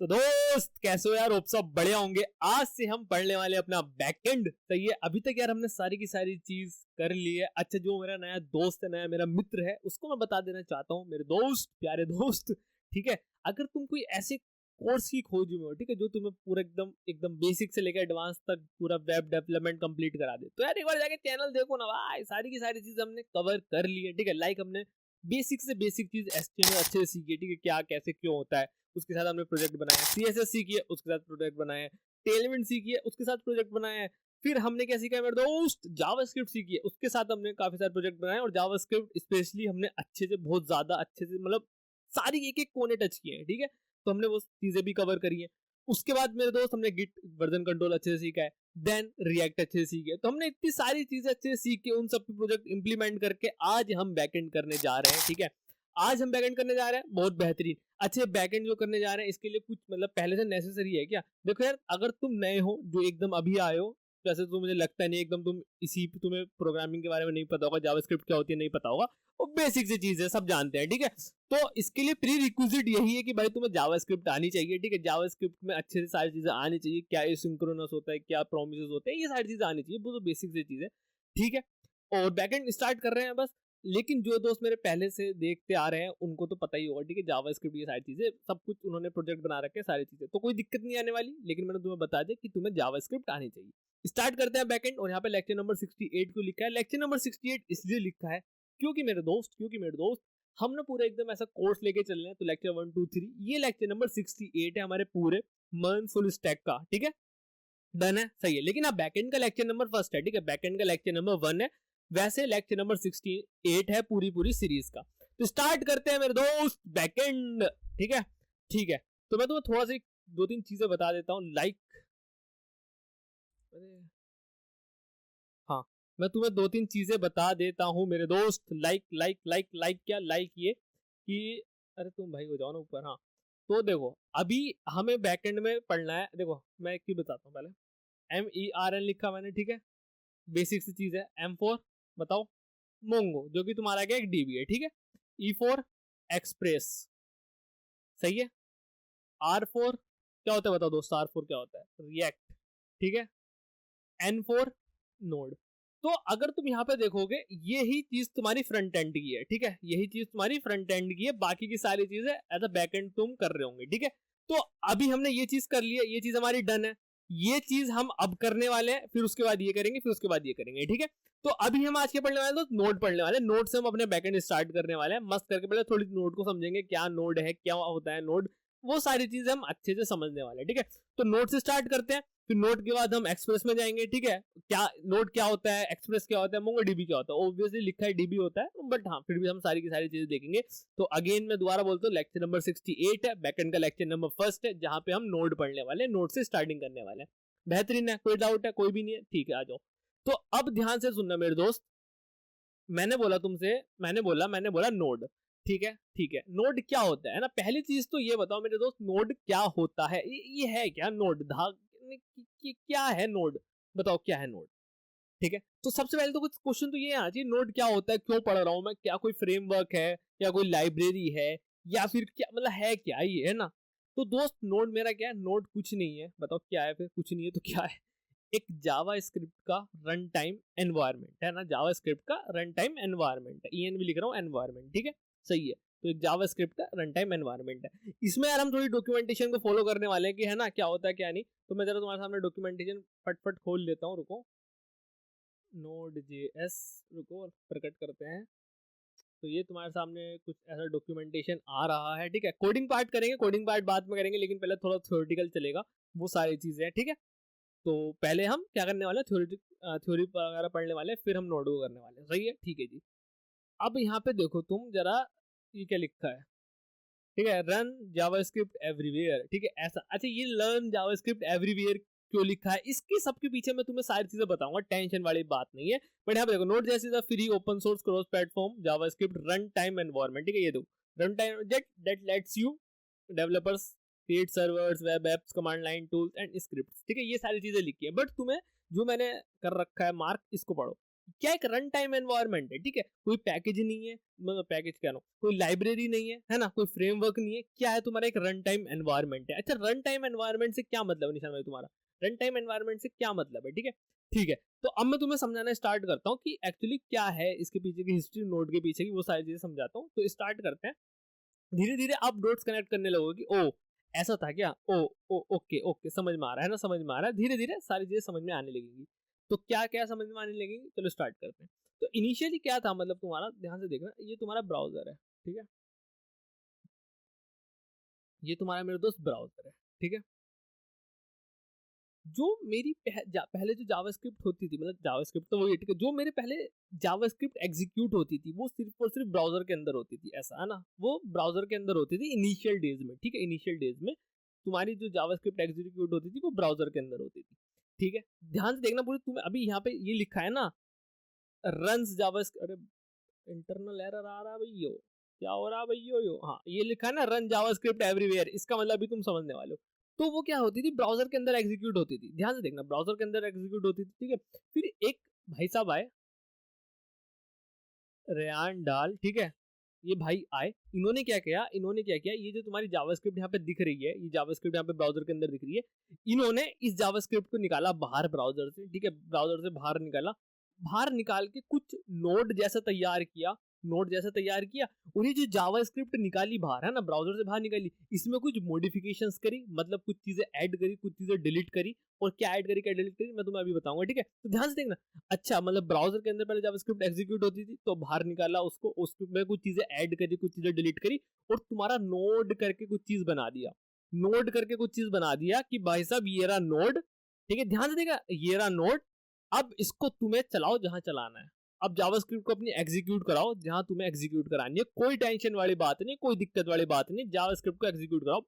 तो दोस्त कैसे हो यार, होप सब बढ़िया होंगे। आज से हम पढ़ने वाले अपना बैकएंड। सही है, अभी तक यार हमने सारी की सारी चीज कर ली है। अच्छा, जो मेरा नया दोस्त है, नया मेरा मित्र है, उसको मैं बता देना चाहता हूँ, मेरे दोस्त, प्यारे दोस्त, ठीक है, अगर तुम कोई ऐसे कोर्स की खोज में हो, ठीक है, जो तुम्हें पूरा एकदम एकदम बेसिक से लेकर एडवांस तक पूरा वेब डेवलपमेंट कंप्लीट करा दे, तो यार एक बार जाके चैनल देखो ना भाई। सारी की सारी चीज हमने कवर कर ली है, ठीक है। लाइक हमने बेसिक से बेसिक चीज एचटीएमएल अच्छे से सीखी है, ठीक है, क्या कैसे क्यों होता है, उसके साथ हमने प्रोजेक्ट बनाया। सीएसएस सीखी है, उसके साथ प्रोजेक्ट बनाया है। टेलमेंट सीखी है, उसके साथ प्रोजेक्ट बनाया है। फिर हमने क्या सीखा है मेरे दोस्त, जावास्क्रिप्ट सीखी है, उसके साथ हमने काफी सारे प्रोजेक्ट बनाए। और जावास्क्रिप्ट स्पेशली हमने अच्छे से, बहुत ज्यादा अच्छे से, मतलब सारी एक एक कोने टच किए हैं, ठीक है। तो हमने वो चीजें भी कवर करी है। उसके बाद मेरे दोस्त हमने गिट वर्जन कंट्रोल अच्छे से सीखा है, देन रिएक्ट अच्छे से सीखे। तो हमने इतनी सारी चीजें अच्छे से सीख के उन सब प्रोजेक्ट इंप्लीमेंट करके आज हम बैकएंड करने जा रहे हैं, ठीक है। आज हम बैकएंड करने जा रहे हैं, बहुत बेहतरीन। अच्छे बैकएंड जो करने जा रहे हैं, इसके लिए कुछ मतलब पहले से नेसेसरी है क्या? देखो यार, अगर तुम नए हो, जो एकदम अभी आए हो, वैसे तो मुझे लगता नहीं एकदम तुम तुम्हें प्रोग्रामिंग के बारे में नहीं पता होगा, जावास्क्रिप्ट क्या होती है नहीं पता होगा। वो बेसिक सी चीज है, सब जानते हैं, ठीक है। तो इसके लिए प्री रिक्विजिट यही है कि भाई तुम्हें जावास्क्रिप्ट आनी चाहिए, ठीक है। जावास्क्रिप्ट में अच्छे से सारी चीजें आनी चाहिए, क्या एसिंक्रोनस होता है, क्या प्रोमिसेस होते हैं, ये सारी चीजें आनी चाहिए। वो तो बेसिक सी चीज है, ठीक है। और बैकएंड स्टार्ट कर रहे हैं बस। लेकिन जो दोस्त मेरे पहले से देखते आ रहे हैं, उनको तो पता ही होगा, ठीक है, जावास्क्रिप्ट ये सारी चीजें सब कुछ उन्होंने प्रोजेक्ट बना रखे हैं, सारी चीजें, तो कोई दिक्कत नहीं आने वाली। लेकिन मैंने तुम्हें बता दिया कि तुम्हें जावास्क्रिप्ट आनी चाहिए। स्टार्ट करते हैं बैकएंड। और यहाँ पे लेक्चर नंबर 68 को लिखा है। लेक्चर नंबर 68 इसलिए लिखा है क्योंकि मेरे दोस्त हम ना पूरा एकदम ऐसा कोर्स लेके चल रहे हैं। तो लेक्चर 1 2 3 ये लेक्चर नंबर 68 है हमारे पूरे मन फुल स्टैक का, ठीक है, डन है, सही है। लेकिन अब बैकएंड का लेक्चर नंबर फर्स्ट है, ठीक है, बैकएंड का लेक्चर नंबर 1 है। वैसे लेक्चर नंबर 68 है पूरी सीरीज का। तो स्टार्ट करते हैं मेरे दोस्त बैकएंड, ठीक है, ठीक है। तो मैं तुम्हें थोड़ा सा दो तीन चीजें बता देता हूँ, लाइक, हाँ, मैं तुम्हें दो तीन चीजें बता देता हूँ मेरे दोस्त। लाइक क्या, लाइक ये कि, अरे तुम भाई हो जाओ ना ऊपर। हाँ, तो देखो, अभी हमें बैकएंड में पढ़ना है। देखो मैं एक चीज बताता हूँ पहले। MERN लिखा मैंने, ठीक है, बेसिक सी चीज है। M4 बताओ, मोंगो, जो कि तुम्हारा क्या एक डीबी है, ठीक है। E4 एक्सप्रेस, सही है। R4 क्या होता है बताओ दोस्त, R4 क्या होता है? रिएक्ट, ठीक है। N4 node. तो अगर तुम यहाँ पे देखोगे, यही चीज तुम्हारी फ्रंट एंड की है, ठीक है, यही चीज तुम्हारी फ्रंट एंड की है। बाकी की सारी चीजें एज अ बैक एंड तुम कर रहे होंगे, ठीक है। तो अभी हमने ये चीज कर ली है, ये चीज हमारी डन है। ये चीज हम अब करने वाले हैं, फिर उसके बाद ये करेंगे, फिर उसके बाद ये करेंगे, ठीक है। तो अभी हम आज के पढ़ने वाले तो नोड पढ़ने वाले हैं। नोड से हम अपने बैकएंड स्टार्ट करने वाले हैं मस्त करके। पहले थोड़ी नोड को समझेंगे, क्या नोड है, क्या होता है नोड, वो सारी चीजें हम अच्छे से समझने वाले हैं, ठीक है। तो नोड से स्टार्ट करते हैं, फिर नोड के बाद हम एक्सप्रेस में जाएंगे, ठीक है। क्या नोड क्या होता है, एक्सप्रेस क्या होता है, मोंगो डीबी क्या होता है। ऑब्वियसली लिखा है डीबी होता है, बट हाँ फिर भी हम सारी की सारी चीजें देखेंगे। तो अगेन मैं दोबारा बोलता हूँ, लेक्चर नंबर 68 है, बैकएंड का लेक्चर नंबर फर्स्ट है, जहां पे हम नोड पढ़ने वाले हैं, नोड से स्टार्टिंग करने वाले हैं। बेहतरीन है, कोई डाउट है? कोई भी नहीं है, ठीक है, आ जाओ। तो अब ध्यान से सुनना मेरे दोस्त। मैंने बोला नोड, ठीक है, ठीक है। नोड क्या होता है ना, पहली चीज तो ये बताओ मेरे दोस्त, नोड क्या होता है? ये है क्या नोड? क्या है नोड? बताओ क्या है नोड, ठीक है। तो सबसे पहले तो कुछ क्वेश्चन तो ये आना चाहिए, नोड क्या होता है, क्यों पढ़ रहा हूं मैं, क्या कोई फ्रेमवर्क है, या कोई लाइब्रेरी है, या फिर क्या मतलब है क्या ये, है ना। तो दोस्त नोड मेरा क्या है? नोड कुछ नहीं है। बताओ क्या है? फिर कुछ नहीं है तो क्या है? एक जावा स्क्रिप्ट का रन टाइम एनवायरमेंट है ना, जावा स्क्रिप्ट का रन टाइम एनवायरमेंट है। EN भी लिख रहा हूँ, एनवायरमेंट, ठीक है, सही है। तो एक जावा स्क्रिप्ट का रन टाइम एनवायरमेंट है। इसमें यार हम थोड़ी डॉक्यूमेंटेशन को फॉलो करने वाले हैं कि है ना, क्या होता है क्या नहीं। तो मैं जरा तुम्हारे सामने डॉक्यूमेंटेशन फटफट खोल लेता हूँ, रुको। Node.js, रुको प्रकट करते हैं। तो ये तुम्हारे सामने कुछ ऐसा डॉक्यूमेंटेशन आ रहा है, ठीक है। कोडिंग पार्ट करेंगे, कोडिंग पार्ट बाद में करेंगे, लेकिन पहले थोड़ा थ्योरेटिकल चलेगा, वो सारी चीजें हैं, ठीक है। तो पहले हम क्या करने वाले हैं, थ्योरी वगैरह पढ़ने वाले हैं, फिर हम नोड को करने वाले हैं, सही है, ठीक है जी। अब यहाँ पे देखो तुम जरा, ये क्या लिखा है, ठीक है, रन जावास्क्रिप्ट एवरीवेयर, ठीक है, ऐसा। अच्छा, ये लर्न जावास्क्रिप्ट एवरीवेयर क्यों लिखा है, इसके सबके पीछे मैं तुम्हें सारी चीजें बताऊंगा, टेंशन वाली बात नहीं है। बट यहाँ पे देखो, नोड जैसे is free open source cross platform JavaScript run time environment, ठीक है। ये देखो, run time that let's you developers create servers, web apps, command line tools and scripts, ठीक है, ये सारी चीजें लिखी है। बट तुम्हें जो मैंने कर रखा है मार्क, इसको पढ़ो। क्या एक रन टाइम एनवायरनमेंट है, ठीक है, कोई पैकेज नहीं है, मतलब पैकेज क्या ना, कोई लाइब्रेरी नहीं है ना, कोई फ्रेमवर्क नहीं है, क्या है तुम्हारा एक रन टाइम एनवायरनमेंट है। अच्छा, रन टाइम एनवायरनमेंट से क्या मतलब है निशान भाई तुम्हारा, रन टाइम एनवायरनमेंट से क्या मतलब है, ठीक है। ठीक है, तो अब मैं तुम्हें समझाना स्टार्ट करता हूँ कि एक्चुअली क्या है इसके पीछे की हिस्ट्री, नोड के पीछे की, वो सारी चीजें समझाता हूँ। तो स्टार्ट करते हैं। धीरे धीरे आप डॉट्स कनेक्ट करने लगोगे कि ओ ऐसा था क्या, ओ ओके ओके, समझ में आ रहा है ना, समझ में आ रहा है। धीरे धीरे सारी चीजें समझ में आने लगेंगी। तो क्या क्या समझ में आने लगेंगी, चलो स्टार्ट करते हैं। तो इनिशियली क्या था, मतलब तुम्हारा ध्यान से देखना, ये तुम्हारा ब्राउजर है, ठीक है, ये तुम्हारा मेरे दोस्त ब्राउजर है, ठीक है। जो मेरी पहले जो जावास्क्रिप्ट होती थी, मतलब जावास्क्रिप्ट तो वही है, ठीक है, जो मेरे पहले जावास्क्रिप्ट एग्जीक्यूट होती थी वो सिर्फ और सिर्फ ब्राउजर के अंदर होती थी, ऐसा है ना, वो ब्राउजर के अंदर होती थी इनिशियल डेज में, ठीक है। इनिशियल डेज में तुम्हारी जो जावास्क्रिप्ट एग्जीक्यूट होती थी वो ब्राउजर के अंदर होती थी, ठीक है। ध्यान से देखना पूरी, तुम्हें अभी यहाँ पे ये लिखा है ना, रन्स जावास्क्रिप्ट, अरे इंटरनल एरर आ रहा है भैया, क्या हो रहा है भैया, यो हाँ, ये लिखा है ना रन जावास्क्रिप्ट एवरीवेयर, इसका मतलब अभी तुम समझने वाले हो। तो वो क्या होती थी, ब्राउजर के अंदर एग्जीक्यूट होती थी, ध्यान से देखना, ब्राउजर के अंदर एग्जीक्यूट होती थी, ठीक है। फिर एक भाई साहब आए, रेयान डाल, ठीक है, ये भाई आए, इन्होंने क्या किया, ये जो तुम्हारी जावास्क्रिप्ट यहाँ पे दिख रही है, ये जावास्क्रिप्ट यहाँ पे ब्राउजर के अंदर दिख रही है, इन्होंने इस जावास्क्रिप्ट को निकाला बाहर ब्राउजर से, ठीक है, ब्राउजर से बाहर निकाला, बाहर निकाल के कुछ नोड जैसा तैयार किया। और ये जो जावास्क्रिप्ट निकाली बाहर है ना, ब्राउजर से बाहर निकाली, इसमें कुछ मॉडिफिकेशंस करी, मतलब कुछ चीजें ऐड करी, कुछ चीजें डिलीट करी, और क्या ऐड करी क्या डिलीट करी मैं तुम्हें अभी बताऊंगा, ठीक है। तो ध्यान से देखना। अच्छा, मतलब ब्राउजर के अंदर पहले जावास्क्रिप्ट एग्जीक्यूट होती थी, तो बाहर निकाला उसको, उसमें कुछ चीजें ऐड करी, कुछ चीजें डिलीट करी, और तुम्हारा नोड करके कुछ चीज बना दिया, नोड करके कुछ चीज बना दिया कि भाई साहब ये रहा नोड, ठीक है, ध्यान से देखा, ये रहा नोड। अब इसको तुम्हें चलाओ जहां चलाना है, अब जावास्क्रिप्ट को अपनी एग्जीक्यूट कराओ जहां तुम्हें एग्जीक्यूट करानी है, कोई टेंशन वाली बात नहीं, कोई दिक्कत वाली बात नहीं, जावास्क्रिप्ट को एग्जीक्यूट कराओ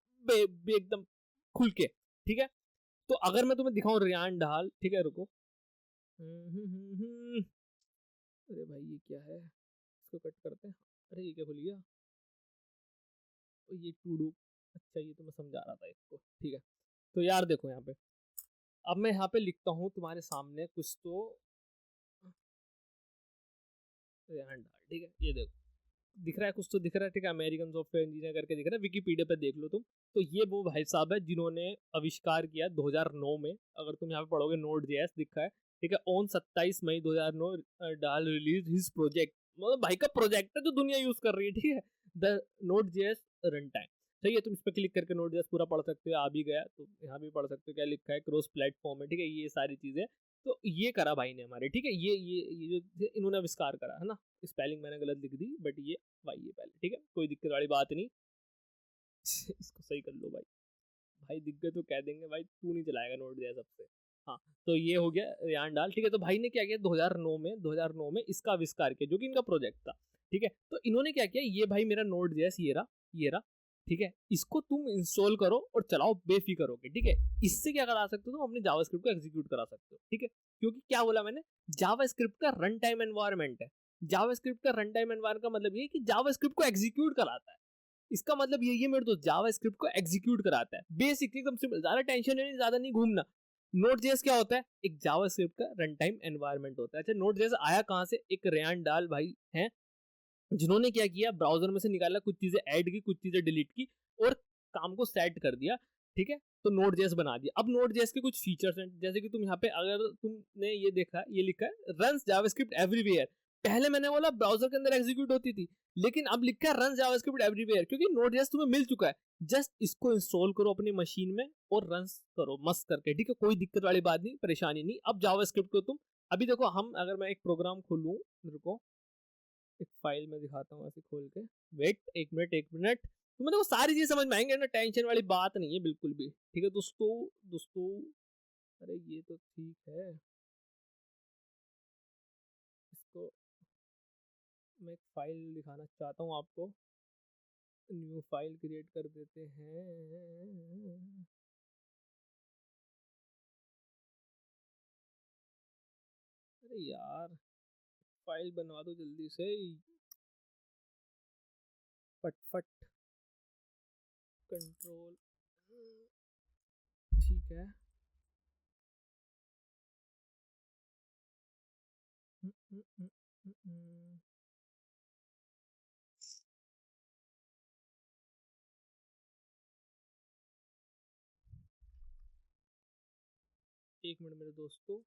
एकदम खुल के, ठीक है। तो अगर मैं तुम्हें दिखाऊं रियान डाल, ठीक है, रुको, अरे भाई ये क्या है, इसको कट करते हैं, अरे ये क्या खुल गया, ये टू डू, अच्छा ये तो मैं समझा रहा था इसको, ठीक है। तो यार देखो यहाँ पे, अब मैं यहाँ पे लिखता हूँ तुम्हारे सामने कुछ तो, रियान डाल, ठीक है, ये देखो दिख रहा है, कुछ तो दिख रहा है, ठीक है, अमेरिकन सॉफ्टवेयर इंजीनियर करके दिख रहा है, विकीपीडिया पे देख लो तुम। तो ये वो भाई साहब है जिन्होंने आविष्कार किया 2009 में, अगर तुम यहाँ पे पढ़ोगे नोड जेएस लिखा है, ठीक है, ऑन 27 मई 2009 डाल रिलीज हिज प्रोजेक्ट, मतलब भाई का प्रोजेक्ट है जो दुनिया यूज कर रही है, ठीक है, the node JS run time. सही है, तुम इस पर क्लिक करके नोड जेएस पूरा पढ़ सकते हो, आ भी गया तो यहाँ भी पढ़ सकते हो क्या लिखा है, क्रॉस प्लेटफॉर्म है, ठीक है, ये सारी चीजें। तो ये करा भाई ने हमारे, ठीक है, ये जो इन्होंने आविष्कार करा है ना, स्पेलिंग मैंने गलत लिख दी, बट ये भाई ये पहले, ठीक है, कोई दिक्कत वाली बात नहीं। इसको सही कर लो भाई, भाई दिक्कत तो कह देंगे भाई, तू नहीं चलाएगा नोट दिया सबसे। हाँ, तो ये हो गया रियान डाल, ठीक है। तो भाई ने क्या किया 2009 में इसका आविष्कार किया, जो कि इनका प्रोजेक्ट था, ठीक है। तो इन्होंने क्या किया, ये भाई मेरा नोट जैस ये रहा, ठीक है, इसको तुम इंस्टॉल करो और चलाओ बेफिक्र होके, ठीक है। इससे क्या करा सकते हो, तुम अपने जावास्क्रिप्ट को एग्जीक्यूट करा सकते हो, ठीक है। क्योंकि क्या बोला मैंने, जावास्क्रिप्ट का रन टाइम एनवायरनमेंट है। जावास्क्रिप्ट का रन टाइम एनवायरनमेंट का मतलब ये है कि जावास्क्रिप्ट को एग्जीक्यूट कराता है, इसका मतलब ये मेरे दोस्त जावास्क्रिप्ट को एग्जीक्यूट कराता है, बेसिक एकदम सिंपल, ज्यादा टेंशन नहीं, ज्यादा नहीं घूमना। नोड जेएस क्या होता है, एक जावास्क्रिप्ट का रन टाइम एनवायरनमेंट होता है। अच्छा, नोड जेएस आया कहां से, एक रेयान डाल भाई हैं, जिन्होंने क्या किया, ब्राउजर में से निकाला, कुछ चीजें ऐड की, कुछ चीजें डिलीट की, और काम को सेट कर दिया, ठीक है। तो नोड जेएस बना दिया। अब नोड जेएस के कुछ फीचर्स हैं, जैसे कि तुम यहाँ पे अगर तुमने ये देखा, ये लिखा है रन्स जावास्क्रिप्ट एवरीवेयर। पहले मैंने बोला ब्राउजर के अंदर एग्जीक्यूट होती थी, लेकिन अब लिखा है रन जावास्क्रिप्ट एवरीवेयर, क्योंकि नोड जेएस तुम्हें मिल चुका है। जस्ट इसको इंस्टॉल करो अपनी मशीन में और रन करो मस्त करके, ठीक है, कोई दिक्कत वाली बात नहीं, परेशानी नहीं। अब जावास्क्रिप्ट को तुम, अभी देखो हम, अगर मैं एक प्रोग्राम खोलूं, मेरे को एक फाइल में दिखाता हूँ ऐसे खोल के, वेट एक मिनट, तो मतलब वो सारी चीजें समझ में आएंगे ना, टेंशन वाली बात नहीं है बिल्कुल भी, ठीक है दोस्तों। दोस्तों, अरे ये तो ठीक है, इसको मैं एक फाइल दिखाना चाहता हूँ आपको, न्यू फाइल क्रिएट कर देते हैं। अरे यार, फाइल बनवा दो जल्दी से, फटफट, कंट्रोल, ठीक है। हम्म, हम्म, हम्म। एक मिनट मेरे दोस्तों,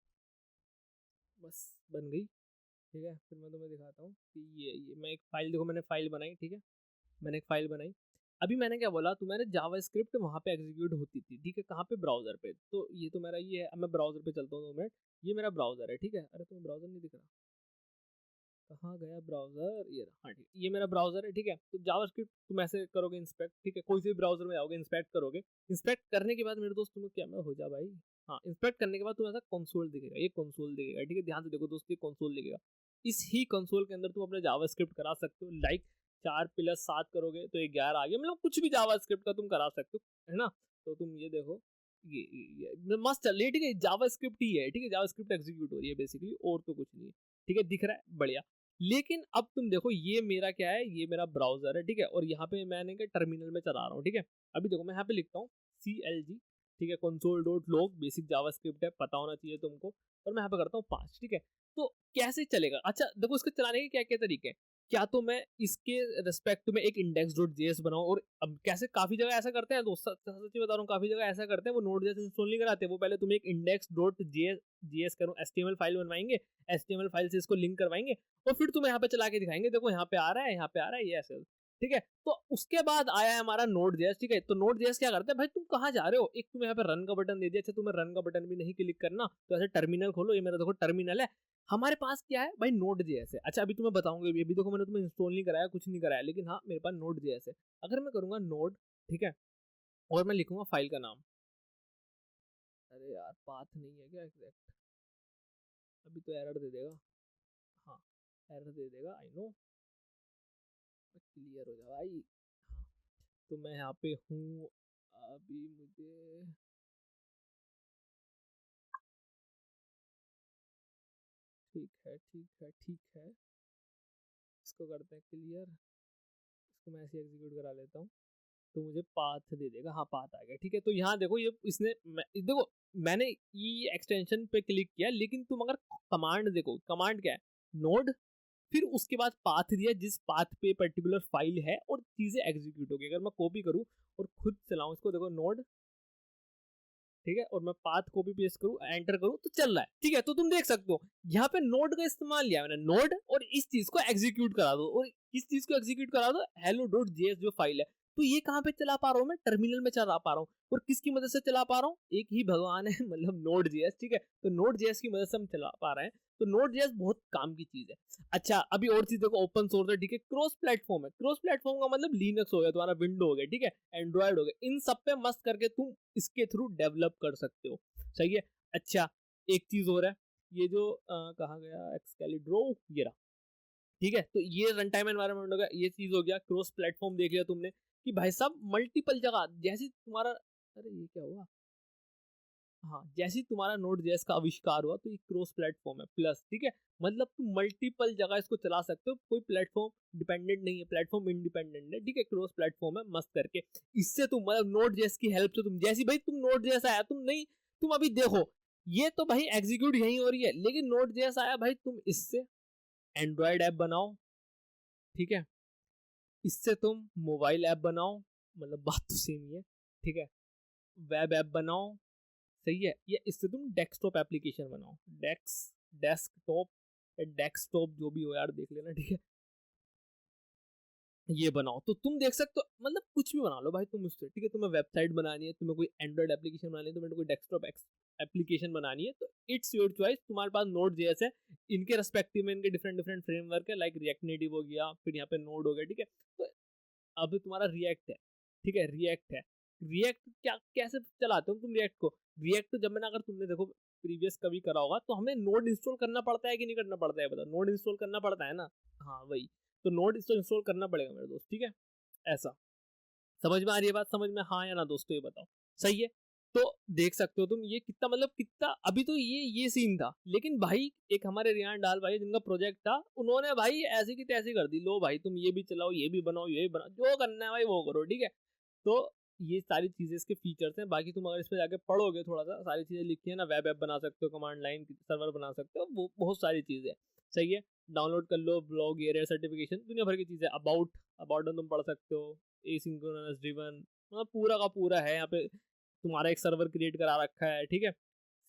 बस बन गई। ठीक है, फिर मैं तुम्हें दिखाता हूँ कि ये मैं एक फाइल, देखो मैंने फाइल बनाई, ठीक है, मैंने एक फाइल बनाई। अभी मैंने क्या बोला तुम्हें, जावा स्क्रिप्ट वहाँ पे एग्जीक्यूट होती थी, ठीक है, कहाँ पे, ब्राउजर पे। तो ये तो मेरा ये है, अब मैं ब्राउजर पे चलता हूँ 2 मिनट। ये मेरा ब्राउजर है, ठीक है, अरे तुम्हें ब्राउजर नहीं दिख रहा, कहाँ गया ब्राउजर, ये रहा, हाँ ठीक है, ये मेरा ब्राउजर है, ठीक है। तो जावास्क्रिप्ट तुम ऐसे करोगे इंस्पेक्ट, ठीक है, कोई से भी ब्राउजर में आओगे, इंस्पेक्ट करोगे। इंस्पेक्ट करने के बाद मेरे दोस्त तुम्हें क्या, मैं हो जा भाई, हाँ, इंस्पेक्ट करने के बाद तुम्हें ऐसा कंसोल दिखेगा, ये कंसोल दिखेगा, ठीक है, ध्यान से देखो दोस्त, ये कंसोल दिखेगा। इस ही कंसोल के अंदर तुम अपने जावास्क्रिप्ट करा सकते हो, लाइक 4+7 करोगे तो 11 आ गया, मतलब कुछ भी जावास्क्रिप्ट का तुम करा सकते हो, है ना। तो तुम ये देखो, ये मस्त चल रही है, ठीक है, जावास्क्रिप्ट ही है, ठीक है, जावास्क्रिप्ट एग्जीक्यूट हो रही है बेसिकली, और तो कुछ नहीं है, ठीक है, दिख रहा है, बढ़िया। लेकिन अब तुम देखो, ये मेरा क्या है, ये मेरा ब्राउजर है, ठीक है, और यहाँ पे मैंने क्या टर्मिनल में चला रहा हूँ, ठीक है। अभी देखो मैं यहाँ पे लिखता हूँ CLG, ठीक है, console dot log, basic JavaScript है, पता होना चाहिए तुमको। और मैं यहाँ पे करता हूँ 5, ठीक है। तो कैसे चलेगा, अच्छा देखो इसको चलाने के क्या क्या तरीके हैं। क्या तो मैं इसके रिस्पेक्ट में एक इंडेक्स डॉट जेएस बनाऊं, और अब कैसे, काफी जगह ऐसा करते हैं दोस्त, सच्ची बता रहा हूँ, काफी जगह ऐसा करते हैं, वो नोड जेएस इंस्टॉल नहीं कराते, वो पहले तुम्हें एक इंडेक्स डॉट जेएस करो HTML फाइल बनवाएंगे, HTML फाइल से इसको लिंक करवाएंगे, और फिर तुम्हें यहाँ पे चला के दिखाएंगे, देखो यहाँ पे आ रहा है, यहाँ पे आ रहा है, ये ऐसे, ठीक है। तो उसके बाद आया है हमारा नोड जेएस, ठीक है। तो नोड जेएस क्या करता है, भाई तुम कहाँ जा रहे हो, एक तुम्हें यहाँ पे रन का बटन दे दिया, अच्छा तुम्हें रन का बटन भी नहीं क्लिक करना, तो ऐसे टर्मिनल खोलो, ये मेरा देखो टर्मिनल है, हमारे पास क्या है भाई, नोड जेएस है। अच्छा अभी तुम्हें बताऊंगा, अभी देखो मैंने तुम्हें इंस्टॉल नहीं कराया, कुछ नहीं कराया, लेकिन हाँ मेरे पास नोड जेएस है। अगर मैं करूंगा नोड, ठीक है, और मैं लिखूंगा फाइल का नाम, अरे यार पाथ नहीं है क्या एग्जैक्ट, अभी तो एरर दे देगा, हाँ एरर दे देगा, आई नो, क्लियर हो जा भाई, हाँ। तो मैं यहाँ पे हूँ, अभी मुझे, ठीक है ठीक है ठीक है, इसको करते हैं क्लियर, इसको मैं ऐसे एग्जीक्यूट करा लेता हूँ। तो मुझे पाथ दे देगा, हाँ पाथ आ गया, ठीक है। तो यहाँ देखो ये इसने देखो मैंने ये एक्सटेंशन पे क्लिक किया, लेकिन तुम अगर कमांड देखो, कमांड क्या है, नोड, फिर उसके बाद पाथ दिया, जिस पाथ पे पर्टिकुलर फाइल है, और चीजें एग्जीक्यूट होगी। अगर मैं कॉपी करूँ और खुद चलाऊं इसको, देखो नोड, ठीक है, और मैं पाथ कॉपी पेस्ट करूँ, एंटर करूँ, तो चल रहा है, ठीक है। तो तुम देख सकते हो यहाँ पे नोड का इस्तेमाल लिया मैंने, नोड, और इस चीज को एग्जीक्यूट करा दो, और इस चीज को एग्जीक्यूट करा दो, हेलो डॉट जेएस जो फाइल है। तो ये कहाँ पे चला पा रहा हूँ मैं, टर्मिनल में चला पा रहा हूँ, और किसकी मदद से चला पा रहा हूँ, एक ही भगवान है मतलब नोड जेएस, ठीक है। तो नोड जेएस की मदद से हम चला पा रहे हैं। तो नोड जेएस बहुत काम की चीज है। अच्छा अभी और चीज देखो, ओपन सोर्स है, ठीक है, क्रॉस प्लेटफॉर्म है, क्रॉस प्लेटफॉर्म का मतलब लिनक्स हो गया तुम्हारा, विंडो हो गया, ठीक है, एंड्रॉइड हो गया, इन सब पे मस्त करके तुम इसके थ्रू डेवलप कर सकते हो, सही है। अच्छा एक चीज और है, ये जो कहा गया, एक्सकैलिड्रो, ये रहा, ठीक है। तो ये रन टाइम एनवायरनमेंट हो गया, ये चीज हो गया, क्रॉस प्लेटफॉर्म देख लिया तुमने, कि भाई साहब मल्टीपल जगह, जैसे तुम्हारा, अरे ये क्या हुआ, हाँ जैसे ही तुम्हारा नोड जेएस का आविष्कार हुआ, तो ये क्रॉस प्लेटफॉर्म है प्लस, ठीक है, मतलब तुम मल्टीपल जगह इसको चला सकते हो, कोई प्लेटफॉर्म डिपेंडेंट नहीं है, प्लेटफॉर्म इंडिपेंडेंट है, ठीक है, क्रॉस प्लेटफॉर्म है, मस्त करके। इससे तुम मतलब नोड जेएस की हेल्प से, तुम जैसी भाई तुम नोड जेएस आया, तुम नहीं, तुम अभी देखो, ये तो भाई एग्जीक्यूट यही हो रही है, लेकिन नोड जेएस आया भाई, तुम इससे एंड्रॉयड ऐप बनाओ, ठीक है, इससे तुम मोबाइल ऐप बनाओ, मतलब बात तो सेम ही है, ठीक है, वेब ऐप बनाओ, सही है, या इससे तुम डेस्कटॉप एप्लीकेशन बनाओ, डेस्कटॉप या डेस्कटॉप जो भी हो यार, देख लेना, ठीक है, ये बनाओ। तो तुम देख सकते हो, मतलब कुछ भी बना लो भाई तुम उससे, ठीक है, तुम्हें वेबसाइट बनानी है, तुम्हें कोई एंड्रॉइड एप्लीकेशन बनानी है, तुम्हें कोई डेस्कटॉप एप्लीकेशन बनानी है, तो इट्स योर चॉइस, तुम्हारे पास नोड जेएस है, इनके रेस्पेक्टिव में इनके डिफरेंट डिफरेंट फ्रेमवर्क है, लाइक रिएक्ट नेटिव हो गया, फिर यहाँ पे नोड हो गया, ठीक है। तो अब तुम्हारा रिएक्ट है, ठीक है, रिएक्ट है, रिएक्ट क्या कैसे चलाते हो तुम रिएक्ट को, रिएक्ट तो जब मैंने, अगर तुमने देखो प्रीवियस कभी करा होगा, तो हमें नोड इंस्टॉल करना पड़ता है कि नहीं करना पड़ता है, बताओ, नोड इंस्टॉल करना पड़ता है ना, हाँ वही, तो नोड इंस्टॉल करना पड़ेगा मेरे दोस्त, ठीक है, ऐसा, समझ में आ रही है बात, समझ में, हाँ या ना दोस्तों, ये बताओ, सही है। तो देख सकते हो तुम, ये कितना मतलब कितना, अभी तो ये सीन था, लेकिन भाई एक हमारे रियान डाल भाई जिनका प्रोजेक्ट था, उन्होंने भाई ऐसी की तैसी कर दी, लो भाई तुम ये भी चलाओ, ये भी बनाओ, ये भी बनाओ, जो करना है भाई वो करो, ठीक है। तो ये सारी चीज़ें इसके फीचर्स हैं। बाकी तुम अगर इस पे जाके पढ़ोगे थोड़ा सा, सारी चीज़ें लिखी है ना, वेब ऐप बना सकते हो, कमांड लाइन सर्वर बना सकते हो, वो बहुत सारी चीज़ें। सही है, डाउनलोड कर लो, ब्लॉग एरिया सर्टिफिकेशन, दुनिया भर की चीज़ें। अबाउट में तुम पढ़ सकते हो, एसिंक्रोनस ड्रिवन, मतलब पूरा का पूरा है यहाँ पे। तुम्हारा एक सर्वर क्रिएट करा रखा है, ठीक है,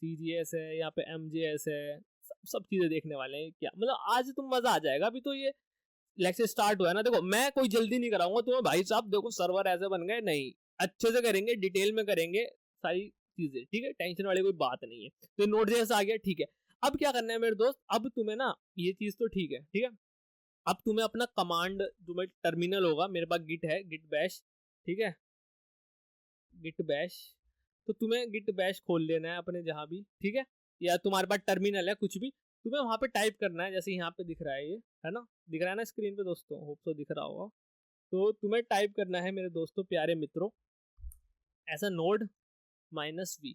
CGS है यहाँ पे, MJS है, सब चीज़ें देखने वाले हैं। क्या मतलब आज तुम मज़ा आ जाएगा। अभी तो ये लेक्चर स्टार्ट हुआ है ना, देखो मैं कोई जल्दी नहीं कराऊंगा तुम्हें भाई साहब, देखो सर्वर ऐसे बन गए, नहीं, अच्छे से करेंगे, डिटेल में करेंगे सारी चीजें, ठीक है, टेंशन वाली कोई बात नहीं है। तो नोट जैसा आ गया, ठीक है। अब क्या करना है मेरे दोस्त, अब तुम्हें ना ये चीज तो ठीक है, ठीक है, अब तुम्हें अपना कमांड जो मैं टर्मिनल होगा, मेरे पास गिट है, गिट बैश, ठीक है, गिट बैश, तो तुम्हें गिट बैश खोल लेना है अपने जहां भी, ठीक है, या तुम्हारे पास टर्मिनल है कुछ भी, तुम्हें वहां पे टाइप करना है, जैसे यहाँ पे दिख रहा है, ये है ना, दिख रहा है ना स्क्रीन पे दोस्तों, होप तो दिख रहा होगा। तो तुम्हें टाइप करना है मेरे दोस्तों प्यारे मित्रों, ऐसा नोड -v।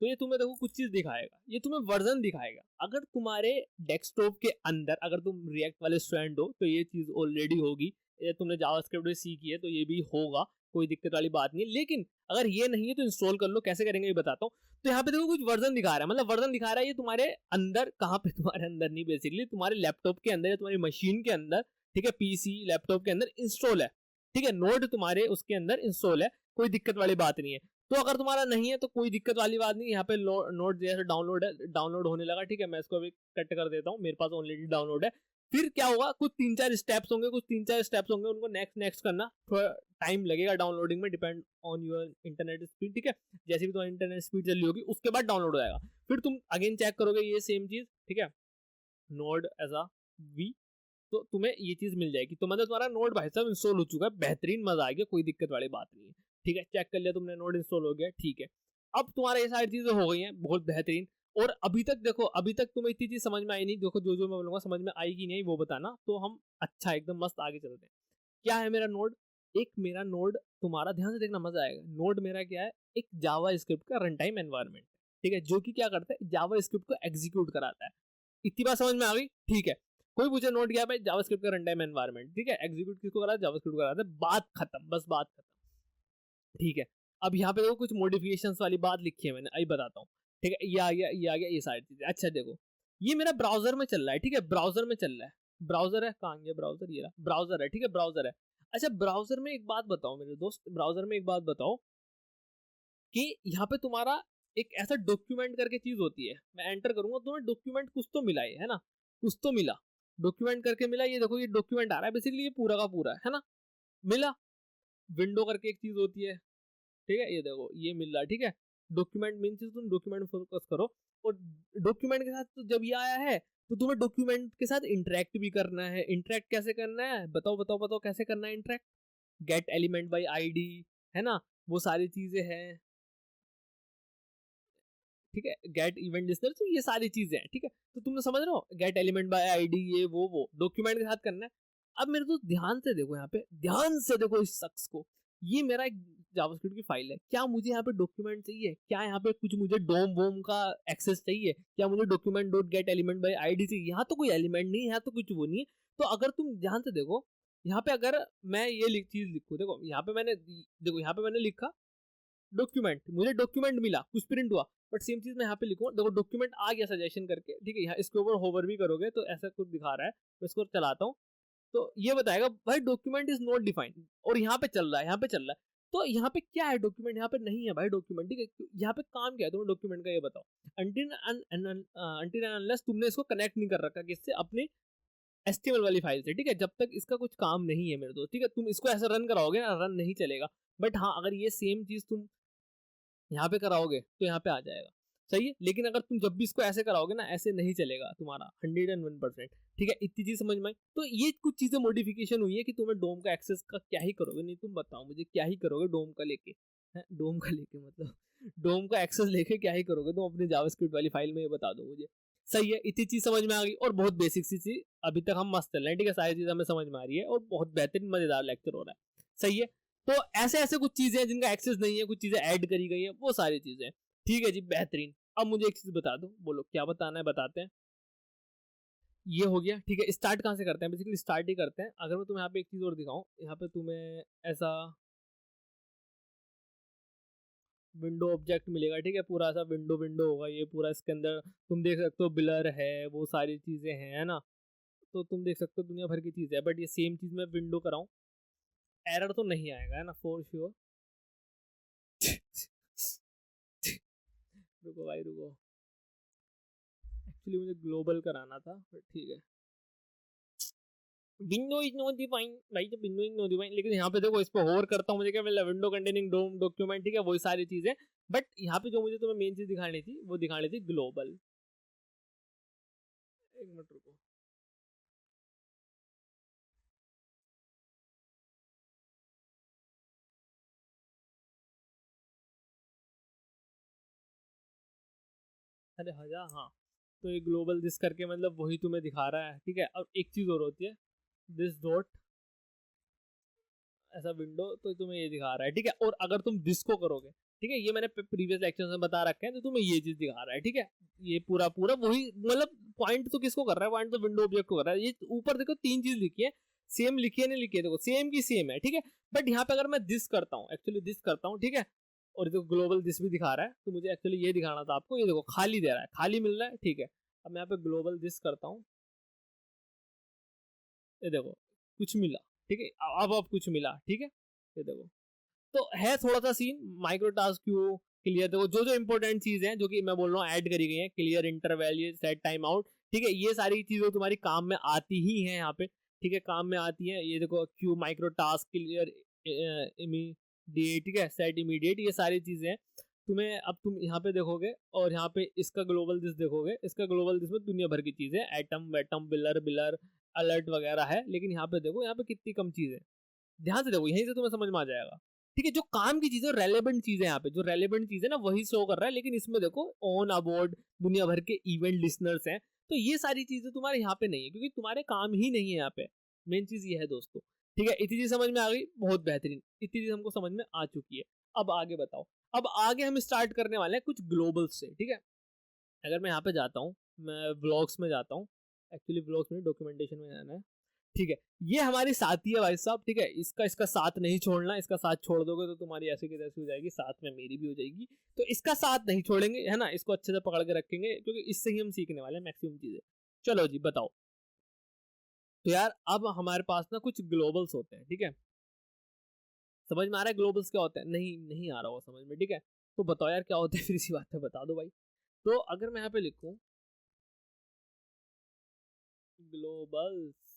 तो ये तुम्हें देखो कुछ चीज दिखाएगा, ये तुम्हें वर्जन दिखाएगा। अगर तुम्हारे डेस्कटॉप के अंदर, अगर तुम रिएक्ट वाले स्टूडेंट हो तो ये चीज ऑलरेडी होगी, ये तुमने जावास्क्रिप्ट भी सीखी है तो ये भी होगा, कोई दिक्कत वाली बात नहीं है। लेकिन अगर ये नहीं है तो इंस्टॉल कर लो, कैसे करेंगे ये बताता हूँ। तो यहाँ पे देखो कुछ वर्जन दिखा रहा है, मतलब वर्जन दिखा रहा है ये तुम्हारे अंदर, कहाँ पे, तुम्हारे अंदर नहीं, बेसिकली तुम्हारे लैपटॉप के अंदर या तुम्हारी मशीन के अंदर, ठीक है, पीसी लैपटॉप के अंदर इंस्टॉल है, ठीक है, नोड तुम्हारे उसके अंदर इंस्टॉल है, कोई दिक्कत वाली बात नहीं है। तो अगर तुम्हारा नहीं है तो कोई दिक्कत वाली बात नहीं, यहाँ पे नोड जैसे डाउनलोड है, डाउनलोड होने लगा, ठीक है, मैं इसको अभी कट कर देता हूँ, मेरे पास ऑलरेडी डाउनलोड है। फिर क्या होगा, कुछ 3-4 स्टेप्स होंगे, उनको नेक्स्ट नेक्स्ट करना, थोड़ा टाइम लगेगा डाउनलोडिंग में, depend on your internet speed, ठीक है, जैसे भी तुम्हारी इंटरनेट स्पीड चल रही होगी उसके बाद डाउनलोड हो जाएगा। फिर तुम अगेन चेक करोगे ये सेम चीज, ठीक है, नोड एज वी, तो तुम्हें ये चीज मिल जाएगी। तो मतलब तुम्हारा नोड भाई साहब इंस्टॉल हो चुका है, बेहतरीन, मजा आ गया, कोई दिक्कत वाली बात नहीं है, ठीक है, चेक कर लिया तुमने, नोड इंस्टॉल हो गया, ठीक है। अब तुम्हारा ये सारी चीजें हो गई हैं, बहुत बेहतरीन। और अभी तक देखो, अभी तक तुम्हें इतनी चीज समझ में आई नहीं, देखो जो जो मैं बोलूंगा समझ में आएगी नहीं वो बताना, तो हम अच्छा एकदम मस्त आगे चलते हैं। क्या है मेरा नोड, एक मेरा नोड, तुम्हारा ध्यान से देखना मजा आएगा। नोड मेरा क्या है, एक जावा स्क्रिप्ट का रन टाइम एनवायरमेंट, ठीक है, जो कि क्या करता है, जावा स्क्रिप्ट को एग्जीक्यूट कराता है। इतनी बात समझ में आ गई, ठीक है। कोई पूछे नोड क्या है, भाई जावास्क्रिप्ट का रन टाइम एनवायरनमेंट, ठीक है, एग्जीक्यूट किसको करा, जावास्क्रिप्ट कराता है, बात खत्म, बस बात खत्म, ठीक है। अब यहाँ पे देखो कुछ मॉडिफिकेशंस वाली बात लिखी है मैंने, अभी बताता हूँ, ठीक है, ये आ गया, ये आ गया, ये सारी चीजें। अच्छा देखो, ये मेरा ब्राउजर में चल रहा है, ठीक है, ब्राउजर में चल रहा है, ब्राउजर है, कहाँ गया ब्राउजर, ये रहा ब्राउजर है, ठीक है, ब्राउजर है। अच्छा ब्राउजर में एक बात बताओ मेरे दोस्त, ब्राउजर में एक बात बताओ कि यहाँ पे तुम्हारा एक ऐसा डॉक्यूमेंट करके चीज होती है, मैं एंटर करूंगा तुम्हें डॉक्यूमेंट कुछ तो मिला है ना, कुछ तो मिला, डॉक्यूमेंट करके मिला, ये देखो ये डॉक्यूमेंट आ रहा है, बेसिकली ये पूरा का पूरा है ना, मिला। विंडो करके एक चीज होती है, ठीक है, ये देखो ये मिल रहा है, ठीक है। डॉक्यूमेंट मीन चीज, तुम डॉक्यूमेंट फोकस करो, और डॉक्यूमेंट के साथ तो जब ये आया है तो तुम्हें डॉक्यूमेंट के साथ इंटरेक्ट भी करना है। इंटरेक्ट कैसे करना है, बताओ बताओ बताओ कैसे करना है interact, gate element by ID, है ना, वो सारी चीजें हैं, ठीक है, गेट इवेंट लिस्टर, तो ये सारी चीजें हैं, ठीक है। तो तुम समझ रहे हो, गेट एलिमेंट बाय आईडी, ये वो डॉक्यूमेंट के साथ करना है। अब मेरे दोस्त ध्यान से देखो, यहाँ पे ध्यान से देखो इस शख्स को, ये मेरा एक जावास्क्रिप्ट की फाइल है, क्या मुझे यहाँ पे डॉक्यूमेंट चाहिए, क्या यहाँ पे कुछ मुझे डोम वोम का एक्सेस चाहिए, क्या मुझे document dot gate element by ID चाहिए, यहाँ तो कोई एलिमेंट नहीं है, यहाँ तो कुछ वो नहीं है। तो अगर तुम ध्यान से देखो, यहाँ पे अगर मैं ये चीज लिखूं, देखो यहाँ पे मैंने, देखो यहाँ पे मैंने लिखा डॉक्यूमेंट, मुझे डॉक्यूमेंट मिला, कुछ प्रिंट हुआ, बट सेम चीज मैं यहाँ पे लिखूंगा, देखो डॉक्यूमेंट आ गया सजेशन करके, ठीक है, यहाँ इसके ऊपर होवर भी करोगे तो ऐसा कुछ दिखा रहा है, मैं इसको चलाता हूँ तो ये बताएगा भाई डॉक्यूमेंट इज नॉट डिफाइंड, और यहाँ पे चल रहा है, यहाँ पे चल रहा है। तो यहाँ पे क्या है, डॉक्यूमेंट यहाँ पे नहीं है भाई, डॉक्यूमेंट, ठीक है, यहाँ पे काम क्या है तुम्हें डॉक्यूमेंट का ये बताओ। अंटिल अनलेस तुमने इसको कनेक्ट नहीं कर रखा किससे, अपने एचटीएमएल वाली फाइल से, ठीक है, जब तक इसका कुछ काम नहीं है मेरे दोस्त, ठीक है, तुम इसको ऐसा रन कराओगे ना, रन नहीं चलेगा। बट हाँ अगर ये सेम चीज तुम यहाँ पे कराओगे तो यहाँ पे आ जाएगा, सही है। लेकिन अगर तुम जब भी इसको ऐसे कराओगे ना, ऐसे नहीं चलेगा तुम्हारा 101%, ठीक है, इतनी चीज समझ में आई। तो ये कुछ चीजें मॉडिफिकेशन हुई है कि तुम्हें डोम का एक्सेस का क्या ही करोगे, नहीं तुम बताओ मुझे क्या ही करोगे डोम का लेके, डोम का लेके मतलब डोम का एक्सेस लेके क्या ही करोगे तुम अपनी जावास्क्रिप्ट वाली फाइल में, ये बता दो मुझे। सही है, इतनी चीज समझ में आ गई, और बहुत बेसिक सी चीज, अभी तक हम मस्त चल रहे हैं, ठीक है, सारी चीज हमें समझ में आ रही है और बहुत बेहतरीन मजेदार लेक्चर हो रहा है। सही है, तो ऐसे ऐसे कुछ चीजें हैं जिनका एक्सेस नहीं है, कुछ चीजें ऐड करी गई है, वो सारी चीजें, ठीक है जी, बेहतरीन। अब मुझे एक चीज बता दो, बोलो क्या बताना है, बताते हैं। ये हो गया, ठीक है, स्टार्ट कहाँ से करते हैं, बेसिकली स्टार्ट ही करते हैं। अगर मैं तुम्हें यहाँ पे एक चीज और दिखाऊं, यहाँ पे तुम्हें ऐसा विंडो ऑब्जेक्ट मिलेगा, ठीक है, पूरा सा विंडो विंडो होगा ये पूरा, इसके अंदर तुम देख सकते हो ब्लर है, वो सारी चीज़ें हैं, है ना। तो तुम देख सकते हो दुनिया भर की चीज़ है, बट ये सेम चीज़ मैं विंडो कराऊँ, एरर तो नहीं आएगा, है ना, फॉर श्योर। रुको भाई रुको, एक्चुअली मुझे ग्लोबल कराना था, बट ठीक है। विंडो इज नॉट डिफाइंड भाई, जब विंडो इज नॉट डिफाइंड, लेकिन यहाँ पे देखो इस पर होर करता हूँ, मुझे क्या मिला, विंडो कंटेनिंग डोम डॉक्यूमेंट, ठीक है, वही सारी चीजें। बट यहाँ पे जो मुझे तुम्हें मेन चीज दिखानी थी वो दिखानी थी ग्लोबल। एक मिनट रुको, अरे हजा हाँ। तो ये ग्लोबल दिस करके मतलब वही तुम्हें दिखा रहा है, ठीक है। अब एक चीज और होती है, दिस डॉट ऐसा विंडो, तो तुम्हें ये दिखा रहा है, ठीक है। और अगर तुम दिस को करोगे, ठीक है, ये मैंने प्रीवियस लेक्चर में बता रखा है, तो तुम्हें ये चीज दिखा रहा है, ठीक है। ये पूरा पूरा वही मतलब पॉइंट तो किसको कर रहा है, पॉइंट तो विंडो ऑब्जेक्ट को कर रहा है। ये ऊपर देखो तीन चीज लिखी है, सेम लिखी है नहीं लिखी है, देखो सेम की सेम है, ठीक है। बट यहाँ पे अगर मैं दिस करता हूँ, एक्चुअली दिस करता हूँ, ठीक है, और देखो ग्लोबल दिस भी दिखा रहा है, तो मुझे एक्चुअली ये दिखाना था आपको, ये देखो खाली दे रहा है, खाली मिल रहा है, ठीक है। अब मैं यहाँ पे ग्लोबल दिस करता हूँ, ये देखो कुछ मिला, ठीक है। अब कुछ मिला, ठीक है, ये देखो। तो है थोड़ा सा scene micro task queue clear, देखो जो जो इंपॉर्टेंट चीज है जो कि मैं बोल रहा हूँ ऐड करी गई है, क्लियर इंटरवैल, सेट टाइम आउट, ठीक है, ये सारी चीजें तुम्हारी काम में आती ही है यहाँ पे, ठीक है, काम में आती है। ये देखो Q micro task clear immediate, ठीक है, सेट इमीडिएट, ये सारी चीजें हैं तुम्हें। अब तुम यहाँ पे देखोगे और यहाँ पे इसका ग्लोबल दिस देखोगे, इसका ग्लोबल दिस में दुनिया भर की चीजें, एटम वेटम बिलर बिलर अलर्ट वगैरह है, लेकिन यहाँ पे देखो यहाँ पे कितनी कम चीजें, ध्यान से देखो, यहीं से तुम्हें समझ में आ जाएगा, ठीक है। जो काम की चीजें रेलेवेंट चीजें, यहाँ पे जो रेलेवेंट चीजें ना वही शो कर रहा है, लेकिन इसमें देखो ऑन अबोर्ड दुनिया भर के इवेंट लिसनर्स हैं, तो ये सारी चीजें तुम्हारे यहाँ पे नहीं है, क्योंकि तुम्हारे काम ही नहीं है यहाँ पे। मेन चीज ये है दोस्तों, ठीक है। इतनी चीज समझ में आ गई, बहुत बेहतरीन, इतनी चीज हमको समझ में आ चुकी है। अब आगे बताओ, अब आगे हम स्टार्ट करने वाले हैं कुछ ग्लोबल से, ठीक है। अगर मैं यहाँ पे जाता हूँ, मैं व्लॉग्स में जाता हूँ, एक्चुअली व्लॉग्स में डॉक्यूमेंटेशन में जाना है, ठीक है। ये हमारी साथी है भाई साहब, ठीक है, इसका इसका साथ नहीं छोड़ना, इसका साथ छोड़ दोगे तो तुम्हारी ऐसी की तैसी हो जाएगी, साथ में मेरी भी हो जाएगी, तो इसका साथ नहीं छोड़ेंगे, है ना, इसको अच्छे से पकड़ के रखेंगे, क्योंकि इससे ही हम सीखने वाले हैं मैक्सिमम चीजें। चलो जी बताओ। तो यार अब हमारे पास ना कुछ ग्लोबल्स होते हैं, ठीक है। समझ में आ रहा है ग्लोबल्स क्या होता है? नहीं नहीं आ रहा हो समझ में, ठीक है। तो बताओ यार क्या होता है, फिर इसी बात पे बता दो भाई। तो अगर मैं यहाँ पे लिखूं ग्लोबल्स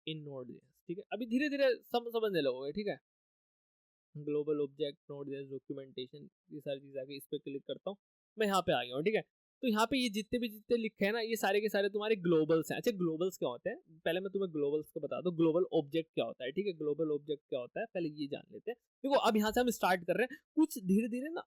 इन नोड, ठीक है, अभी धीरे धीरे समझने लगोगे, ठीक है। ग्लोबल ऑब्जेक्ट नोड डॉक्यूमेंटेशन, ये सारी चीज आगे, इस पे क्लिक करता हूँ, मैं यहाँ पे आ गया हूँ, ठीक है। तो यहाँ पे ये जितने लिखे हैं ना, ये सारे के सारे तुम्हारे ग्लोबल्स हैं। अच्छा ग्लोबल्स क्या होते हैं, पहले मैं तुम्हें ग्लोबल्स को बता दूं, ग्लोबल ऑब्जेक्ट क्या होता है, ठीक है, ग्लोबल ऑब्जेक्ट क्या होता है पहले ये जान लेते हैं। देखो अब यहाँ से हम स्टार्ट कर रहे हैं कुछ धीरे धीरे ना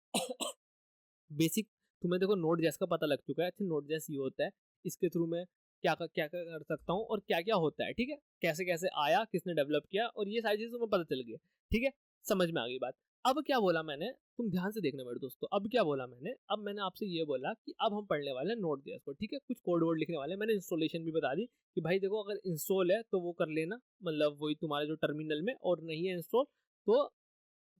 बेसिक, तुम्हें देखो नोड जेस का पता लग चुका है, अच्छा नोड जेस ये होता है, इसके थ्रू मैं क्या क्या कर सकता हूँ और क्या क्या होता है, ठीक है, कैसे कैसे आया, किसने डेवलप किया, और ये सारी चीजें तुम्हें पता चल गई, ठीक है, समझ में आ गई बात। अब क्या बोला मैंने, तुम ध्यान से देखना मेरे दोस्तों, अब क्या बोला मैंने, अब मैंने आपसे ये बोला कि अब हम पढ़ने वाले हैं नोड जेएस को, ठीक है, कुछ कोड वर्ड लिखने वाले हैं, मैंने इंस्टॉलेशन भी बता दी कि भाई देखो अगर इंस्टॉल है तो वो कर लेना, मतलब वही तुम्हारे जो टर्मिनल में, और नहीं है इंस्टॉल तो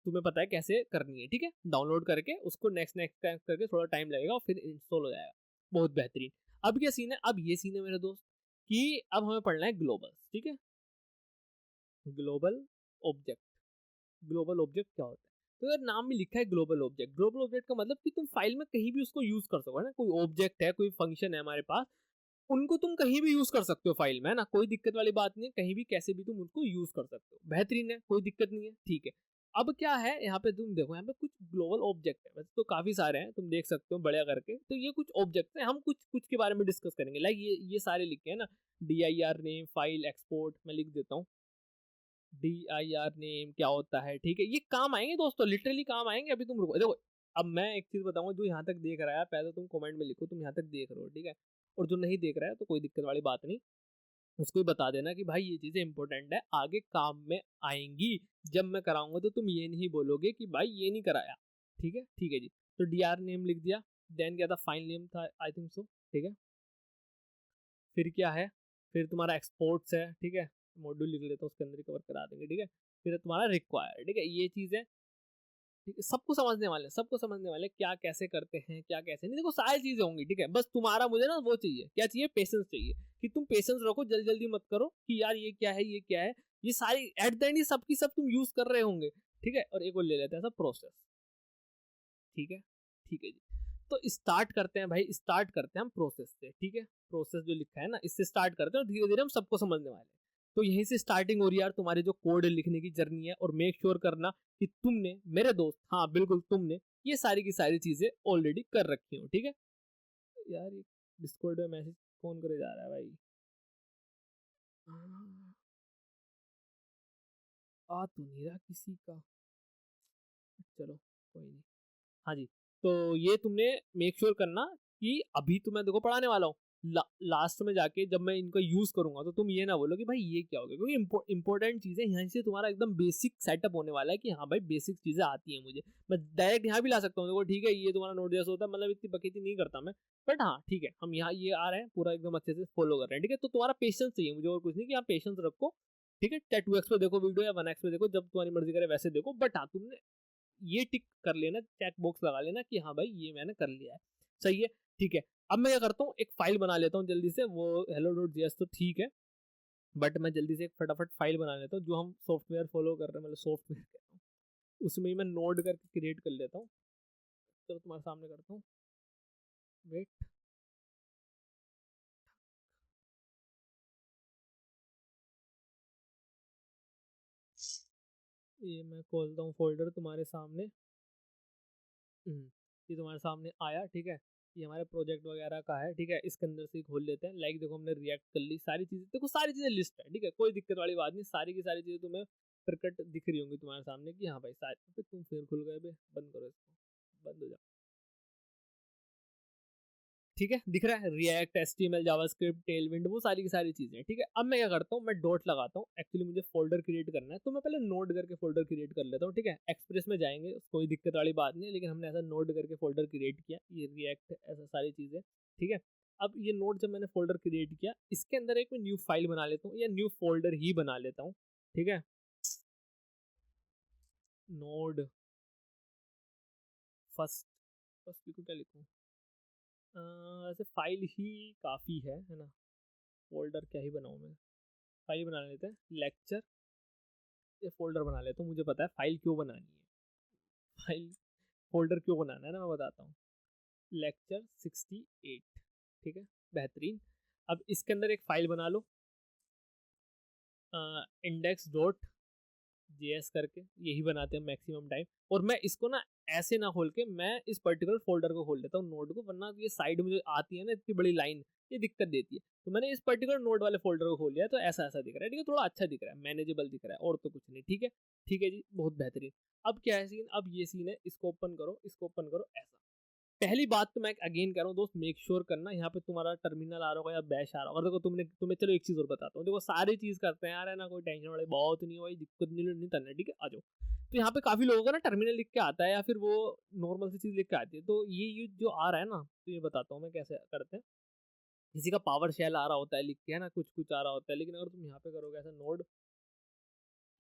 तुम्हें पता है कैसे करनी है, ठीक है, डाउनलोड करके उसको नेक्स्ट नेक्स्ट करके थोड़ा टाइम लगेगा और फिर इंस्टॉल हो जाएगा, बहुत बेहतरीन। अब क्या सीन है, अब ये सीन है मेरे दोस्त कि अब हमें पढ़ना है ग्लोबल, ठीक है, ग्लोबल ऑब्जेक्ट। ग्लोबल ऑब्जेक्ट क्या होता है, तो यार नाम में लिखा है ग्लोबल ऑब्जेक्ट, ग्लोबल ऑब्जेक्ट का मतलब कि तुम फाइल में कहीं भी उसको यूज कर सको, है ना, कोई ऑब्जेक्ट है कोई फंक्शन है हमारे पास, उनको तुम कहीं भी यूज कर सकते हो फाइल में, है ना, कोई दिक्कत वाली बात नहीं है, कहीं भी कैसे भी तुम उनको यूज कर सकते हो, बेहतरीन है, कोई दिक्कत नहीं है, ठीक है। अब क्या है यहाँ पे, तुम देखो यहाँ पे कुछ ग्लोबल ऑब्जेक्ट है, वैसे तो काफी सारे हैं, तुम देख सकते हो बढ़िया करके, तो ये कुछ ऑब्जेक्ट है, हम कुछ कुछ के बारे में डिस्कस करेंगे, लाइक ये सारे लिखे हैं ना, DIR नेम, फाइल एक्सपोर्ट, मैं लिख देता हूँ DIR नेम क्या होता है, ठीक है, ये काम आएंगे दोस्तों, लिटरली काम आएंगे, अभी तुम रुको देखो। अब मैं एक चीज बताऊंगा, जो यहाँ तक देख रहा है पहले तुम कमेंट में लिखो तुम यहाँ तक देख रहे हो, ठीक है, और जो नहीं देख रहा है तो कोई दिक्कत वाली बात नहीं, उसको ही बता देना कि भाई ये चीजें इंपॉर्टेंट है, आगे काम में आएंगी, जब मैं कराऊंगा तो तुम ये नहीं बोलोगे कि भाई ये नहीं कराया, ठीक है जी। तो DR नेम लिख दिया, देन क्या था, फाइल नेम था आई थिंक सो, ठीक है, फिर क्या है, फिर तुम्हारा एक्सपोर्ट्स है, ठीक है, मॉड्यूल लिख लेता हूँ उसके अंदर ही कवर करा देंगे, ठीक है, फिर तुम्हारा रिक्वायर, ठीक है, ये चीज है। ठीक है, सबको समझने वाले, सबको समझने वाले क्या कैसे करते हैं, क्या कैसे नहीं, देखो सारी चीजें होंगी, ठीक है, बस तुम्हारा मुझे ना वो चाहिए, क्या चाहिए, पेशेंस चाहिए, कि तुम पेशेंस रखो, जल्दी जल्दी मत करो कि यार ये क्या है, ये क्या है, ये सारी एट द एंड सबकी सब तुम यूज कर रहे होंगे, ठीक है। और एक और ले लेते हैं सब प्रोसेस, ठीक है, ठीक है जी। तो स्टार्ट करते हैं भाई, स्टार्ट करते हैं हम प्रोसेस से, ठीक है, प्रोसेस जो लिखा है ना इससे स्टार्ट करते हैं, और धीरे धीरे हम सबको समझने वाले हैं। तो यहीं से स्टार्टिंग हो रही है यार तुम्हारी जो कोड लिखने की जर्नी है, और मेक श्योर करना कि तुमने, मेरे दोस्त, हाँ बिल्कुल तुमने ये सारी की सारी चीजें ऑलरेडी कर रखी हो, ठीक है। यार ये डिस्कॉर्ड में मैसेज कौन करे जा रहा है भाई, आ तो नहीं रहा किसी का, चलो कोई नहीं। हाँ जी, तो ये तुमने मेक श्योर करना कि अभी तो मैं देखो पढ़ाने वाला हूँ, लास्ट में जाके जब मैं इनको यूज करूंगा तो तुम ये ना बोलो कि भाई ये क्या हो गया, क्योंकि इंपॉर्टेंट चीजें यहाँ से तुम्हारा एकदम बेसिक सेटअप होने वाला है कि हाँ भाई बेसिक चीजें आती हैं मुझे, मैं डायरेक्ट यहाँ भी ला सकता हूँ, देखो ठीक है ये तुम्हारा नोट जैसा होता है, मतलब इतनी बकैती नहीं करता मैं, बट हाँ ठीक है, हम यहाँ ये आ रहे हैं पूरा एकदम अच्छे से फॉलो कर रहे हैं, ठीक है। तो तुम्हारा पेशेंस चाहिए मुझे, और कुछ नहीं, कि आप पेशेंस रखो, ठीक है, चाहे 2x पे देखो वीडियो या 1x पे देखो, जब तुम्हारी मर्जी करे वैसे देखो, बट हाँ तुमने ये टिक कर लेना, चेक बॉक्स लगा लेना कि हाँ भाई ये मैंने कर लिया है, सही है, ठीक है। अब मैं क्या करता हूँ, एक फाइल बना लेता हूँ जल्दी से, वो hello.js तो ठीक है, बट मैं जल्दी से एक फटाफट फाइल बना लेता हूँ, जो हम सॉफ्टवेयर फॉलो कर रहे हैं, मतलब सॉफ्टवेयर उसमें ही मैं नोड करके क्रिएट कर लेता हूँ। चलो तुम्हारे सामने करता हूँ, वेट, ये मैं खोलता हूँ फोल्डर तुम्हारे सामने, ये तुम्हारे सामने आया, ठीक है, ये हमारे प्रोजेक्ट वगैरह का है, ठीक है, इसके अंदर से ही खोल लेते हैं। लाइक देखो हमने रिएक्ट कर ली, सारी चीजें देखो, सारी चीजें लिस्ट है, ठीक है, कोई दिक्कत वाली बात नहीं, सारी की सारी चीजें तुम्हें प्रकट दिख रही होंगी तुम्हारे सामने कि हाँ भाई सारी, तो तुम फिर खुल गए बे, बंद करो इसको, बंद हो जाओ, ठीक है, दिख रहा है रिएक्ट, एचटीएमएल, जावास्क्रिप्ट, टेलविंड, वो सारी की सारी चीजें, ठीक है। अब मैं क्या करता हूँ, मैं डॉट लगाता हूँ, एक्चुअली मुझे फोल्डर क्रिएट करना है, तो मैं पहले नोड करके फोल्डर क्रिएट कर लेता हूँ, ठीक है, एक्सप्रेस में जाएंगे, कोई दिक्कत वाली बात नहीं है, लेकिन हमने ऐसा नोड करके फोल्डर क्रिएट किया, ये रिएक्ट ऐसा सारी चीजें, ठीक है। अब ये नोड जब मैंने फोल्डर क्रिएट किया, इसके अंदर एक मैं न्यू फाइल बना लेता हूँ, या न्यू फोल्डर ही बना लेता हूँ, ठीक है, नोड फर्स्ट, फर्स्ट लिखूँ क्या लिखूँ, वैसे फाइल ही काफ़ी है ना, फोल्डर क्या ही बनाऊँ मैं, फाइल बना लेते हैं, लेक्चर, ये फोल्डर बना लेता हूँ, मुझे पता है फाइल क्यों बनानी है, फाइल फोल्डर क्यों बनाना है ना, मैं बताता हूँ, लेक्चर 68, ठीक है, बेहतरीन। अब इसके अंदर एक फाइल बना लो, इंडेक्स डॉट जेएस करके, यही बनाते हैं मैक्सिमम टाइम, और मैं इसको ना ऐसे ना खोल के मैं इस पर्टिकुलर फोल्डर को खोल लेता हूँ नोड को, वरना ये साइड में जो आती है ना इतनी बड़ी लाइन, ये दिक्कत देती है, तो मैंने इस पर्टिकुलर नोड वाले फोल्डर को खोल लिया, तो ऐसा ऐसा दिख रहा है, ठीक है, थोड़ा अच्छा दिख रहा है, मैनेजेबल दिख रहा है, और तो कुछ नहीं, ठीक है, ठीक है जी, बहुत बेहतरीन। अब क्या है सीन, अब ये सीन है, इसको ओपन करो, इसको ओपन करो, ऐसा। पहली बात तो मैं अगेन कह रहा हूँ दोस्त, मेक श्योर करना यहाँ पे तुम्हारा टर्मिनल आ रहा होगा या बैश आ रहा होगा, देखो तुम्हें चलो एक चीज और बताता हूँ, देखो सारी चीज करते हैं यार, है ना, कोई टेंशन वाली बात नहीं, भाई दिक्कत नहीं करना, ठीक है, आ जाओ। तो यहाँ पे काफी लोगों का ना टर्मिनल लिख के आता है, या फिर वो नॉर्मल सी चीज लिख के आती है, तो ये जो आ रहा है ना, तो ये बताता हूँ मैं कैसे करते हैं। किसी का पावर शेल आ रहा होता है लिख के, है ना, कुछ कुछ आ रहा होता है, लेकिन अगर तुम यहाँ पे करोगे ऐसा नोड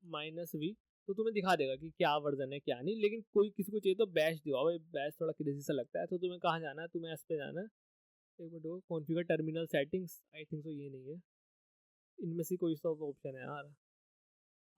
-v, तो तुम्हें दिखा देगा कि क्या वर्जन है क्या नहीं, लेकिन कोई किसी को चाहिए तो बैश दिखाओ भाई, बैश थोड़ा क्रेजी सा लगता है, तो तुम्हें कहाँ जाना है, तुम्हें एस पे जाना है, एक minute, configure terminal settings, I think so ये नहीं है, इनमें से कोई सा ऑप्शन है यार,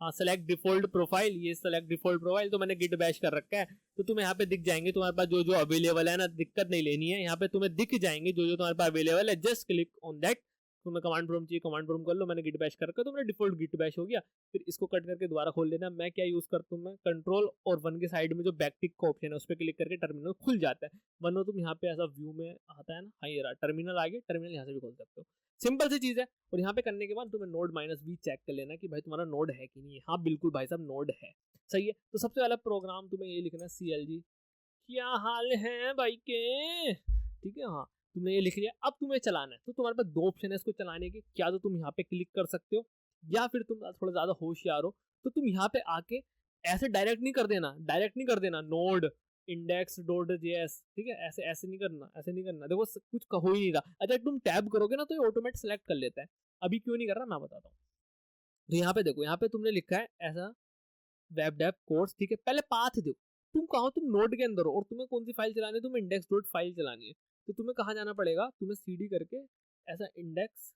हाँ सेलेक्ट डिफॉल्ट प्रोफाइल, ये सेलेक्ट डिफॉल्ट प्रोफाइल, तो मैंने गिट बैश कर रखा है, तो तुम्हें यहाँ पे दिख जाएंगे तुम्हारे पास जो जो अवेलेबल है ना, दिक्कत नहीं लेनी है, यहाँ पे तुम्हें दिख जाएंगे जो जो तुम्हारे पास अवेलेबल है, जस्ट क्लिक ऑन दैट, तुम्हें कमांड प्रॉम्प्ट चाहिए कमांड प्रॉम्प्ट कर लो, मैंने गिट बैश कर रखा है, तो मेरा डिफॉल्ट गिट बैश हो गया। फिर इसको कट करके दोबारा खोल लेना, मैं क्या यूज करता हूँ, मैं कंट्रोल और 1 के साइड में जो बैकटिक का ऑप्शन है उस पर क्लिक करके टर्मिनल खुल जाता है, वरना तुम यहाँ पे ऐसा व्यू में आता है ना, हाँ ये रहा टर्मिनल आ गया, टर्मिनल यहाँ से भी खोल सकते हो, सिंपल सी चीज है। और यहाँ पे करने के बाद तुम्हें नोड -v चेक कर लेना कि भाई तुम्हारा नोड है कि नहीं है, हाँ बिल्कुल भाई साहब नोड है, सही है। तो सबसे पहला प्रोग्राम तुम्हें ये लिखना है, CLG क्या हाल है भाई के, ठीक है, हाँ तुमने ये लिख लिया, अब तुम्हें चलाना है, तो तुम्हारे पास दो ऑप्शन है इसको चलाने के, क्या तो तुम यहाँ पे क्लिक कर सकते हो, या फिर तुम थोड़ा ज्यादा होशियार हो तो तुम यहाँ पे आके ऐसे डायरेक्ट नहीं कर देना, डायरेक्ट नहीं कर देना नोड index.js, ठीक है, ऐसे ऐसे नहीं करना, ऐसे नहीं करना, देखो कुछ हो ही नहीं रहा, अच्छा तुम टैब करोगे ना तो ये ऑटोमेटिक सेलेक्ट कर लेता है, अभी क्यों नहीं कर रहा मैं बताता हूँ। तो यहाँ पे देखो, यहाँ पे तुमने लिखा है ऐसा वेब डेव कोर्स, ठीक है। पहले पाथ दो, तुम कहो तुम नोड के अंदर हो और तुम्हें कौन सी फाइल चलानी है, तुम्हें इंडेक्स डॉट फाइल चलानी है, तो तुम्हें कहाँ जाना पड़ेगा, तुम्हें सीडी करके ऐसा इंडेक्स,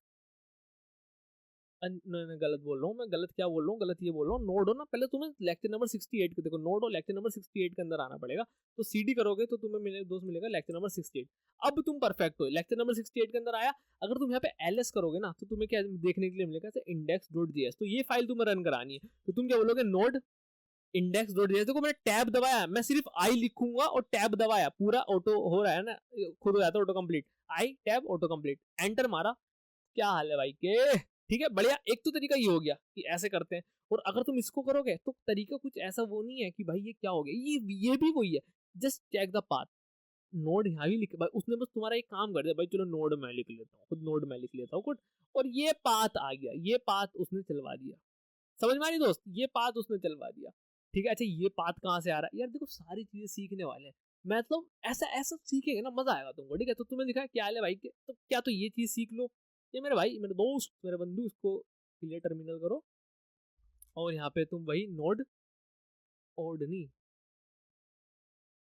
नहीं गलत बोल रहा हूँ मैं, गलत क्या बोल रहा हूँ, गलत ये बोल रहा हूँ। नोड हो ना, पहले तुम्हें लेक्चर नंबर 68 के, देखो नोड हो, लेक्चर नंबर 68 के अंदर आना पड़ेगा। तो सीडी करोगे तो तुम्हें मिले दोस्त मिलेगा लेक्चर नंबर 68। अब तुम परफेक्ट हो, लेक्चर नंबर 68 के अंदर आया। अगर तुम यहाँ पे एलएस करोगे ना तो तुम्हें क्या देखने के लिए मिलेगा, इंडेक्स डॉट जेएस। तो ये फाइल तुम्हें रन करानी है, तो तुम क्या बोलोगे, नोड इंडेक्स डॉट जेएस। देखो मैंने टैब दबाया, मैं सिर्फ आई लिखूंगा और टैब दबाया, पूरा ऑटो हो रहा है ना, खुद हो जाता है ऑटो कंप्लीट, आई टैब ऑटो कंप्लीट, एंटर मारा, क्या हाल है भाई के, ठीक है बढ़िया। एक तो तरीका ये हो गया कि ऐसे करते हैं, और अगर तुम इसको करोगे तो तरीका कुछ ऐसा वो नहीं है कि भाई ये क्या हो गया, ये भी वही है, just check the path. Node यहाँ ही लिख, भाई उसने बस तुम्हारा एक काम कर दिया, भाई चलो नोड मैं लिख लेता हूँ, खुद नोड मैं लिख लेता हूँ खुद, और ये पाथ आ गया, ये पाथ उसने चलवा दिया। समझ में आ रही दोस्त, ये पाथ उसने चलवा दिया, ठीक है। अच्छा ये पाथ कहाँ से आ रहा है यार, देखो सारी चीजें सीखने वाले हैं, मतलब ऐसा ऐसा सीखेंगे ना मजा आएगा तुमको, ठीक है। तो तुम्हें लिखा है क्या है भाई के, तो क्या तो ये चीज सीख लो, ये मेरे भाई मेरे दोस्त मेरे बंधु, इसको क्लियर टर्मिनल करो, और यहाँ पे तुम वही नोड ओडनी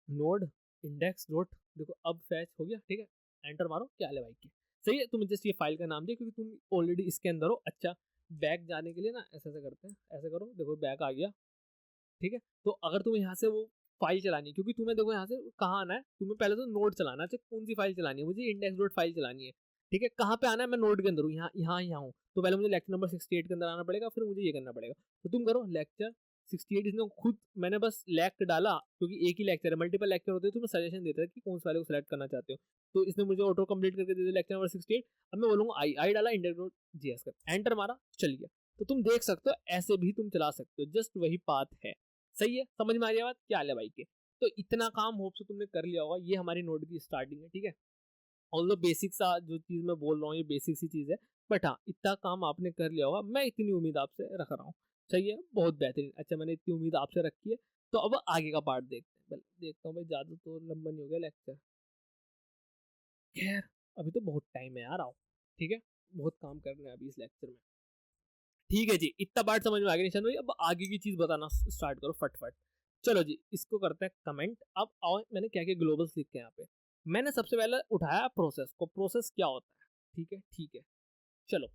नोड इंडेक्स डॉट, देखो अब फैच हो गया, ठीक है। एंटर मारो, क्या है भाई के, सही है। तुम जस्ट ये फाइल का नाम दिया क्योंकि तुम ऑलरेडी इसके अंदर हो। अच्छा बैक जाने के लिए ना ऐसे ऐसे करते हैं, ऐसे करो, देखो बैक आ गया, ठीक है। तो अगर तुम्हें यहाँ से वो फाइल चलानी है, क्योंकि तुम्हें देखो यहाँ से कहाँ आना है, तुम्हें पहले तो नोड चलाना है, कौन सी फाइल चलानी है, मुझे इंडेक्स डॉट फाइल चलानी है, ठीक है। कहाँ पे आना है, मैं नोड के अंदर हूँ, यहाँ यहाँ यहाँ हूँ, तो पहले मुझे लेक्चर नंबर 68 के अंदर आना पड़ेगा, फिर मुझे ये करना पड़ेगा। तो तुम करो लेक्चर 68, इसने खुद, मैंने बस लेक्ट डाला क्योंकि एक ही लेक्चर है, मल्टीपल लेक्चर होते हैं तो मैं सजेशन देता है कि कौन से वाले को सिलेक्ट करना चाहते हो, तो इसने मुझे ऑटो कंप्लीट करके दे दिया लेक्चर नंबर 68। अब मैं बोलूंगा आई डाला इंडेक्स डॉट जेएस कर, एंटर मारा, चल गया। तो तुम देख सकते हो ऐसे भी तुम चला सकते हो, जस्ट वही पाथ है, सही है। समझ में आ रही बात, क्या हाल है भाई के। तो इतना काम होप से तुमने कर लिया होगा, ये हमारी नोड की स्टार्टिंग है, ठीक है। ऑल्दो बेसिक सा जो चीज मैं बोल रहा हूँ ये बेसिक सी चीज है, बट हाँ इतना काम आपने कर लिया होगा, मैं इतनी उम्मीद आपसे रख रहा हूँ, सही है, बहुत बेहतरीन। अच्छा मैंने इतनी उम्मीद आपसे रखी है, तो अब आगे का पार्ट देखते हैं, देखता हूँ भाई, ज्यादा तो लंबा नहीं हो गया लेक्चर, खैर अभी तो बहुत टाइम है यार, आओ, ठीक है, बहुत काम करना है अभी इस लेक्चर में, ठीक है जी। इतना पार्ट समझ में आ गया निशान भाई, अब आगे की चीज बताना स्टार्ट करो फटफट। चलो जी इसको करते हैं कमेंट। अब आओ, मैंने क्या क्या ग्लोबल्स लिखे हैं यहाँ पे, मैंने सबसे पहले उठाया प्रोसेस को, प्रोसेस क्या होता है, ठीक है ठीक है। चलो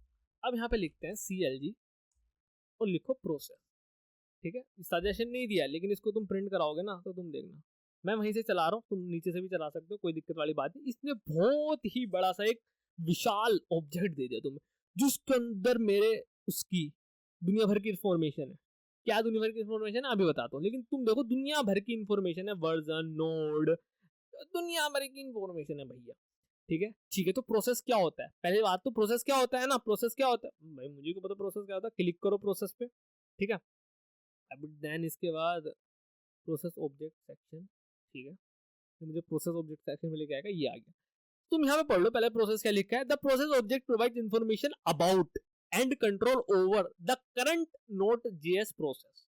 अब यहाँ पे लिखते हैं CLG और लिखो प्रोसेस, ठीक है। सजेशन नहीं दिया लेकिन इसको तुम प्रिंट कराओगे ना तो तुम देखना, मैं वहीं से चला रहा हूँ, तुम नीचे से भी चला सकते हो, कोई दिक्कत वाली बात नहीं। इसने बहुत ही बड़ा सा एक विशाल ऑब्जेक्ट दे दिया तुम्हें, जिसके अंदर मेरे उसकी दुनिया भर की इंफॉर्मेशन है। क्या दुनिया भर की इंफॉर्मेशन है अभी बताता हूँ, लेकिन तुम देखो दुनिया भर की इंफॉर्मेशन है, वर्जन नोड, दुनिया भर की इंफॉर्मेशन है भैया, ठीक है ठीक है। तो प्रोसेस क्या होता है, पहली बात तो प्रोसेस क्या होता है ना, प्रोसेस क्या होता है भाई, मुझे को पता प्रोसेस क्या होता है, क्लिक करो प्रोसेस पे, ठीक है। अब देन इसके बाद प्रोसेस ऑब्जेक्ट सेक्शन, ठीक है, तो मुझे प्रोसेस ऑब्जेक्ट सेक्शन में लेके आएगा, ये आ गया। तुम यहाँ पे पढ़ लो पहले प्रोसेस क्या लिखा है, the process object provides information about and control over the current note JS process.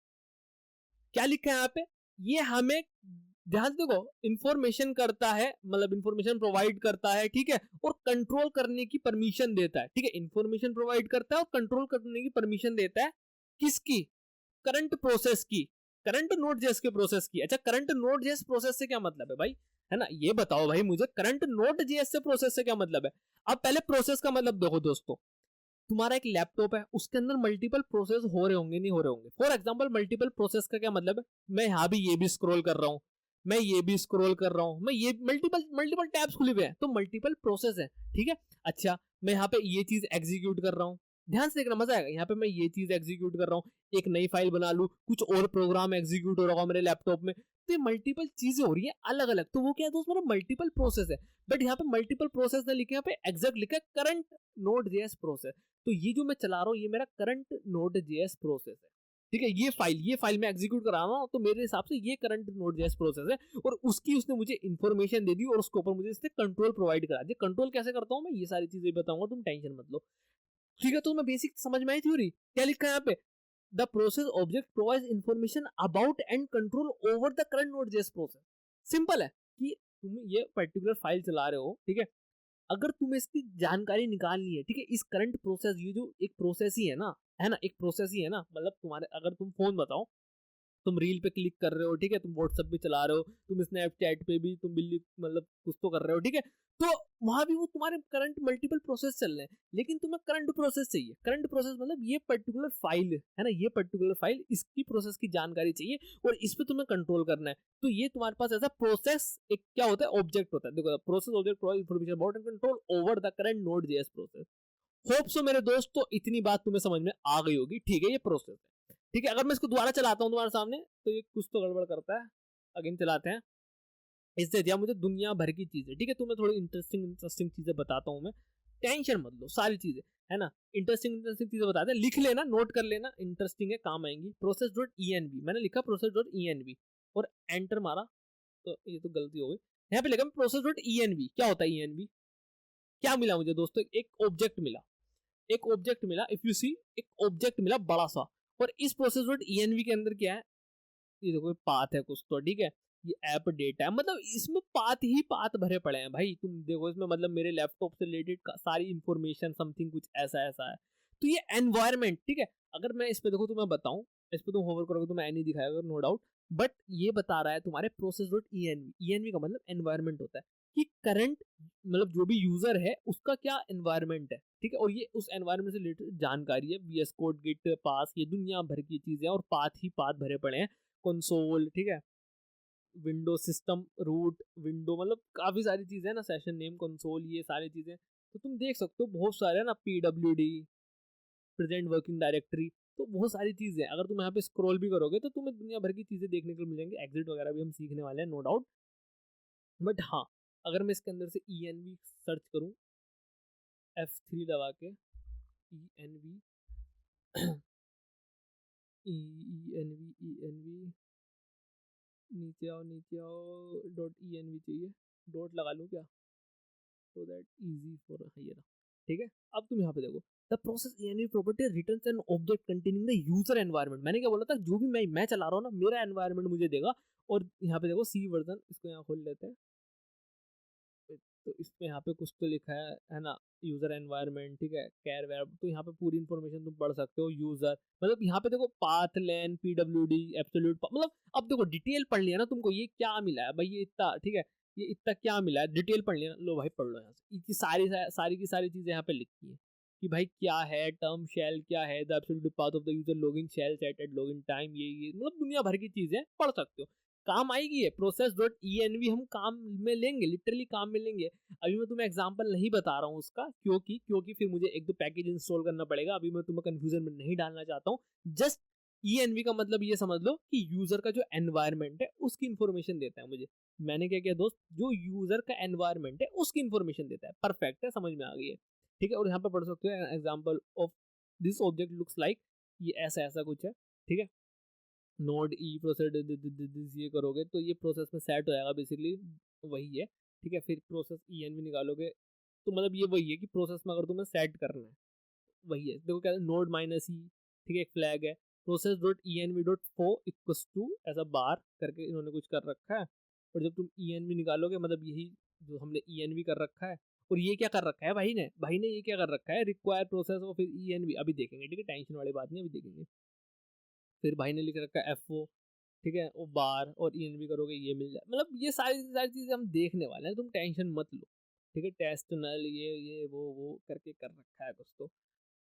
क्या लिखा है यहाँ पे, ये हमें ध्यान से देखो, इंफॉर्मेशन करता है, मतलब इंफॉर्मेशन प्रोवाइड करता है, ठीक है, और कंट्रोल करने की परमिशन देता है, ठीक है। इंफॉर्मेशन प्रोवाइड करता है और कंट्रोल करने की परमिशन देता है, किसकी, करंट प्रोसेस की, करंट नोड जेएस के प्रोसेस की। अच्छा करंट नोड जेएस प्रोसेस से क्या मतलब है भाई, है ना, ये बताओ भाई मुझे, करंट नोड जेएस से प्रोसेस से क्या मतलब है। अब पहले प्रोसेस का मतलब देखो दोस्तों, तुम्हारा एक लैपटॉप है, उसके अंदर मल्टीपल प्रोसेस हो रहे होंगे, नहीं हो रहे होंगे। फॉर एग्जांपल मल्टीपल प्रोसेस का क्या मतलब है, मैं यहाँ भी ये भी स्क्रॉल कर रहा हूँ, मैं ये भी स्क्रॉल कर रहा हूँ, मैं ये मल्टीपल मल्टीपल टैब्स खुले हुए हैं, तो मल्टीपल प्रोसेस है, ठीक है। अच्छा मैं यहाँ पे ये चीज एग्जीक्यूट कर रहा हूँ, ध्यान से देखना मजा आएगा, यहाँ पे मैं ये चीज एग्जीक्यूट कर रहा हूँ, एक नई फाइल बना लूँ, कुछ और प्रोग्राम एग्जीक्यूट हो रहा होगा मेरे लैपटॉप में, तो ये मल्टीपल चीजें हो रही है अलग अलग, तो वो क्या है दोस्त, मेरा मल्टीपल प्रोसेस है। बट यहाँ पे मल्टीपल प्रोसेस ने लिखे, यहाँ पे एग्जैक्ट लिखा है करंट नोड जेएस प्रोसेस, तो ये जो मैं चला रहा हूँ ये मेरा करंट नोड जेएस प्रोसेस है, ठीक है। ये फाइल मैं एग्जीक्यूट करा रहा हूँ, तो मेरे हिसाब से ये करंट नोड जेएस प्रोसेस है, और उसकी उसने मुझे इन्फॉर्मेशन दे दी और उसके ऊपर मुझे इससे कंट्रोल प्रोवाइड करा दिया। कंट्रोल कैसे करता हूँ मैं, ये सारी चीजें बताऊंगा, तुम टेंशन मत लो, ठीक है। तो मैं बेसिक समझ में आई थ्योरी, क्या लिखा है यहाँ पे, the process object provides information about and control over the current node JS process. Simple है कि तुम ये पर्टिकुलर फाइल चला रहे हो, ठीक है, अगर तुम्हें इसकी जानकारी निकालनी है, ठीक है, इस करंट प्रोसेस, ये जो एक प्रोसेस ही है ना, है ना, एक प्रोसेस ही है ना, मतलब तुम्हारे, अगर तुम फोन बताओ, तुम रील पे क्लिक कर रहे हो, ठीक है, तुम व्हाट्सएप भी चला रहे हो, तुम स्नैपचैट पे भी तुम बिल्ली मतलब कुछ तो कर रहे हो, ठीक है, तो वहां भी वो तुम्हारे करंट मल्टीपल प्रोसेस चल रहे हैं, लेकिन तुम्हें करंट प्रोसेस चाहिए। करंट प्रोसेस मतलब ये पर्टिकुलर फाइल है ना, ये पर्टिकुलर फाइल इसकी प्रोसेस की जानकारी चाहिए और इस पे तुम्हें कंट्रोल करना है। तो ये तुम्हारे पास ऐसा प्रोसेस एक क्या होता है, ऑब्जेक्ट होता है। देखो, process object provide information about and control over the current node JS process. Hope so मेरे दोस्त, तो इतनी बात तुम्हें समझ में आ गई होगी, ठीक है, ये प्रोसेस है, ठीक है। अगर मैं इसको दोबारा चलाता हूँ तुम्हारे सामने तो ये कुछ तो गड़बड़ करता है। अगेन चलाते हैं। इससे दिया मुझे दुनिया भर की चीजें, ठीक है, तुम्हें थोड़ी इंटरेस्टिंग इंटरेस्टिंग चीजें बताता हूँ मैं। टेंशन मत लो, सारी चीजें है ना, इंटरेस्टिंग इंटरेस्टिंग चीजें बताते हैं, लिख लेना, नोट कर लेना, इंटरेस्टिंग है, काम आएंगी। Process dot E N V मैंने लिखा, process dot E N V और एंटर मारा, तो ये तो गलती हो गई। यहाँ पे लिखा process dot E N V. क्या होता है ई एन वी? क्या मिला मुझे दोस्तों? एक ऑब्जेक्ट मिला, एक ऑब्जेक्ट मिला, इफ यू सी, एक ऑब्जेक्ट मिला बड़ा सा। और इस process dot E N V के अंदर क्या है, ये देखो पाथ है कुछ तो, ठीक है, ये ऐप डेटा है, मतलब इसमें पाथ ही पाथ भरे पड़े हैं भाई। तुम देखो इसमें, मतलब मेरे लैपटॉप से रिलेटेड सारी इंफॉर्मेशन समथिंग कुछ ऐसा ऐसा है। तो ये एनवायरमेंट, ठीक है, अगर मैं इस पे देखो तो मैं बताऊं, इस पे तुम होवर करोगे तो मैं नहीं दिखाएगा नो डाउट, बट ये बता रहा है तुम्हारे process dot E N V. E N V का मतलब एनवायरमेंट होता है कि करंट मतलब जो भी यूजर है उसका क्या एनवायरमेंट है, ठीक है, और ये उस एनवायरमेंट से रिलेटेड जानकारी है। वीएस कोड, गिट पास, ये दुनिया भर की चीजें और पाथ ही पाथ भरे पड़े हैं। कंसोल, ठीक है, विंडो सिस्टम, रूट, विंडो, मतलब काफी सारी चीजें हैं ना, सेशन नेम, कंसोल, ये सारी चीजें तो तुम देख सकते हो, बहुत सारे है ना, पीडब्ल्यूडी, प्रेजेंट वर्किंग डायरेक्टरी, तो बहुत सारी चीजें। अगर तुम यहाँ पे स्क्रॉल भी करोगे तो तुम्हें दुनिया भर की चीजें देखने को मिल जाएंगी। एग्जिट वगैरह भी हम सीखने वाले हैं नो डाउट, बट हाँ, अगर मैं इसके अंदर से ई एन वी सर्च करूँ, F3 दबा के, E N V E N V E N V, नीचे आओ नीचे आओ, डॉट ई एन वी चाहिए, डॉट लगा लूँ क्या, so that easy for higher, ठीक है। अब तुम यहाँ पे देखो, the process any property returns an object containing the user environment. मैंने क्या बोला था, जो भी मैं चला रहा हूँ ना, मेरा एनवायरनमेंट मुझे देगा। और यहाँ पे देखो सी वर्जन, इसको यहाँ खोल लेते हैं, तो इसमें यहाँ पे कुछ तो लिखा है ना, यूजर एनवायरनमेंट, ठीक है, कैर वेर, तो यहाँ पे पूरी इन्फॉर्मेशन तुम पढ़ सकते हो। यूजर मतलब यहाँ पे देखो पाथ, लेन, पीडब्ल्यूडी, एब्सोल्यूट, मतलब अब देखो डिटेल पढ़ लिया ना तुमको, ये क्या मिला है भाई, ये इतना, ठीक है, ये इतना क्या मिला है, डिटेल पढ़ लिया, लो भाई पढ़ लो यहाँ से, इतनी सारी सारी की सारी चीजें यहाँ पे लिखी है कि भाई क्या है, टर्म शेल क्या है, the absolute path of the user, login shell, set at login time, ये मतलब दुनिया भर की चीजें पढ़ सकते हो, काम आएगी ये। Process dot E N V हम काम में लेंगे, लिटरली काम में लेंगे। अभी मैं तुम्हें एग्जांपल नहीं बता रहा हूँ उसका, क्योंकि फिर मुझे एक दो पैकेज इंस्टॉल करना पड़ेगा, अभी मैं तुम्हें कंफ्यूजन में नहीं डालना चाहता हूँ। जस्ट ई एन वी का मतलब ये समझ लो कि यूजर का जो एनवायरनमेंट है उसकी इंफॉर्मेशन देता है मुझे। मैंने क्या किया दोस्त, जो यूजर का एनवायरनमेंट है उसकी इंफॉर्मेशन देता है। परफेक्ट है, समझ में आ गई है, ठीक है। और यहाँ पे पढ़ सकते हो example of this object looks like, ये ऐसा ऐसा कुछ है, ठीक है। नोड ई प्रोसेस ये करोगे तो ये प्रोसेस में सेट हो जाएगा, बेसिकली वही है, ठीक है। फिर प्रोसेस ई एन वी निकालोगे तो मतलब ये वही है कि प्रोसेस में अगर तुम्हें सेट करना है, वही है। देखो क्या नोड माइनस ई, ठीक है, एक फ्लैग है, process dot E N V dot foo equals to, ऐसा बार करके इन्होंने कुछ कर रखा है। और जब तुम ई एन वी निकालोगे, मतलब यही जो हमने ई एन वी कर रखा है, और ये क्या कर रखा है भाई ने ये क्या कर रखा है, रिक्वायर प्रोसेस और फिर ई एन वी, अभी देखेंगे, ठीक है, टेंशन वाली बात नहीं, अभी देखेंगे। फिर भाई ने लिख रखा है एफ ओ, ठीक है, वो बार और ई एन वी करोगे ये मिल जाए, मतलब ये सारी सारी चीजें हम देखने वाले हैं, तुम टेंशन मत लो, ठीक है। टेस्ट नल ये वो करके कर रखा है कुछ तो।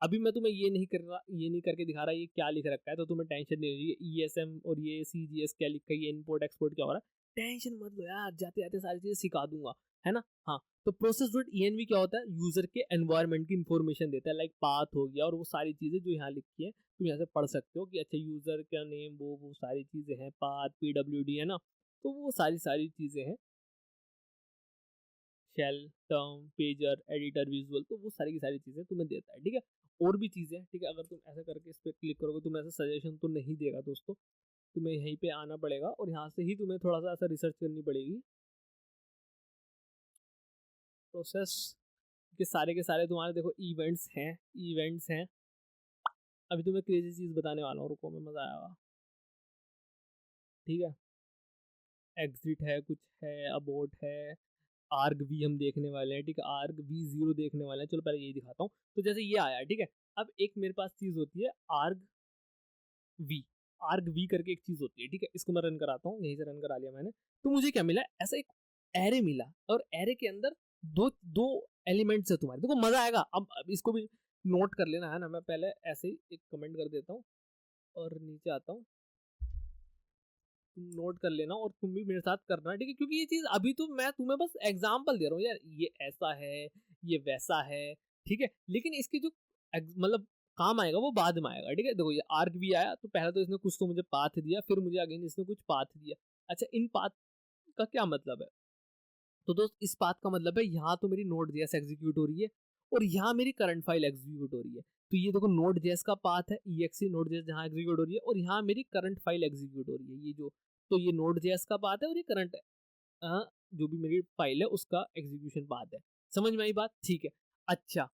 अभी मैं तुम्हें ये नहीं कर रहा, ये नहीं करके दिखा रहा ये क्या लिख रखा है, तो तुम्हें टेंशन नहीं होगी। ई एस एम और ये सी जी एस क्या लिखा है, ये इम्पोर्ट एक्सपोर्ट क्या हो रहा है, टेंशन मत लो यार, जाते जाते सारी चीजें सिखा दूंगा, है ना। हाँ, तो process dot E N V क्या होता है, यूजर के एनवायरनमेंट की इंफॉर्मेशन देता है, लाइक पाथ हो गया और वो सारी चीजें जो यहाँ लिखी है, तुम यहाँ से पढ़ सकते हो कि अच्छा यूजर का नेम, वो सारी चीजें हैं, पाथ, पीडब्ल्यूडी, है ना, तो वो सारी सारी चीजें हैं। Shell, term, pager, editor, visual, तो वो सारी की सारी चीजें तुम्हें देता है, ठीक है। और भी चीजें, ठीक है, अगर तुम ऐसा करके इस पर क्लिक करोगे, तुम्हें ऐसा सजेशन तो नहीं देगा दोस्तों, तुम्हें यहीं पे आना पड़ेगा और यहाँ से ही तुम्हें थोड़ा सा ऐसा रिसर्च करनी पड़ेगी। प्रोसेस के सारे तुम्हारे देखो इवेंट्स हैं। अभी तुम्हें क्रेजी चीज बताने वाला हूँ, रुको, में मजा आएगा, ठीक है। एग्जिट है, कुछ है, अबोट है, आर्ग वी हम देखने वाले हैं, ठीक है, आर्ग वी जीरो देखने वाले हैं। चलो पहले यही दिखाता हूँ। तो जैसे ये आया, ठीक है, अब एक मेरे पास चीज होती है आर्ग वी। आर्ग वी करके एक चीज होती है, ठीक है, इसको मैं रन कराता हूँ, यहीं से रन करा लिया मैंने। तो मुझे क्या मिला, ऐसा एक एरे मिला, और एरे के अंदर दो दो एलिमेंट्स है तुम्हारे। देखो मजा आएगा। अब इसको भी नोट कर लेना है ना, मैं पहले ऐसे ही एक कमेंट कर देता हूँ और नीचे आता हूँ, तुम नोट कर लेना और तुम भी मेरे साथ करना, ठीक है, क्योंकि ये चीज अभी तो मैं तुम्हें बस एग्जांपल दे रहा हूँ यार, ये ऐसा है, ये वैसा है, ठीक है, लेकिन इसकी जो मतलब काम आएगा वो बाद में आएगा, ठीक है। देखो ये आर्क भी आया, तो पहले तो इसने कुछ तो मुझे पाथ दिया, फिर मुझे अगेन इसने कुछ पाथ दिया। अच्छा, इन पाथ का क्या मतलब है? तो दोस्त इस पाथ का मतलब है यहाँ तो मेरी नोड जेएस एग्जीक्यूट हो रही है और यहाँ मेरी करंट फाइल एग्जीक्यूट हो रही है। तो ये देखो नोड जेएस का पाथ है, EXE नोड जेएस जहाँ एग्जीक्यूट हो रही है, और यहाँ मेरी करंट फाइल एग्जीक्यूट हो रही है, ये जो, तो ये नोड जेएस का पाथ है और ये करंट जो भी मेरी फाइल है उसका एग्जीक्यूशन पाथ है। समझ में आई बात? ठीक है। अच्छा,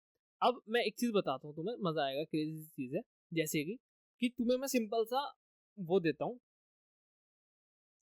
अब मैं एक चीज बताता हूँ तुम्हें, मजा आएगा, क्रेजी चीज है। जैसे कि तुम्हें मैं सिंपल सा वो देता हूँ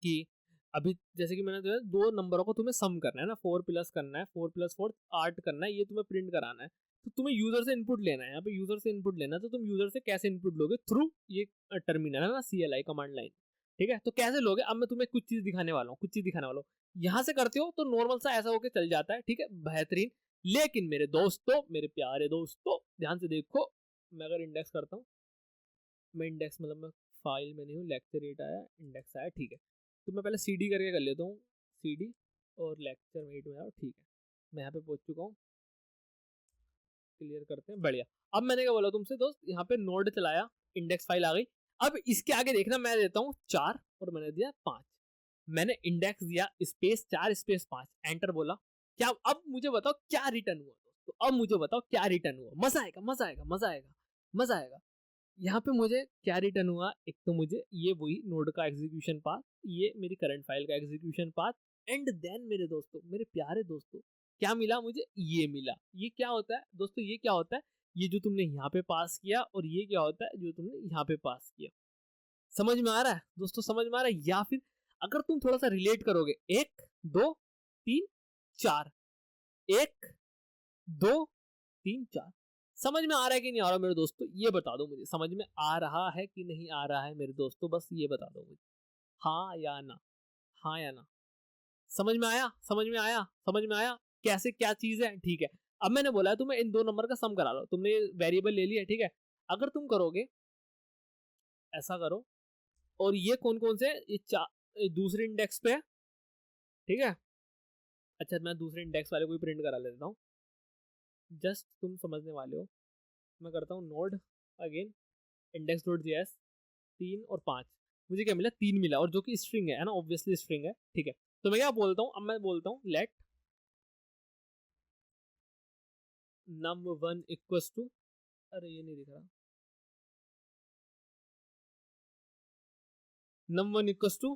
कि अभी जैसे कि मैंने जो है दो नंबरों को तुम्हें सम करना है ना, 4 प्लस करना है, 4 प्लस 4 8 करना है, ये तुम्हें प्रिंट कराना है। तो तुम्हें यूजर से इनपुट लेना है, यहाँ पे यूजर से इनपुट लेना है। तो तुम यूजर से कैसे इनपुट लोगे? थ्रू ये टर्मिनल है ना, CLI कमांड लाइन, ठीक है। तो कैसे लोगे, अब मैं तुम्हें कुछ चीज दिखाने वाला हूँ, कुछ चीज दिखाने वाला हूँ। यहाँ से करते हो तो नॉर्मल सा ऐसा होके चल जाता है, ठीक है, बेहतरीन। लेकिन मेरे दोस्तों, मेरे प्यारे दोस्तों, ध्यान से देखो, मैं अगर इंडेक्स करता हूँ, मैं इंडेक्स मतलब मैं फाइल में नहीं हूँ, लेक्चर 8 आया, इंडेक्स आया, ठीक है। तो मैं पहले CD करके कर लेता हूँ, CD और लेक्चर में 8 में आओ, ठीक है, मैं यहाँ पे पहुंच चुका हूँ। क्लियर करते हैं, बढ़िया। अब मैंने क्या बोला तुमसे दोस्त, यहाँ पे नोड चलाया, इंडेक्स फाइल आ गई। अब इसके आगे देखना, मैं देता हूँ 4 और मैंने दिया 5। मैंने इंडेक्स दिया स्पेस 4 स्पेस 5, एंटर बोला। क्या, अब मुझे बताओ क्या रिटर्न हुआ दोस्तों, अब मुझे बताओ क्या रिटर्न हुआ। मजा आएगा, मजा आएगा, मजा आएगा, मजा आएगा। यहाँ पे मुझे क्या रिटर्न हुआ, एक तो मुझे ये वही नोड का एग्जीक्यूशन पाथ, ये मेरी करंट फाइल का एग्जीक्यूशन पाथ, एंड देन मेरे दोस्तों, मेरे प्यारे दोस्तों, क्या मिला मुझे? ये मिला। ये क्या होता है दोस्तों, ये क्या होता है? ये जो तुमने यहाँ पे पास किया, और ये क्या होता है जो तुमने यहाँ पे पास किया। समझ में आ रहा है दोस्तों? समझ में आ रहा है? या फिर अगर तुम थोड़ा सा रिलेट करोगे, 1 2 3 4, 1 2 3 4, समझ में आ रहा है कि नहीं आ रहा मेरे दोस्तों? ये बता दो मुझे, समझ में आ रहा है कि नहीं आ रहा है मेरे दोस्तों? बस ये बता दो मुझे, हाँ या ना, हाँ या ना। समझ में आया? समझ में आया? समझ में आया कैसे क्या चीज है? ठीक है। अब मैंने बोला है तुम्हें इन दो नंबर का सम करा लो, तुमने वेरिएबल ले लिया, ठीक है। अगर तुम करोगे, ऐसा करो, और ये कौन कौन से, ये दूसरे इंडेक्स पे है, ठीक है। अच्छा, मैं दूसरे इंडेक्स वाले को भी प्रिंट करा लेता हूँ, जस्ट तुम समझने वाले हो। मैं करता हूँ node again index dot JS 3 और 5, मुझे क्या मिला? 3 मिला, और जो कि स्ट्रिंग है ना, ऑब्वियसली स्ट्रिंग है, ठीक है। तो मैं क्या बोलता हूँ, अब मैं बोलता हूँ लेट num1 इक्वल्स टू, अरे ये नहीं दिख रहा, num1 equals to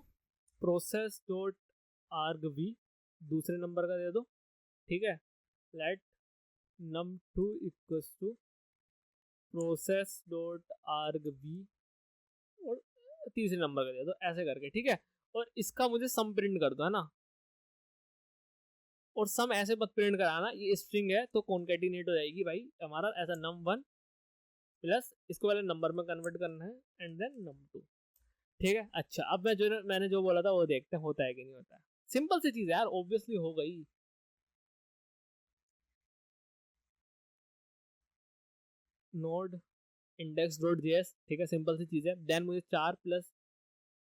process dot arg v, दूसरे नंबर का दे दो, ठीक है। Let num2 equals to process dot arg v, और तीसरे नंबर का दे दो, ऐसे करके, ठीक है। और इसका मुझे सम प्रिंट कर दो, है ना। और सम ऐसे मत प्रिंट कराना, ये स्ट्रिंग है तो कॉन्केटिनेट हो जाएगी भाई हमारा, ऐसा num1 प्लस, इसको पहले नंबर में कन्वर्ट करना है, एंड देन num2, ठीक है। अच्छा, अब मैंने जो बोला था वो देखते हैं होता है कि नहीं होता है। सिंपल सी चीज है यार, ऑब्वियसली हो गई। नोड इंडेक्स डॉट जेएस, ठीक है, सिंपल सी चीज है। देन मुझे 4 प्लस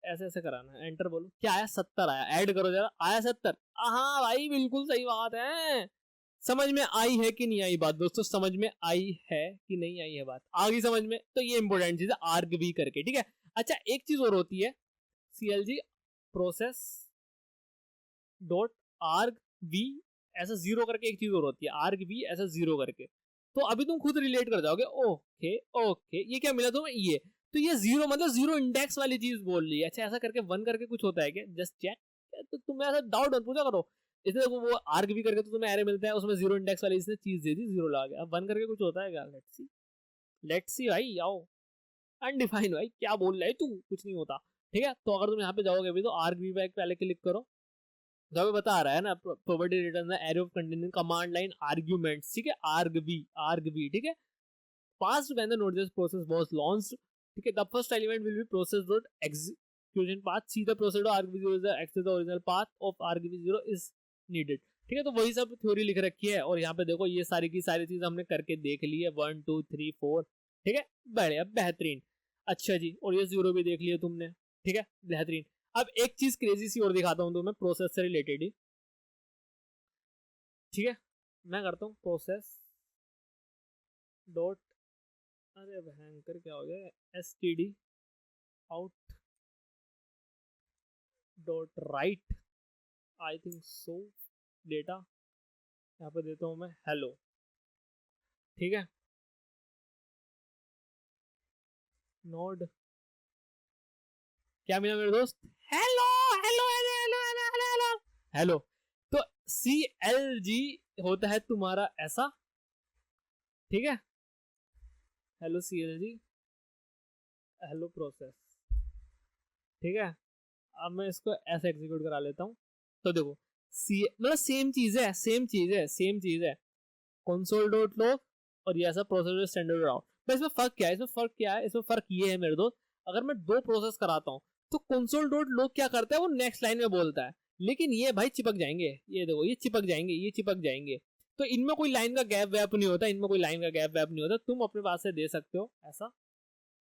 ऐसे ऐसे कराना है, एंटर बोलो, क्या आया? 70 आया, ऐड करो जरा, आया 70। हाँ भाई, बिल्कुल सही बात है। समझ में आई है कि नहीं आई बात दोस्तों? समझ में आई है कि नहीं आई है बात? आ गई समझ में? तो ये इंपॉर्टेंट चीज है, आर्ग वी करके, ठीक है। अच्छा, एक चीज और होती है, CLG process dot arg we ऐसा 0 करके एक चीज और होती है, आर्ग वी ऐसा 0 करके। तो अभी तुम खुद रिलेट कर जाओगे, ओके ओके, ये क्या मिला तुम्हें? ये तो ये 0 मतलब 0 इंडेक्स वाली चीज बोल रही है। अच्छा, ऐसा करके 1 करके कुछ होता है क्या? Just check. तो तुम्हें ऐसा डाउट मत पूछा करो, इसलिए वो आर्ग भी करके तो तुम्हें एरे मिलता है, उसमें 0 इंडेक्स वाली इसने चीज दे दी, 0 लगा के। अब 1 करके कुछ होता है क्या? लेट्स सी भाई, आओ। अनडिफाइन भाई, क्या बोल रहा है तू? कुछ नहीं होता, ठीक है। तो अगर तुम यहाँ पे जाओगे भी तो आर्ग वी पे पहले क्लिक करो, जो बता रहा है ना, प्रॉपर्टी रिटर्न है array of containing command line arguments, ठीक है, आर्ग वी, ठीक है। Past when the Node.js process was launched, ठीक है, the first element will be process dot execution path, see the process dot argv0 is access the original path of argv0 is needed। ठीक है, तो वही सब theory लिख रखी है और यहाँ पे देखो ये सारी की सारी चीज हमने करके देख ली है, 1 2 3 4। ठीक है, बढ़िया बेहतरीन। अच्छा जी, और ये 0 भी देख लिया तुमने। ठीक है, बेहतरीन। अब एक चीज क्रेजी सी और दिखाता हूँ तुम्हें प्रोसेस से रिलेटेड ही। ठीक है, मैं करता हूँ प्रोसेस डॉट, अरे भयंकर क्या हो गया, std out dot right, I think so data, यहाँ पे देता हूँ मैं हेलो। ठीक है, नोड क्या मिला मेरे दोस्त, hello hello hello hello hello hello hello hello. तो CLG होता है तुम्हारा ऐसा। ठीक है, हेलो CLG, हेलो प्रोसेस। ठीक है, अब मैं इसको ऐसे एग्जीक्यूट करा लेता हूँ। तो देखो मतलब सेम चीज है, सेम चीज है, सेम चीज है, कंसोल डॉट लॉग और ये ऐसा प्रोसेस स्टैंडर्ड आउट। बस इसमें फर्क क्या है, इसमें फर्क क्या है, इसमें फर्क ये है मेरे दोस्त, अगर मैं दो प्रोसेस कराता हूँ तो कंसोल डॉट लॉग क्या करता है, वो नेक्स्ट लाइन में बोलता है, लेकिन ये भाई चिपक जाएंगे, ये देखो ये चिपक जाएंगे, ये चिपक जाएंगे। तो इनमें कोई लाइन का गैप वैप नहीं होता, इनमें कोई लाइन का गैप वैप नहीं होता, तुम अपने पास से दे सकते हो ऐसा।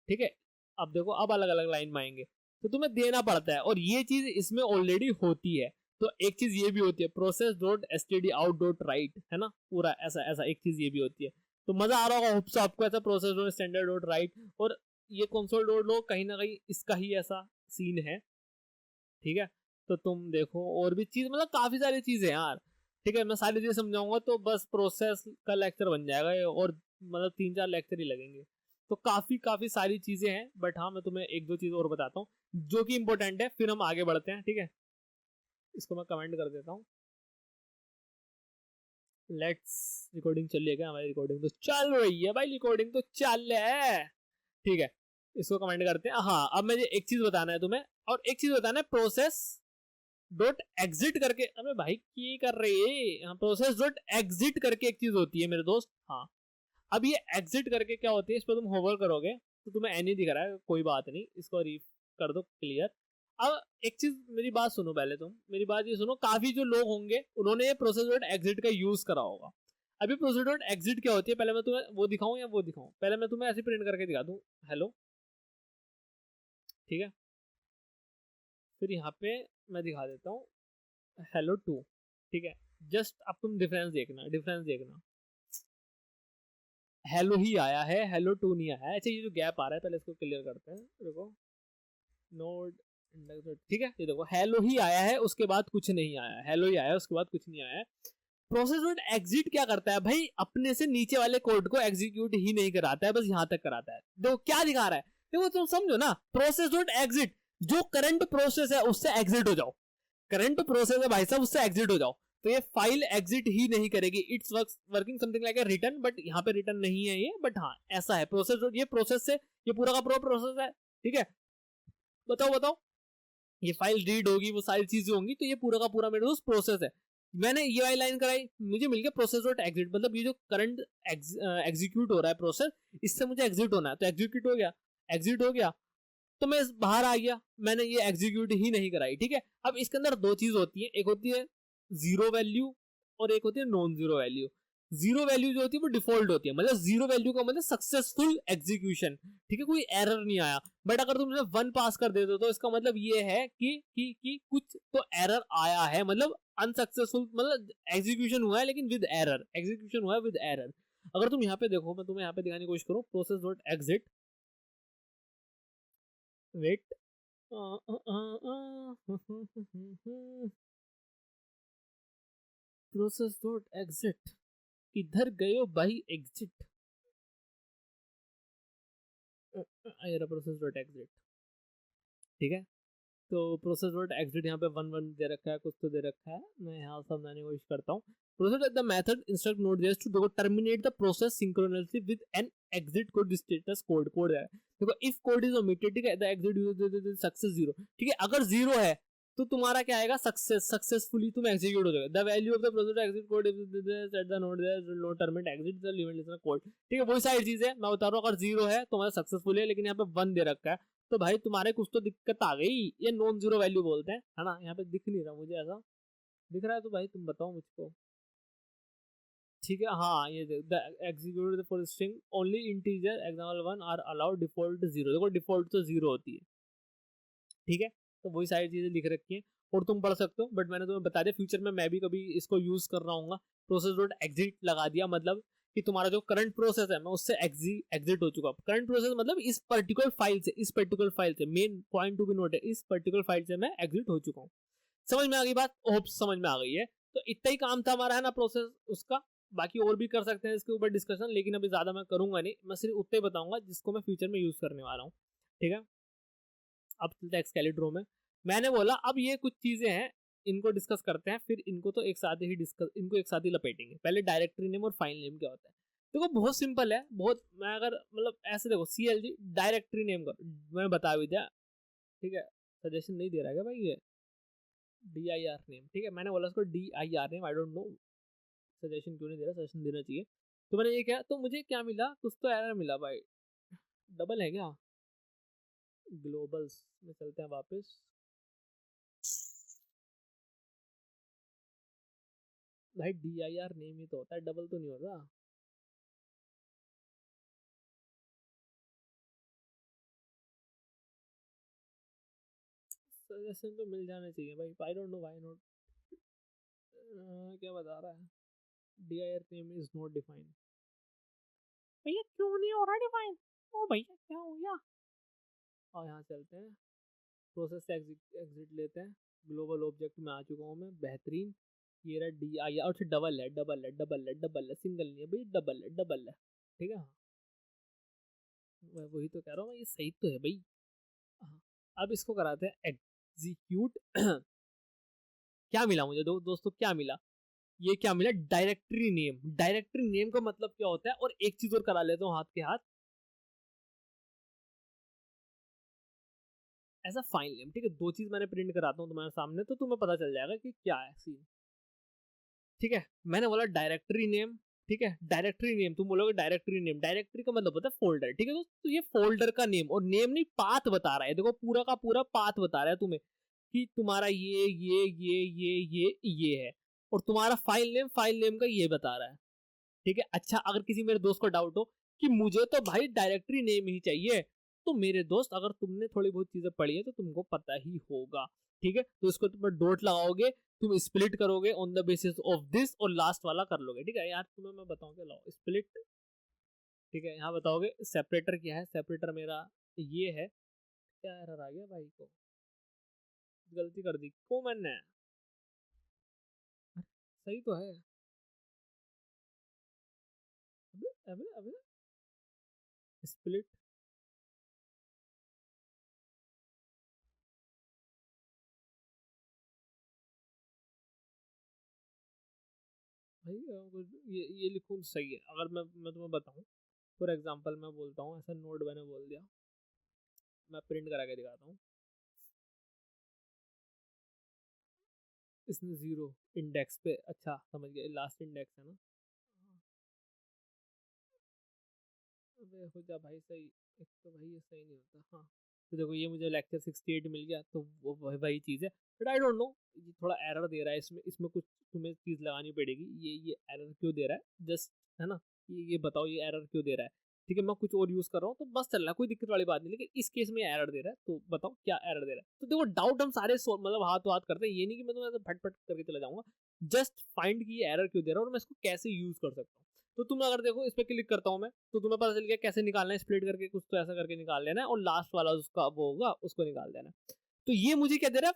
ठीक है, अब देखो अब अलग अलग लाइन में आएंगे तो तुम्हें देना पड़ता है, और ये चीज इसमें ऑलरेडी होती है। तो एक चीज ये भी होती है process dot std out dot right, है ना, पूरा ऐसा ऐसा एक चीज ये भी होती है। तो मजा आ रहा होगा होप्स आपको, ऐसा process dot standard dot right, और ये कंसोल डॉट लॉग कहीं ना कहीं इसका ही ऐसा सीन है। ठीक है, तो तुम देखो और भी चीज, मतलब काफी सारी चीजें यार। ठीक है, मैं सारी चीजें समझाऊंगा तो बस प्रोसेस का लेक्चर बन जाएगा, और मतलब 3-4 लेक्चर ही लगेंगे। तो काफी काफी सारी चीजें हैं, बट हाँ मैं तुम्हें एक दो चीज और बताता हूँ जो कि इंपॉर्टेंट है, फिर हम आगे बढ़ते हैं। ठीक है, इसको मैं कमेंट कर देता हूँ। लेट्स, रिकॉर्डिंग चल रही है क्या, हमारी रिकॉर्डिंग तो चल रही है भाई, रिकॉर्डिंग तो चल रहा है। ठीक है, इसको कमेंट करते हैं। हाँ, अब मुझे एक चीज बताना है तुम्हें, और एक चीज बताना है, प्रोसेस डॉट एग्जिट करके, अबे भाई की कर रही है, हाँ प्रोसेस डॉट एग्जिट करके एक चीज होती है मेरे दोस्त। हाँ, अब ये एग्जिट करके क्या होती है, इस पर तुम होवर करोगे तो तुम्हें एनी दिख रहा है, कोई बात नहीं, इसको रीफ कर दो क्लियर। अब एक चीज मेरी बात सुनो, पहले तुम मेरी बात ये सुनो, काफी जो लोग होंगे उन्होंने ये प्रोसेस डॉट एग्जिट का यूज करा होगा। अभी प्रोसेस डॉट एग्जिट क्या होती है, पहले मैं तुम्हें वो दिखाऊं या वो दिखाऊं, पहले मैं तुम्हें ऐसे प्रिंट करके दिखा दूं हेलो। ठीक है, फिर यहाँ पे मैं दिखा देता हूँ हेलो 2। ठीक है, जस्ट अब तुम डिफरेंस देखना, डिफरेंस देखना, हेलो ही आया है, हेलो 2 नहीं आया है। अच्छा, ये जो गैप आ रहा है पहले इसको क्लियर करते हैं, देखो नोड इंडेक्स। ठीक है, ये देखो हेलो ही आया है, उसके बाद कुछ नहीं आया, हेलो ही आया है उसके बाद कुछ नहीं आया है। प्रोसेस डॉट एग्जिट क्या करता है भाई, अपने से नीचे वाले कोड को एग्जीक्यूट ही नहीं कराता है, बस यहां तक कराता है। देखो क्या दिखा रहा है, देखो तुम समझो ना, प्रोसेस डॉट एग्जिट, जो करंट प्रोसेस है उससे एग्जिट हो जाओ, करंट प्रोसेस है भाई साहब उससे एग्जिट हो जाओ, तो ये फाइल एग्जिट ही नहीं करेगी। It's working something like a return, but यहाँ पे रिटर्न नहीं है ये, बट हाँ ऐसा है प्रोसेस, ये प्रोसेस से ये पूरा का पूरा प्रोसेस है। ठीक है, बताओ बताओ, ये फाइल रीड होगी, वो सारी चीजें होंगी, तो ये पूरा का पूरा मेरे दोस्त प्रोसेस है। मैंने ये वाली लाइन कराई, मुझे मिल गया प्रोसेस डॉट एग्जिट, मतलब ये जो करंट एग्जीक्यूट हो रहा है प्रोसेस, इससे मुझे एग्जिट होना है, तो एग्जीक्यूट हो गया, एग्जिट हो गया तो मैं बाहर आ गया, मैंने ये एग्जीक्यूट ही नहीं कराई। ठीक है, अब इसके अंदर दो चीज होती है, एक होती है जीरो वैल्यू और एक होती है non zero value. Zero value जो होती है वो डिफॉल्ट होती है, मतलब जीरो वैल्यू का मतलब सक्सेसफुल एग्जीक्यूशन। ठीक है, कोई एरर नहीं आया, बट अगर तुम 1 पास कर देते हो तो इसका मतलब ये है कि कुछ तो एरर आया है, मतलब अनसक्सेसफुल, मतलब एग्जीक्यूशन हुआ है लेकिन विद एरर, एग्जीक्यूशन हुआ है विद एरर। अगर तुम यहाँ पे देखो, मैं तुम्हें यहाँ पे दिखाने की कोशिश करूँ, process dot exit, wait process dot exit, इधर गए हो भाई एग्जिट, प्रोसेस डॉट एग्जिट। ठीक है, तो प्रोसेस डॉट एग्जिट यहाँ पे 1 दे रखा है, कुछ तो दे रखा है, मैं यहाँ समझाने की कोशिश करता हूँ। Process the method instruct node just to terminate the process synchronously with an exit code status code, code है देखो, इफ कोड इज ओमिटेड, ठीक है, द एग्जिट सक्सेस 0। ठीक है, अगर 0 है तो तुम्हारा क्या आएगा, सक्सेसफुली तुम एग्जीक्यूट हो जाओगे। The value of the process exit code if at the node there no terminate exit the limit listener code. ठीक है, वही सारी चीज है, मैं बता रहा हूँ। अगर 0 है तो हमारा सक्सेसफुल है, लेकिन यहाँ पे 1 दे रखा है, तो भाई तुम्हारे कुछ तो दिक्कत आ गई। ये नॉन जीरो वैल्यू बोलते हैं, है ना। यहाँ पे दिख नहीं रहा मुझे, ऐसा दिख रहा है तो भाई तुम बताओ मुझको। ठीक है, हाँ ये the execute for string only integer example 1 are allowed default 0। देखो डिफॉल्ट तो 0 होती है, ठीक है। तो वही सारी चीजें लिख रखी हैं और तुम पढ़ सकते हो, बट मैंने तुम्हें बता दिया फ्यूचर में मैं भी कभी इसको यूज कर रहा हूँ। प्रोसेस डॉट एग्जिट लगा दिया, मतलब कि तुम्हारा जो करंट प्रोसेस है मैं उससे एग्जिट हो चुका। करंट प्रोसेस मतलब इस पर्टिकुलर फाइल से main point to be note है, इस पर्टिकुलर फाइल से मैं एग्जिट हो चुका हूँ। समझ में आ गई बात, होप समझ में आ गई है। तो इतना ही काम था हमारा, है ना, प्रोसेस उसका। बाकी और भी कर सकते हैं इसके ऊपर डिस्कशन, लेकिन अभी ज्यादा मैं करूंगा नहीं, मैं सिर्फ उतना ही बताऊंगा जिसको मैं फ्यूचर में यूज करने वाला हूँ। ठीक है, अब चलते हैं एक्सकेलिड्रो में। मैंने बोला अब ये कुछ चीजें हैं, इनको डिस्कस करते हैं, फिर इनको तो एक साथ ही डिस्कस, इनको एक साथ ही लपेटेंगे। पहले डायरेक्टरी नेम और फाइल नेम क्या होता है। देखो बहुत सिंपल है, बहुत, मैं अगर मतलब ऐसे देखो CLG डायरेक्टरी नेम का मैं बता भी दिया, ठीक है। सजेशन नहीं दे रहा है क्या भाई ये DIR नेम, ठीक है। मैंने बोला उसको DIR name, I don't know suggestion क्यों नहीं दे रहा, सजेशन देना चाहिए। तो मैंने ये क्या, तो मुझे क्या मिला, कुछ तो एरर मिला भाई। डबल है क्या, ग्लोबल्स में चलते हैं वापस। भाई DIR नेम ही तो होता है, डबल तो नहीं होता। सजेशन तो मिल जाने चाहिए भाई, I don't know why not. क्या बता रहा है, DIR name is not defined. भैया क्यों नहीं हो रहा डिफाइन, ओ भैया क्या हो गया। और यहाँ चलते हैं, प्रोसेस से एग्जिट लेते हैं, ग्लोबल ऑब्जेक्ट में आ चुका हूँ मैं, बेहतरीन। ये रहा DIR, और डबल है, डबल है, डबल है, डबल है, सिंगल नहीं है भाई, डबल है, डबल है। ठीक है, मैं वही तो कह रहा हूँ, ये सही तो है भाई। हाँ, अब इसको कराते हैं एग्जीक्यूट। क्या मिला मुझे दोस्तों, क्या मिला, ये क्या मिला, डायरेक्टरी नेम। डायरेक्टरी नेम का मतलब क्या होता है, और एक चीज और करा लेता हूँ हाथ के हाथ, ऐसा फाइल नेम। ठीक है, दो चीज मैंने प्रिंट कराता हूँ तुम्हारे सामने, तो तुम्हें पता चल जाएगा कि क्या है सीन। ठीक है, मैंने बोला डायरेक्टरी नेम, ठीक है। डायरेक्टरी नेम तुम बोलोगे, डायरेक्टरी नेम, डायरेक्टरी का मतलब होता है फोल्डर। ठीक है, तो ये फोल्डर का नेम, और नेम नहीं पाथ बता रहा है। देखो पूरा का पूरा पाथ बता रहा है तुम्हें कि तुम्हारा ये है, और तुम्हारा फाइल नेम का ये बता रहा है। ठीक है, अच्छा अगर किसी मेरे दोस्त को डाउट हो कि मुझे तो भाई डायरेक्टरी नेम ही चाहिए, तो मेरे दोस्त अगर तुमने थोड़ी बहुत चीजें पढ़ी है तो तुमको पता ही होगा। ठीक है, तो इसको तुम डॉट लगाओगे, तुम स्प्लिट करोगे on the basis of this, और लास्ट वाला कर लोगे। ठीक है यार, तुम्हें मैं बताऊंगा, लाओ स्प्लिट। ठीक है, यहाँ बताओगे सेपरेटर क्या है, सेपरेटर मेरा ये है। क्या एरर आ गया भाई को, गलती कर दी क्यों मैंने, सही तो है। अबे अबे अबे, स्प्लिट, भाई ये लिखूँ तो सही है। अगर मैं तुम्हें बताऊं, फॉर एग्जाम्पल मैं बोलता हूँ ऐसा, नोड मैंने बोल दिया, मैं प्रिंट करा के दिखाता हूँ। इसने 0 इंडेक्स पे, अच्छा समझ गया, लास्ट इंडेक्स है ना। अबे हो जा भाई सही, एक तो भाई ये सही नहीं होता। हाँ, तो देखो ये मुझे लेक्चर 68 मिल गया, तो वो वही चीज़ है। बट आई डोंट नो, ये थोड़ा एरर दे रहा है इसमें, इसमें कुछ तुम्हें चीज़ लगानी पड़ेगी। ये एरर क्यों दे रहा है, जस्ट, है ना, ये बताओ ये एरर क्यों दे रहा है। ठीक है, मैं कुछ और यूज कर रहा हूँ तो बस चल रहा है, कोई दिक्कत वाली बात नहीं, लेकिन इस केस में एरर दे रहा है, तो बताओ क्या एरर दे रहा है। तो देखो डाउट हम सारे मतलब हाथ हाथ करते हैं, ये नहीं कि मैं तुम्हें फट फट करके चला जाऊंगा। जस्ट फाइंड की एरर क्यों दे रहा है और मैं इसको कैसे यूज कर सकता हूँ। तो तुम अगर देखो इस पे क्लिक करता हूँ मैं, तो तुम्हें पता चल गया कैसे निकालना है, स्प्लिट करके कुछ तो ऐसा करके निकाल लेना है, और लास्ट वाला उसका वो होगा उसको निकाल देना है। तो ये मुझे क्या दे रहा है,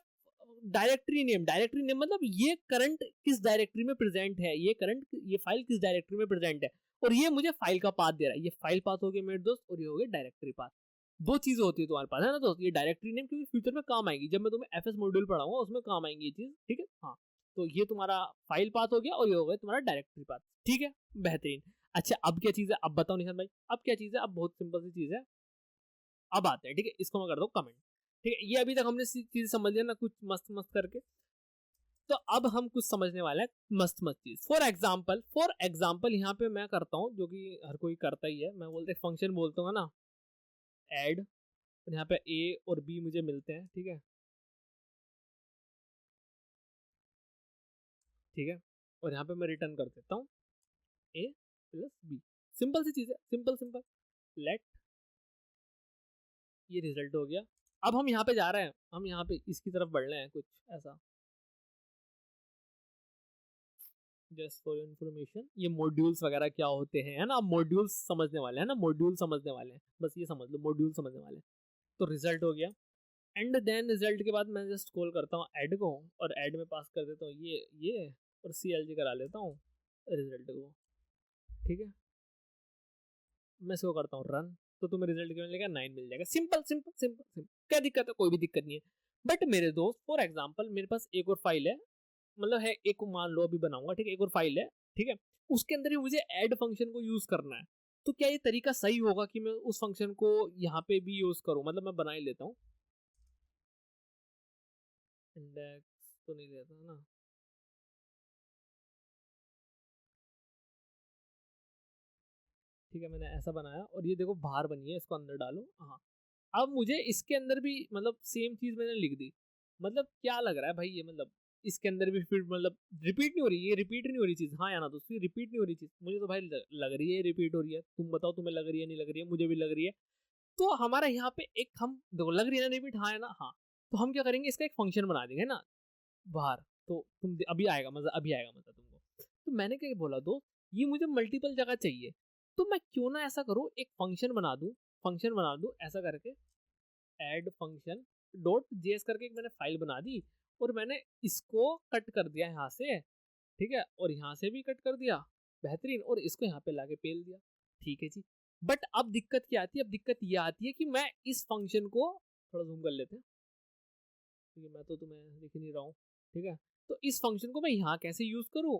डायरेक्टरी नेम। डायरेक्टरी नेम मतलब ये करंट किस डायरेक्टरी में प्रेजेंट है, ये करंट ये फाइल किस डायरेक्टरी में प्रेजेंट है, और ये मुझे फाइल का पाथ दे रहा है। ये फाइल पाथ हो गया मेरे दोस्त, और ये हो गया डायरेक्टरी पाथ। दो चीजें होती है तुम्हारे पास, है ना दोस्त, ये डायरेक्टरी नेम क्योंकि फ्यूचर में काम आएगी, जब मैं तुम्हें FS मॉड्यूल पढ़ाऊंगा उसमें काम आएंगी ये चीज। ठीक है, हाँ, तो ये तुम्हारा फाइल पाथ हो गया, और ये हो गया तुम्हारा डायरेक्टरी पाथ। ठीक है, बेहतरीन। अच्छा अब क्या चीज है, अब बताओ निशान भाई, अब क्या चीज है, अब बहुत सिंपल सी चीज है। अब आते हैं, ठीक है, इसको मैं कर दो कमेंट। ठीक है, ये अभी तक हमने चीज समझ लिया ना कुछ मस्त मस्त करके। तो अब हम कुछ समझने वाले हैं मस्त मस्त चीज। फॉर एग्जाम्पल यहाँ पे मैं करता हूँ जो कि हर कोई करता ही है, मैं बोलते फंक्शन बोलता हूँ ना, ऐड, और यहाँ पे ए और बी मुझे मिलते हैं, ठीक है, ठीक है, और यहाँ पे मैं रिटर्न कर देता हूँ ए प्लस बी। सिंपल सी चीज है, सिंपल सिंपल। लेट, ये रिजल्ट हो गया। अब हम यहाँ पे जा रहे हैं, हम यहाँ पे इसकी तरफ बढ़ रहे हैं कुछ ऐसा। जस्ट फॉर इन्फॉर्मेशन, ये मॉड्यूल्स वगैरह क्या होते हैं, है ना, मॉड्यूल्स समझने वाले हैं ना, मॉड्यूल समझने वाले हैं, बस ये समझ लो, मॉड्यूल समझने वाले हैं। तो रिजल्ट हो गया, एंड देन रिजल्ट के बाद मैं जस्ट कॉल करता हूँ ऐड को, और ऐड में पास कर देता हूँ ये और CLG करा लेता हूँ रिजल्ट को, ठीक है। मैं इसको करता हूँ रन, तो तुम्हें रिजल्ट क्या मिलेगा, 9 मिल जाएगा। सिंपल सिंपल सिंपल सिंपल, क्या दिक्कत है, कोई भी दिक्कत नहीं है। बट मेरे दोस्त, फॉर एग्जाम्पल मेरे पास एक और फाइल है, मतलब है एक, मान लो अभी बनाऊंगा, ठीक है, एक और फाइल है, ठीक है, उसके अंदर ही मुझे ऐड फंक्शन को यूज करना है। तो क्या ये तरीका सही होगा कि मैं उस फंक्शन को यहाँ पे भी यूज करूँ, मतलब मैं बना ही लेता हूँ, इंडेक्स तो नहीं लेता ना, ठीक है, मैंने ऐसा बनाया, और ये देखो बाहर बनी है, इसको अंदर डालो, हाँ। अब मुझे इसके अंदर भी मतलब सेम चीज मैंने लिख दी, मतलब क्या लग रहा है भाई, ये मतलब इसके अंदर भी फिर मतलब रिपीट नहीं हो रही, ये रिपीट नहीं हो रही चीज, हाँ या ना दोस्तों, ये रिपीट नहीं हो रही चीज, मुझे तो भाई लग रही है रिपीट हो रही है, तुम बताओ तुम्हें लग रही है नहीं लग रही है, मुझे भी लग रही है। तो हमारा यहाँ पे एक, हम देखो लग रही है ना रिपीट, हाँ है ना, हाँ। तो हम क्या करेंगे, इसका एक फंक्शन बना देंगे ना बाहर, तो तुम अभी आएगा मजा, अभी आएगा मजा तुमको। तो मैंने क्या बोला, दो ये मुझे मल्टीपल जगह चाहिए, तो मैं क्यों ना ऐसा करूँ, एक फंक्शन बना दूं ऐसा करके, ऐड फंक्शन डॉट जेएस करके एक मैंने फाइल बना दी, और मैंने इसको कट कर दिया यहाँ से, ठीक है, और यहाँ से भी कट कर दिया, बेहतरीन, और इसको यहाँ पे लाके पेल दिया, ठीक है जी। बट अब दिक्कत क्या आती है, अब दिक्कत ये आती है कि मैं इस फंक्शन को, थोड़ा जूम कर लेते हैं, ठीक है, मैं तो तुम्हें दिख नहीं रहा हूँ, ठीक है। तो इस फंक्शन को मैं यहाँ कैसे यूज करूँ,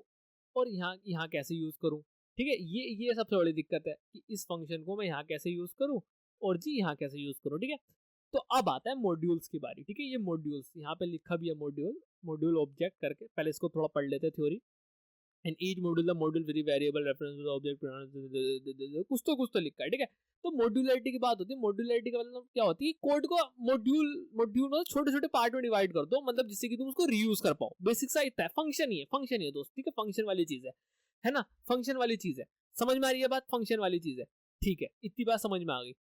और यहाँ यहाँ कैसे यूज करूँ, ठीक है, ये सबसे बड़ी दिक्कत है कि इस फंक्शन को मैं यहाँ कैसे यूज करूँ, और जी यहाँ कैसे यूज करूँ, ठीक है। तो अब आता है मॉड्यूल्स की बारी, ठीक है, ये मॉड्यूल्स यहाँ पे लिखा भी है, मॉड्यूल, मॉड्यूल ऑब्जेक्ट करके, पहले इसको थोड़ा पढ़ लेते हैं theory. And each module the module very variable reference object, कुछ तो लिखा है, ठीक है। तो मॉड्यूलरिटी की बात होती है, मॉड्यूलरिटी का मतलब क्या होती है, कोड को मॉड्यूल मॉड्यूल मतलब छोटे छोटे पार्ट में डिवाइड कर दो, मतलब जिससे कि तुम उसको रीयूज कर पाओ, बेसिक सा इतना है, फंक्शन ही है दोस्त, ठीक है, फंक्शन वाली चीज है ना, फंक्शन वाली चीज है, समझ में आ रही है बात, फंक्शन वाली चीज है, ठीक है, इतनी बात समझ में आ गई।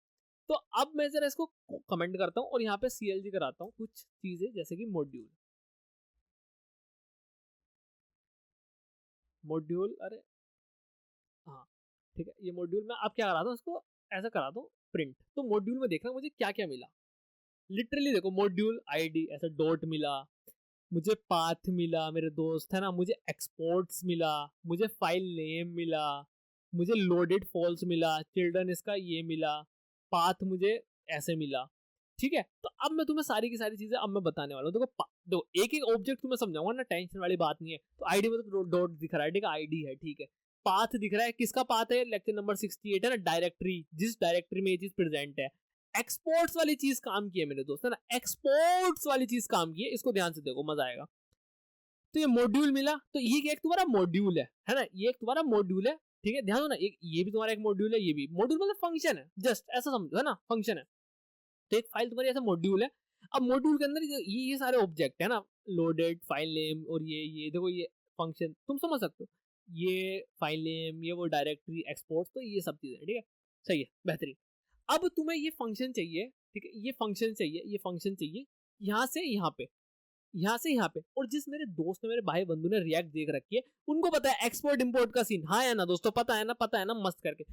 तो अब मैं जरा इसको कमेंट करता हूँ, और यहाँ पे CLG कराता हूँ कुछ चीजें, जैसे कि मॉड्यूल, अरे हाँ, ठीक है, ये मॉड्यूल में अब क्या कराता हूँ इसको, ऐसा कराता हूँ प्रिंट, तो मॉड्यूल में देखना मुझे क्या क्या मिला, लिटरली देखो, मॉड्यूल आईडी ऐसा डॉट मिला, मुझे पाथ मिला मेरे दोस्त, है ना, मुझे एक्सपोर्ट्स मिला, मुझे फाइल नेम मिला, मुझे लोडेड फॉल्स मिला, चिल्ड्रन इसका ये मिला, पाथ मुझे ऐसे मिला, ठीक है। तो अब मैं तुम्हें सारी की सारी चीजें अब मैं बताने वाला हूँ, देखो एक एक ऑब्जेक्ट तुम्हें समझाऊंगा ना, टेंशन वाली बात नहीं है। तो आईडी में तो डॉट दिख रहा है, ठीक है, आईडी है, ठीक है, पाथ दिख रहा है, किसका पाथ है, लेक्चर नंबर 68 है ना, डायरेक्टरी, जिस डायरेक्टरी में ये चीज प्रेजेंट है। एक्सपोर्ट्स वाली चीज काम की है मेरे दोस्त, है ना, एक्सपोर्ट्स वाली चीज काम की है, इसको ध्यान से देखो, मजा आएगा। तो ये मॉड्यूल मिला, तो ये एक तुम्हारा मॉड्यूल है ना, ये एक तुम्हारा मॉड्यूल है, ठीक है, ध्यान दो ना, एक ये भी तुम्हारा एक मॉड्यूल है, ये भी मॉड्यूल मतलब फंक्शन है, जस्ट ऐसा समझो, है ना, फंक्शन है। तो एक फाइल तुम्हारी ऐसा मॉड्यूल है। अब मॉड्यूल के अंदर ये सारे ऑब्जेक्ट है ना, लोडेड, फाइल नेम, और ये देखो, ये फंक्शन तुम समझ सकते हो, ये फाइल नेम, ये वो डायरेक्टरी, एक्सपोर्ट, तो ये सब चीजें, ठीक है, सही है, बेहतरीन। अब तुम्हें ये फंक्शन चाहिए, ठीक है, ये फंक्शन चाहिए यहाँ से यहाँ पे, यहाँ से यहाँ पे, और जिस मेरे दोस्त ने, मेरे भाई बंधु ने रिएक्ट देख रखी है, उनको पता है एक्सपोर्ट इंपोर्ट का सीन, हाँ या ना दोस्तों, पता है ना, मस्त करके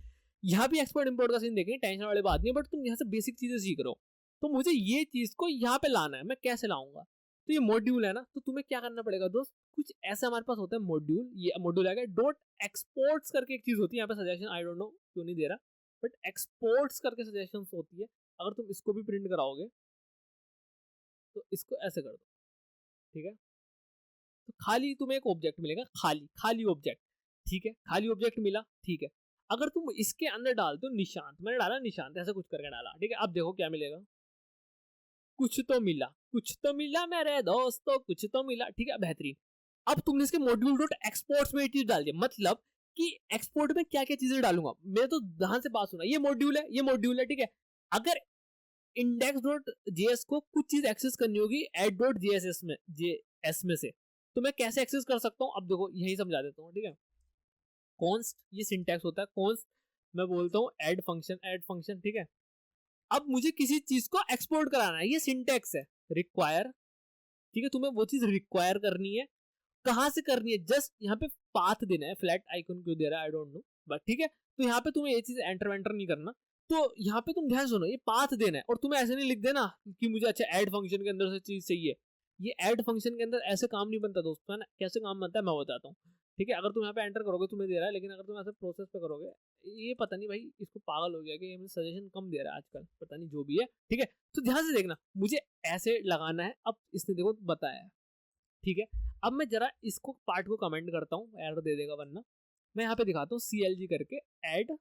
यहाँ भी एक्सपोर्ट इंपोर्ट का सीन देखेंगे, टेंशन वाली बात नहीं है, बट तुम यहाँ से बेसिक चीजें सीख रहे हो। तो मुझे ये चीज को यहाँ पे लाना है, मैं कैसे लाऊंगा, तो ये मॉड्यूल है ना, तो तुम्हें क्या करना पड़ेगा दोस्त, कुछ ऐसा हमारे पास होता है मॉड्यूल, ये मॉड्यूल आएगा, डॉट एक्सपोर्ट्स करके एक चीज होती है, यहाँ पे सजेशन आई डोंट नो क्यों नहीं दे रहा, बट एक्सपोर्ट्स करके सजेशन होती है, अगर तुम इसको भी प्रिंट कराओगे तो इसको ऐसे कर दो, ठीक है। तो खाली तुम्हें एक ऑब्जेक्ट मिलेगा, खाली खाली ऑब्जेक्ट, ठीक है, खाली ऑब्जेक्ट मिला, ठीक है। अगर तुम इसके अंदर डालते हो निशांत, मैंने डाला निशांत, ऐसा कुछ करके डाला, ठीक है, अब देखो क्या मिलेगा, कुछ तो मिला, कुछ तो मिला मेरे दोस्तों, कुछ तो मिला, ठीक है, बेहतरीन। अब तुमने इसके मॉड्यूल डॉट एक्सपोर्ट्स में ये चीज डाल दिया, मतलब कि एक्सपोर्ट में क्या क्या चीजें डालूंगा मैं, तो ध्यान से बात सुना, ये मॉड्यूल है, ये मॉड्यूल है, ठीक है। अगर इंडेक्स डॉट जेएस को कुछ चीज एक्सेस करनी होगी एड डॉट जेएसएस में, जेएस में से, तो मैं कैसे एक्सेस कर सकता हूँ, अब देखो यही समझा देता हूँ, ठीक है। कॉन्स्ट ये सिंटैक्स होता है, कॉन्स्ट मैं बोलता हूँ ऐड फंक्शन, ठीक है। अब मुझे किसी चीज को एक्सपोर्ट कराना है, ये सिंटैक्स है। रिक्वायर, ठीक है, तुम्हें वो चीज रिक्वायर करनी है, कहां से करनी है, जस्ट यहाँ पे पाथ देना है, फ्लैट आइकन क्यों दे रहा है आई डोंट नो, बट ठीक है। तो यहाँ पे तुम्हें ये चीज एंटर वेंटर नहीं करना, तो यहाँ पे तुम ध्यान सुनो, ये पाथ देना है, और तुम्हें ऐसे नहीं लिख देना कि मुझे अच्छा ऐड फंक्शन के अंदर से चीज चाहिए, ये ऐड फंक्शन के अंदर ऐसे काम नहीं बनता दोस्तों, है ना। कैसे काम बनता है मैं बताता हूँ, ठीक है। अगर तुम यहाँ पे एंटर करोगे तुम्हें दे रहा है, लेकिन अगर तुम ऐसे प्रोसेस पे करोगे, ये पता नहीं भाई इसको पागल हो गया कि ये मुझे सजेशन कम दे रहा है आजकल, पता नहीं जो भी है, ठीक है। तो ध्यान से देखना, मुझे ऐसे लगाना है, अब इसने देखो बताया है, ठीक है। अब मैं जरा इसको पार्ट को कमेंट करता हूँ, एरर दे देगा वरना। मैं यहाँ पे दिखाता हूँ CLG करके ऐड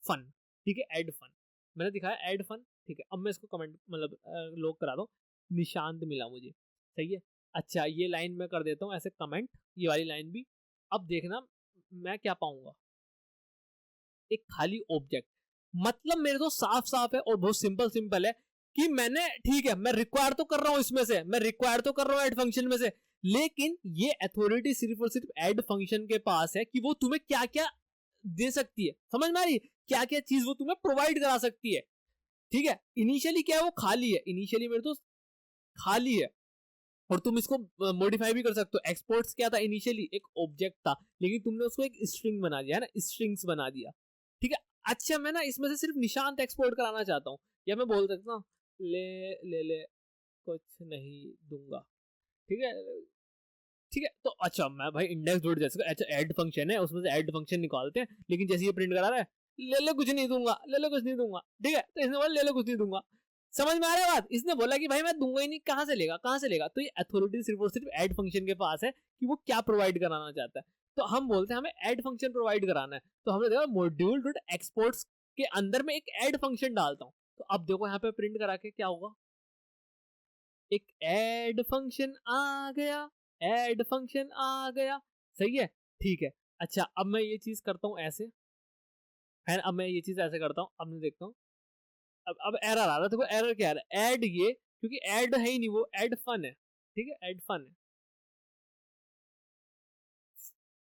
फन, ठीक है, ऐड फन मैंने दिखाया, ऐड फन, ठीक है। अब मैं इसको कमेंट मतलब लॉक करा दो, निशांत मिला मुझे, सही है। अच्छा ये लाइन मैं कर देता हूँ ऐसे कमेंट, ये वाली लाइन भी। अब देखना मैं क्या पाऊंगा, एक खाली ऑब्जेक्ट, मतलब मेरे तो साफ साफ है और बहुत सिंपल है कि मैंने, ठीक है, मैं रिक्वायर तो कर रहा हूं इसमें से, मैं रिक्वायर तो कर रहा हूं ऐड फंक्शन में से, लेकिन ये अथॉरिटी सिर्फ और सिर्फ ऐड फंक्शन के पास है कि वो तुम्हें क्या क्या दे सकती है, समझ में आ रही है, क्या क्या चीज वो तुम्हें प्रोवाइड करा सकती है, ठीक है। इनिशियली क्या है, वो खाली है, इनिशियली मेरे तो खाली है, और तुम इसको मॉडिफाई भी कर सकते हो। एक्सपोर्ट्स क्या था, इनिशियली एक ऑब्जेक्ट था, लेकिन तुमने उसको एक स्ट्रिंग बना दिया, है ना, स्ट्रिंग्स बना दिया, ठीक है। अच्छा मैं ना इसमें से सिर्फ निशांत एक्सपोर्ट कराना चाहता हूँ, या मैं बोल सकता हूँ ले कुछ नहीं दूंगा, ठीक है, ठीक है। तो अच्छा मैं भाई इंडेक्स डॉट जैसे, अच्छा ऐड फंक्शन है, उसमें से ऐड फंक्शन निकालते हैं, लेकिन जैसे ये प्रिंट करा रहा है ले कुछ नहीं दूंगा, ले कुछ नहीं दूंगा, ठीक है। तो इसने बोला ले कुछ नहीं दूंगा, समझ में आ रहा है बात, इसने बोला कि भाई मैं दूंगा ही नहीं, कहां से लेगा, कहां से लेगा, तो ये अथॉरिटी सिर्फ और सिर्फ ऐड फंक्शन के पास है कि वो क्या प्रोवाइड कराना चाहता है। तो हम बोलते हैं हमें ऐड फंक्शन प्रोवाइड कराना है, तो हमने देखा मॉड्यूल डॉट एक्सपोर्ट्स के अंदर में एक ऐड फंक्शन डालता हूं, तो अब देखो यहाँ पे प्रिंट करा के क्या होगा, एक ऐड फंक्शन आ गया, ऐड फंक्शन आ गया, सही है, ठीक है। अच्छा अब मैं ये चीज करता हूँ ऐसे, है, अब मैं ये चीज ऐसे करता हूँ, अब मैं देखता हूँ, अब एरर आ रहा है, देखो एरर क्या आ रहा है, ऐड ये, क्योंकि ऐड है ही नहीं, वो ऐड फन है, ठीक है, ऐड फन है।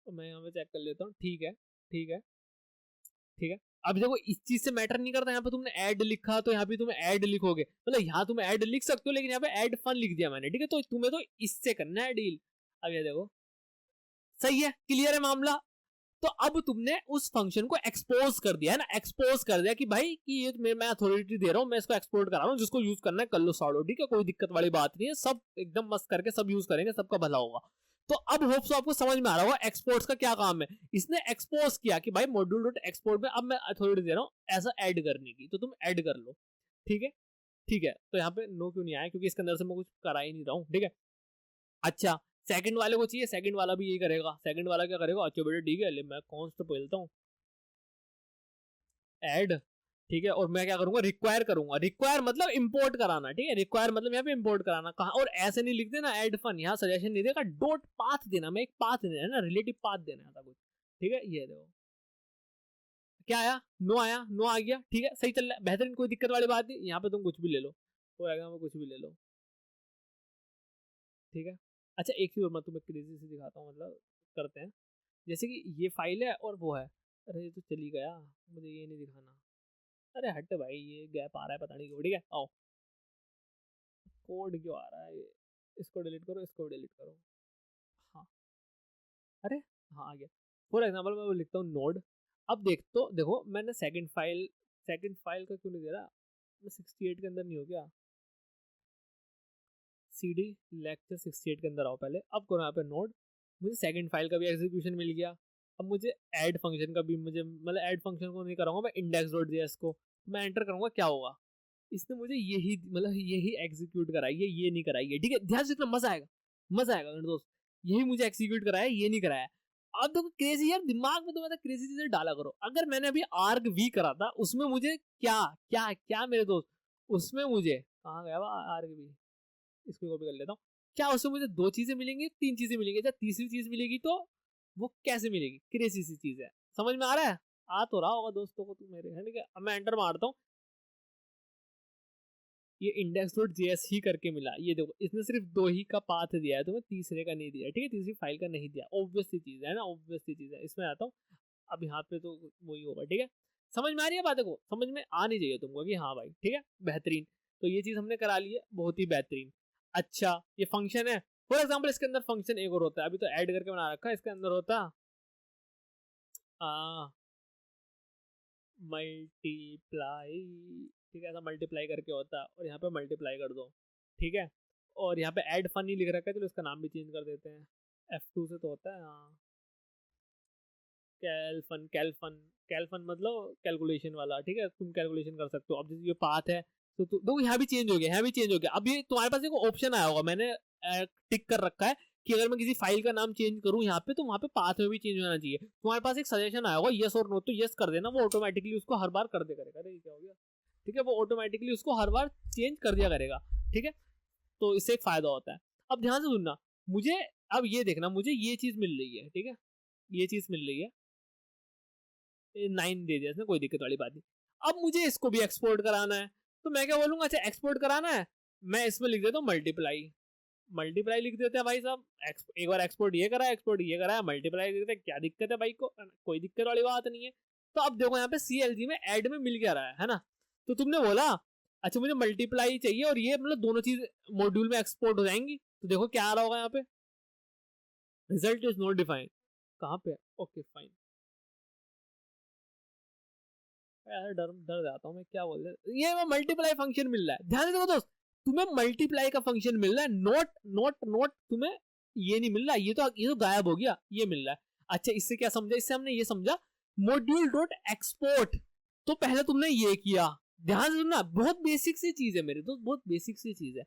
तो मैं यहाँ पे चेक कर लेता हूँ, ठीक है, ठीक है, ठीक है। अब देखो इस चीज से मैटर नहीं करता, यहाँ पे तुमने ऐड लिखा तो यहाँ पे तुम ऐड लिखोगे, मतलब यहाँ तुम ऐड लिख सकते हो, लेकिन यहाँ पे ऐड फन लिख दिया मैंने, ठीक है। तो तुम्हें तो इससे करना है डील। अब ये देखो सही है, क्लियर है मामला। तो अब तुमने उस फंक्शन को एक्सपोज कर दिया, है ना, एक्सपोज कर दिया कि भाई कि ये मैं अथॉरिटी दे रहा हूँ, मैं इसको एक्सपोर्ट करा रहा हूँ, जिसको यूज करना है कर लो साड़ो, ठीक है, कोई दिक्कत वाली बात नहीं है, सब एकदम मस्त करके सब यूज करेंगे, सबका भला होगा। तो अब होप्स आपको समझ में आ रहा होगा एक्सपोर्ट्स का क्या काम है। इसने एक्सपोज किया कि भाई मॉड्यूल डॉट एक्सपोर्ट में अब मैं अथॉरिटी दे रहा हूँ ऐसा ऐड करने की, तो तुम ऐड कर लो, ठीक है, ठीक है। तो यहाँ पे नो क्यों नहीं आया, क्योंकि इसके अंदर से मैं कुछ करा ही नहीं रहा हूँ, ठीक है। अच्छा सेकंड वाले को चाहिए, सेकंड वाला भी यही करेगा, सेकंड वाला क्या करेगा, अच्छा बेटा ठीक है, ले मैं कॉन्स्ट बोलता हूँ ऐड, ठीक है, और मैं क्या करूंगा रिक्वायर करूंगा, रिक्वायर मतलब इंपोर्ट कराना, ठीक है, रिक्वायर मतलब यहाँ पे इंपोर्ट कराना, कहा, और ऐसे नहीं लिख देना ऐड फन, यहाँ सजेशन नहीं देगा, डॉट पाथ देना, मैं एक पाथ देना है ना, रिलेटिव पाथ देना था कुछ, ठीक है। ये देखो क्या आया, नो आया, नो आ गया, ठीक है, सही चल रहा है, बेहतरीन, कोई दिक्कत वाली बात नहीं। यहाँ पे तुम कुछ भी ले लो, फॉर एग्जाम्पल कुछ भी ले लो, ठीक है। अच्छा एक चीज और मैं तुम्हें क्रेजी से दिखाता हूँ, मतलब करते हैं, जैसे कि ये फाइल है और वो है, अरे ये तो चली गया, मुझे ये नहीं दिखाना, अरे हट भाई, ये गैप आ रहा है पता नहीं क्यों, ठीक है, आओ, कोड क्यों आ रहा है, इसको डिलीट करो, इसको डिलीट करो, हाँ, अरे हाँ आ गया। फॉर एग्जाम्पल मैं वो लिखता हूँ नोड, अब देख तो देखो मैंने सेकंड फाइल का क्यों नहीं दे रहा, मैं 68 के अंदर नहीं हो गया, CD लेक्चर 68 के अंदर आओ पहले, अब करो यहाँ पे नोड, मुझे सेकंड फाइल का भी एग्जीक्यूशन मिल गया। अब मुझे ऐड फंक्शन का भी, मुझे मतलब ऐड फंक्शन को नहीं कराऊंगा मैं, इंडेक्स डॉट जेएस को मैं एंटर करूंगा, क्या होगा, इसने मुझे यही मतलब यही एग्जीक्यूट कराई है, ये नहीं कराई है, ठीक है, ध्यान से इतना मजा आएगा, मजा आएगा मेरे दोस्त, यही मुझे एग्जीक्यूट कराया, ये नहीं कराया। अब तो क्रेजी यार, दिमाग में तो मतलब क्रेजी चीजें डाला करो। अगर मैंने अभी आर्ग वी करा था, उसमें मुझे क्या क्या क्या मेरे दोस्त, उसमें मुझे कहाँ गया वो RGB, इसको कॉपी कर लेता हूँ। क्या उससे मुझे 2 चीजें मिलेंगी, 3 चीजें मिलेंगी, या तीसरी चीज मिलेगी तो वो कैसे मिलेगी? क्रेजी सी चीज है, समझ में आ रहा है? आ तो रहा होगा दोस्तों को तू मेरे, है ठीक है। अब मैं एंटर मारता हूँ, ये index.js ही करके मिला। ये देखो इसने सिर्फ 2 ही का पाथ दिया है तुम्हें, तीसरे का नहीं दिया, ठीक है, तीसरी फाइल का नहीं दिया। ऑब्वियस सी चीज है ना, ऑब्वियस सी चीज है। इसमें आता हूँ, अब यहाँ पे तो वही होगा, ठीक है। समझ में आ रही है बातें को? समझ में आनी चाहिए तुमको कि हाँ भाई ठीक है, बेहतरीन। तो ये चीज हमने करा ली है, बहुत ही बेहतरीन। अच्छा ये फंक्शन है, फॉर एग्जाम्पल इसके अंदर फंक्शन एक और होता है, अभी तो ऐड करके बना रखा है, इसके अंदर होता मल्टीप्लाई, ठीक है, ऐसा मल्टीप्लाई करके होता है, और यहाँ पे मल्टीप्लाई कर दो, ठीक है। और यहाँ पे ऐड फन ही लिख रखा है, चलो इसका नाम भी चेंज कर देते हैं, F2 से तो होता है, हाँ कैलफन, कैलफन, कैलफन मतलब कैलकुलेशन वाला, ठीक है, तुम कैलकुलेशन कर सकते हो। अब जैसे ये पाथ है तो देखो यहाँ भी चेंज हो गया, यहाँ भी चेंज हो गया। अब ये तुम्हारे पास एक ऑप्शन आया होगा, मैंने टिक कर रखा है कि अगर मैं किसी फाइल का नाम चेंज करूँ यहाँ पे, तो वहाँ पे पाथ में भी चेंज होना चाहिए। तुम्हारे पास एक सजेशन आया होगा यस और नो, तो यस कर देना, वो ऑटोमेटिकली उसको हर बार कर दे करेगा। अरे क्या हो गया, ठीक है, वो ऑटोमेटिकली उसको हर बार चेंज कर दिया करेगा, ठीक है। तो इससे एक फायदा होता है। अब ध्यान से सुनना, मुझे अब ये देखना, मुझे ये चीज मिल रही है, ठीक है, ये चीज मिल रही है, 9 दे दिया इसने, कोई दिक्कत वाली बात नहीं। अब मुझे इसको भी एक्सपोर्ट कराना है, तो मैं क्या बोलूंगा, अच्छा एक्सपोर्ट कराना है, मैं इसमें लिख देता हूँ मल्टीप्लाई, मल्टीप्लाई लिख देते हैं भाई साहब। एक बार एक्सपोर्ट ये करा, एक्सपोर्ट ये करा, मल्टीप्लाई लिख देते हैं, क्या दिक्कत है भाई को, कोई दिक्कत वाली बात नहीं है। तो अब देखो यहाँ पे CLG में ऐड में मिल क्या रहा है ना। तो तुमने बोला अच्छा मुझे मल्टीप्लाई चाहिए, और ये मतलब दोनों चीज मॉड्यूल में एक्सपोर्ट हो जाएंगी, तो देखो क्या आ रहा होगा यहाँ पे, रिजल्ट इज नॉट डिफाइंड। कहाँ पे, ओके फाइन, यार डर डर जाता हूँ मैं, क्या बोल रहे, ये मैं मल्टीप्लाई फंक्शन मिल रहा है, ध्यान से देखो दोस्त, तुम्हें मल्टीप्लाई का फंक्शन मिल रहा है, नोट नोट नोट, तुम्हें ये नहीं मिल रहा, ये तो गायब हो गया, ये मिल रहा है। अच्छा इससे क्या समझा, इससे हमने ये समझा मॉड्यूल डॉट एक्सपोर्ट, तो पहले तुमने ये किया, ध्यान से सुनना, बहुत बेसिक सी चीज है मेरे दोस्त, बहुत बेसिक सी चीज है।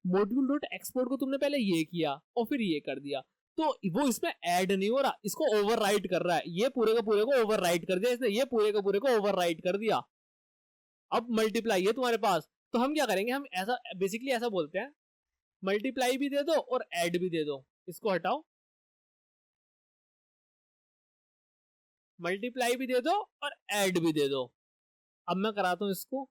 मॉड्यूल डॉट एक्सपोर्ट को तुमने पहले ये किया और फिर ये कर दिया, तो वो इसमें ऐड नहीं हो रहा, इसको ओवरराइट कर रहा है, ये पूरे का पूरे को ओवरराइट कर दिया इसने, ये पूरे का पूरे को ओवरराइट कर दिया। अब मल्टीप्लाई है तुम्हारे पास, तो हम क्या करेंगे, हम ऐसा बेसिकली ऐसा बोलते हैं, मल्टीप्लाई भी दे दो और ऐड भी दे दो, इसको हटाओ, मल्टीप्लाई भी दे दो और ऐड भी दे दो। अब मैं कराता हूं इसको,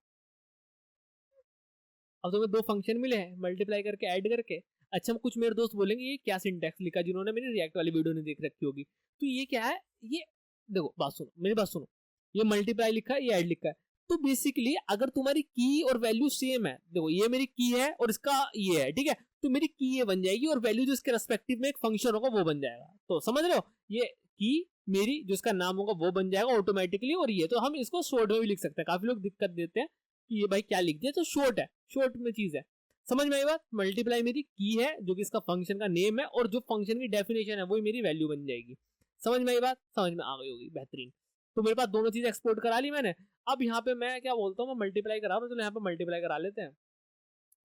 अब तुम्हें 2 फंक्शन मिले हैं, मल्टीप्लाई करके ऐड करके। अच्छा कुछ मेरे दोस्त बोलेंगे ये क्या सिंटैक्स लिखा, जिन्होंने मेरी रिएक्ट वाली वीडियो नहीं देख रखी होगी, तो ये क्या है, ये देखो बात सुनो, मेरी बात सुनो, ये मल्टीप्लाई लिखा है, ये ऐड लिखा है, तो बेसिकली अगर तुम्हारी की और वैल्यू सेम है, देखो ये मेरी की है और इसका ये है, ठीक है, तो मेरी की ये बन जाएगी और वैल्यू जो इसके रेस्पेक्टिव में एक फंक्शन होगा वो बन जाएगा, तो समझ रहे हो, ये की मेरी जो इसका नाम होगा वो बन जाएगा ऑटोमेटिकली, और ये तो हम इसको शॉर्ट में भी लिख सकते हैं, काफी लोग दिक्कत देते हैं कि ये भाई क्या लिख दिया, तो शॉर्ट है, शॉर्ट में चीज है। समझ में आई बात, मल्टीप्लाई मेरी की है जो कि इसका फंक्शन का नेम है, और जो फंक्शन की डेफिनेशन है वही मेरी वैल्यू बन जाएगी। समझ में आई बात, समझ में आ गई होगी, बेहतरीन। तो मेरे पास दोनों चीज एक्सपोर्ट करा ली मैंने। अब यहाँ पे मैं क्या बोलता हूँ, मैं मल्टीप्लाई करा रहा हूँ, तो यहाँ पे मल्टीप्लाई करा लेते हैं,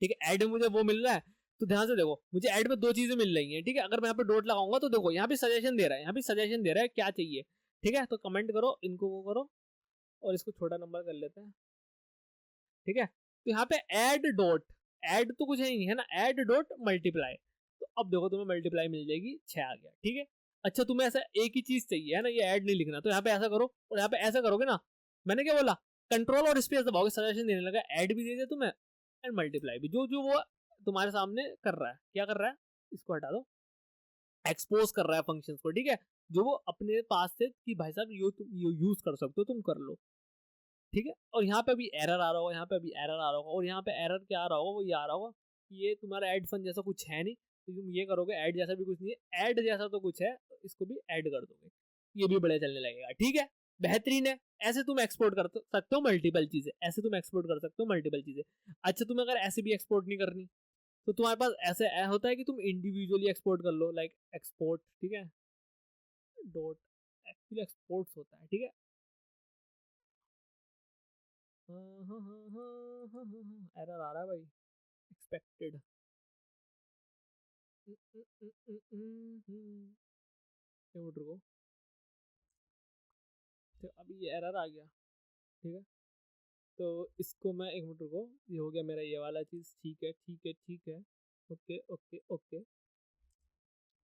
ठीक है। ऐड में मुझे वो मिल रहा है, तो ध्यान से देखो, मुझे ऐड में 2 चीजें मिल रही हैं, ठीक है। अगर मैं यहाँ पे डॉट लगाऊंगा तो देखो यहाँ पे सजेशन दे रहा है, यहाँ पे सजेशन दे रहा है क्या चाहिए, ठीक है। तो कमेंट करो, इनको वो करो, और इसको छोटा नंबर कर लेते हैं, ठीक है। तो यहाँ पे ऐड डॉट, ऐड तो कुछ है ही नहीं है ना, ऐड डॉट मल्टीप्लाई, तो अब देखो तुम्हें मल्टीप्लाई मिल जाएगी, 6 आ गया, ठीक है। अच्छा तुम्हें ऐसा एक ही चीज चाहिए है ना, ये ऐड नहीं लिखना, तो यहाँ पे ऐसा करो, और यहाँ पे ऐसा करोगे ना, मैंने क्या बोला, कंट्रोल और स्पेस दबाओगे, सजेशन देने लगा, ऐड भी दे दिया तुम्हें एंड मल्टीप्लाई भी, जो जो वो तुम्हारे सामने कर रहा है, क्या कर रहा है, इसको हटा दो, एक्सपोज कर रहा है फंक्शंस को, ठीक है, जो वो अपने पास से कि भाई साहब ये तुम यूज कर सकते हो, तुम कर लो, ठीक है। और यहाँ पे भी एरर आ रहा होगा, यहाँ पे भी एरर आ रहा होगा, और यहाँ पे एरर क्या आ रहा होगा, वो ये आ रहा होगा कि ये तुम्हारा ऐड फन जैसा कुछ है नहीं, तो तुम ये करोगे, ऐड जैसा भी कुछ नहीं है, ऐड जैसा तो कुछ है, तो इसको भी ऐड कर दोगे, ये भी बढ़िया चलने लगेगा, ठीक है, बेहतरीन है। ऐसे तुम एक्सपोर्ट कर सकते हो मल्टीपल चीजें, ऐसे तुम एक्सपोर्ट कर सकते हो मल्टीपल चीजें। अच्छा तुम अगर ऐसे भी एक्सपोर्ट नहीं करनी, तो तुम्हारे पास ऐसे होता है कि तुम इंडिविजुअली एक्सपोर्ट कर लो, लाइक एक्सपोर्ट, ठीक है, डॉट, एक्चुअली एक्सपोर्ट्स होता है, ठीक है। एरर आ रहा है भाई, एक्सपेक्टेड, रुको, तो अभी ये एरर आ गया, ठीक है। तो इसको मैं एक मिनट रुको, ये हो गया मेरा ये वाला चीज़, ठीक है ठीक है ठीक है, ओके ओके ओके,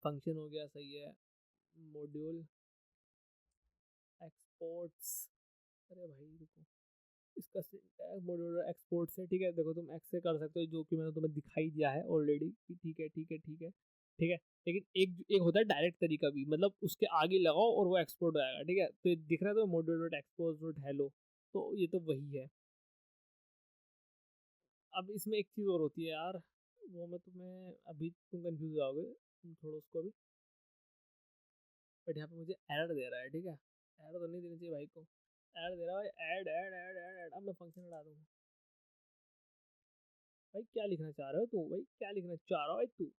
फंक्शन हो गया, सही है। मॉड्यूल एक्सपोर्ट्स, अरे भाई रुको, इसका मॉड्यूल एक्सपोर्ट्स है, ठीक है। देखो तुम एक्स से कर सकते हो, जो कि मैंने तुम्हें दिखाई दिया है ऑलरेडी, ठीक है ठीक है ठीक है ठीक है। लेकिन एक एक होता है डायरेक्ट तरीका भी, मतलब उसके आगे लगाओ और वो एक्सपोर्ट हो जाएगा, ठीक है। तो ये दिख रहा है तो module dot export dot hello, तो ये तो वही है। अब इसमें एक चीज़ और होती है यार, वो मैं तुम्हें अभी, तुम कंफ्यूज हो जाओगे, तुम छोड़ो उसको अभी। बट यहाँ पे मुझे एरर दे रहा है, ठीक है। एरर तो नहीं देनी चाहिए भाई को, एरर दे रहा है भाई, add add add add add. अब मैं फंक्शन हटा दूंगा। भाई क्या लिखना चाह रहे हो तू, भाई क्या लिखना चाह रहा हो भाई तू?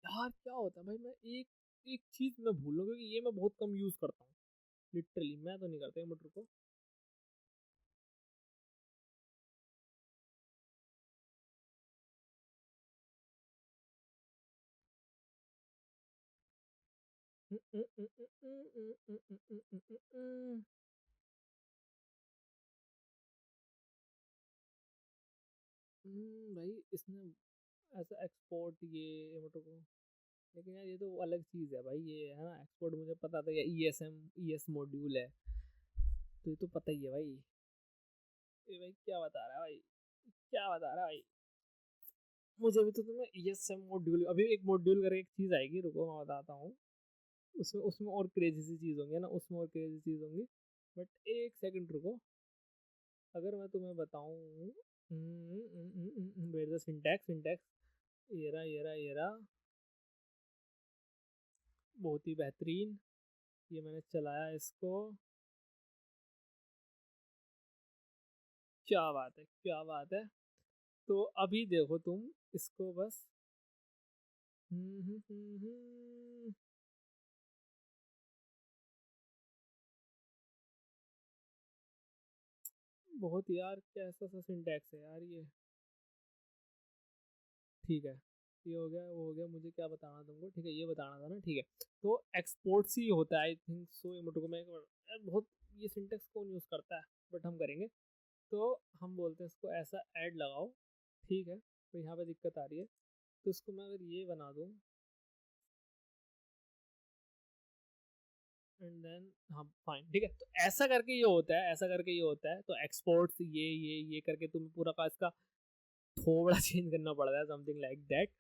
यार क्या होता है भाई, मैं एक एक चीज़ मैं भूल रहा हूँ, क्योंकि ये मैं बहुत कम यूज़ करता हूँ, लिटरली मैं तो नहीं करता। एक मिनट रुको, भाई इसने ऐसा एक्सपोर्ट, ये एक मिनट रुको, लेकिन यार ये तो अलग चीज़ है भाई, ये है ना एक्सपोर्ट, मुझे पता था, ये ई एस मॉड्यूल है, तो ये तो पता ही है भाई। ये भाई क्या बता रहा है भाई, क्या बता रहा है भाई? मुझे भी तो तुम्हें ई एस एम मॉड्यूल, अभी एक मॉड्यूल करके एक चीज़ आएगी, रुको मैं बताता हूँ। उसमें उसमें और क्रेजी सी चीज़ होंगी ना, उसमें और क्रेजी चीज़ होंगी। बट एक सेकंड रुको, अगर मैं तुम्हें बताऊँ, वेयर द सिंटैक्स, ये रहा बहुत ही बेहतरीन, ये मैंने चलाया इसको, क्या बात है क्या बात है। तो अभी देखो तुम इसको बस, हम्म, हम्म, हम्म, हम्म, बहुत यार कैसा सा सिंटैक्स है यार ये, ठीक है। ये हो गया, वो हो गया, मुझे क्या बताना तुमको, ठीक है ये बताना था ना, ठीक है। तो एक्सपोर्ट ही होता है आई थिंक सो, ये मुझको मैं एक बार, यार बहुत, ये सिंटेक्स कौन यूज़ करता है, बट हम करेंगे। तो हम बोलते हैं इसको ऐसा ऐड लगाओ, ठीक है। तो यहाँ पे दिक्कत आ रही है, तो इसको मैं अगर ये बना दूँ, एंड देन, हाँ फाइन, ठीक है। तो ऐसा करके ये होता है, ऐसा करके ये होता है, तो एक्सपोर्ट्स ये करके तुम्हें पूरा का इसका थोड़ा चेंज करना पड़ता है, समथिंग लाइक दैट,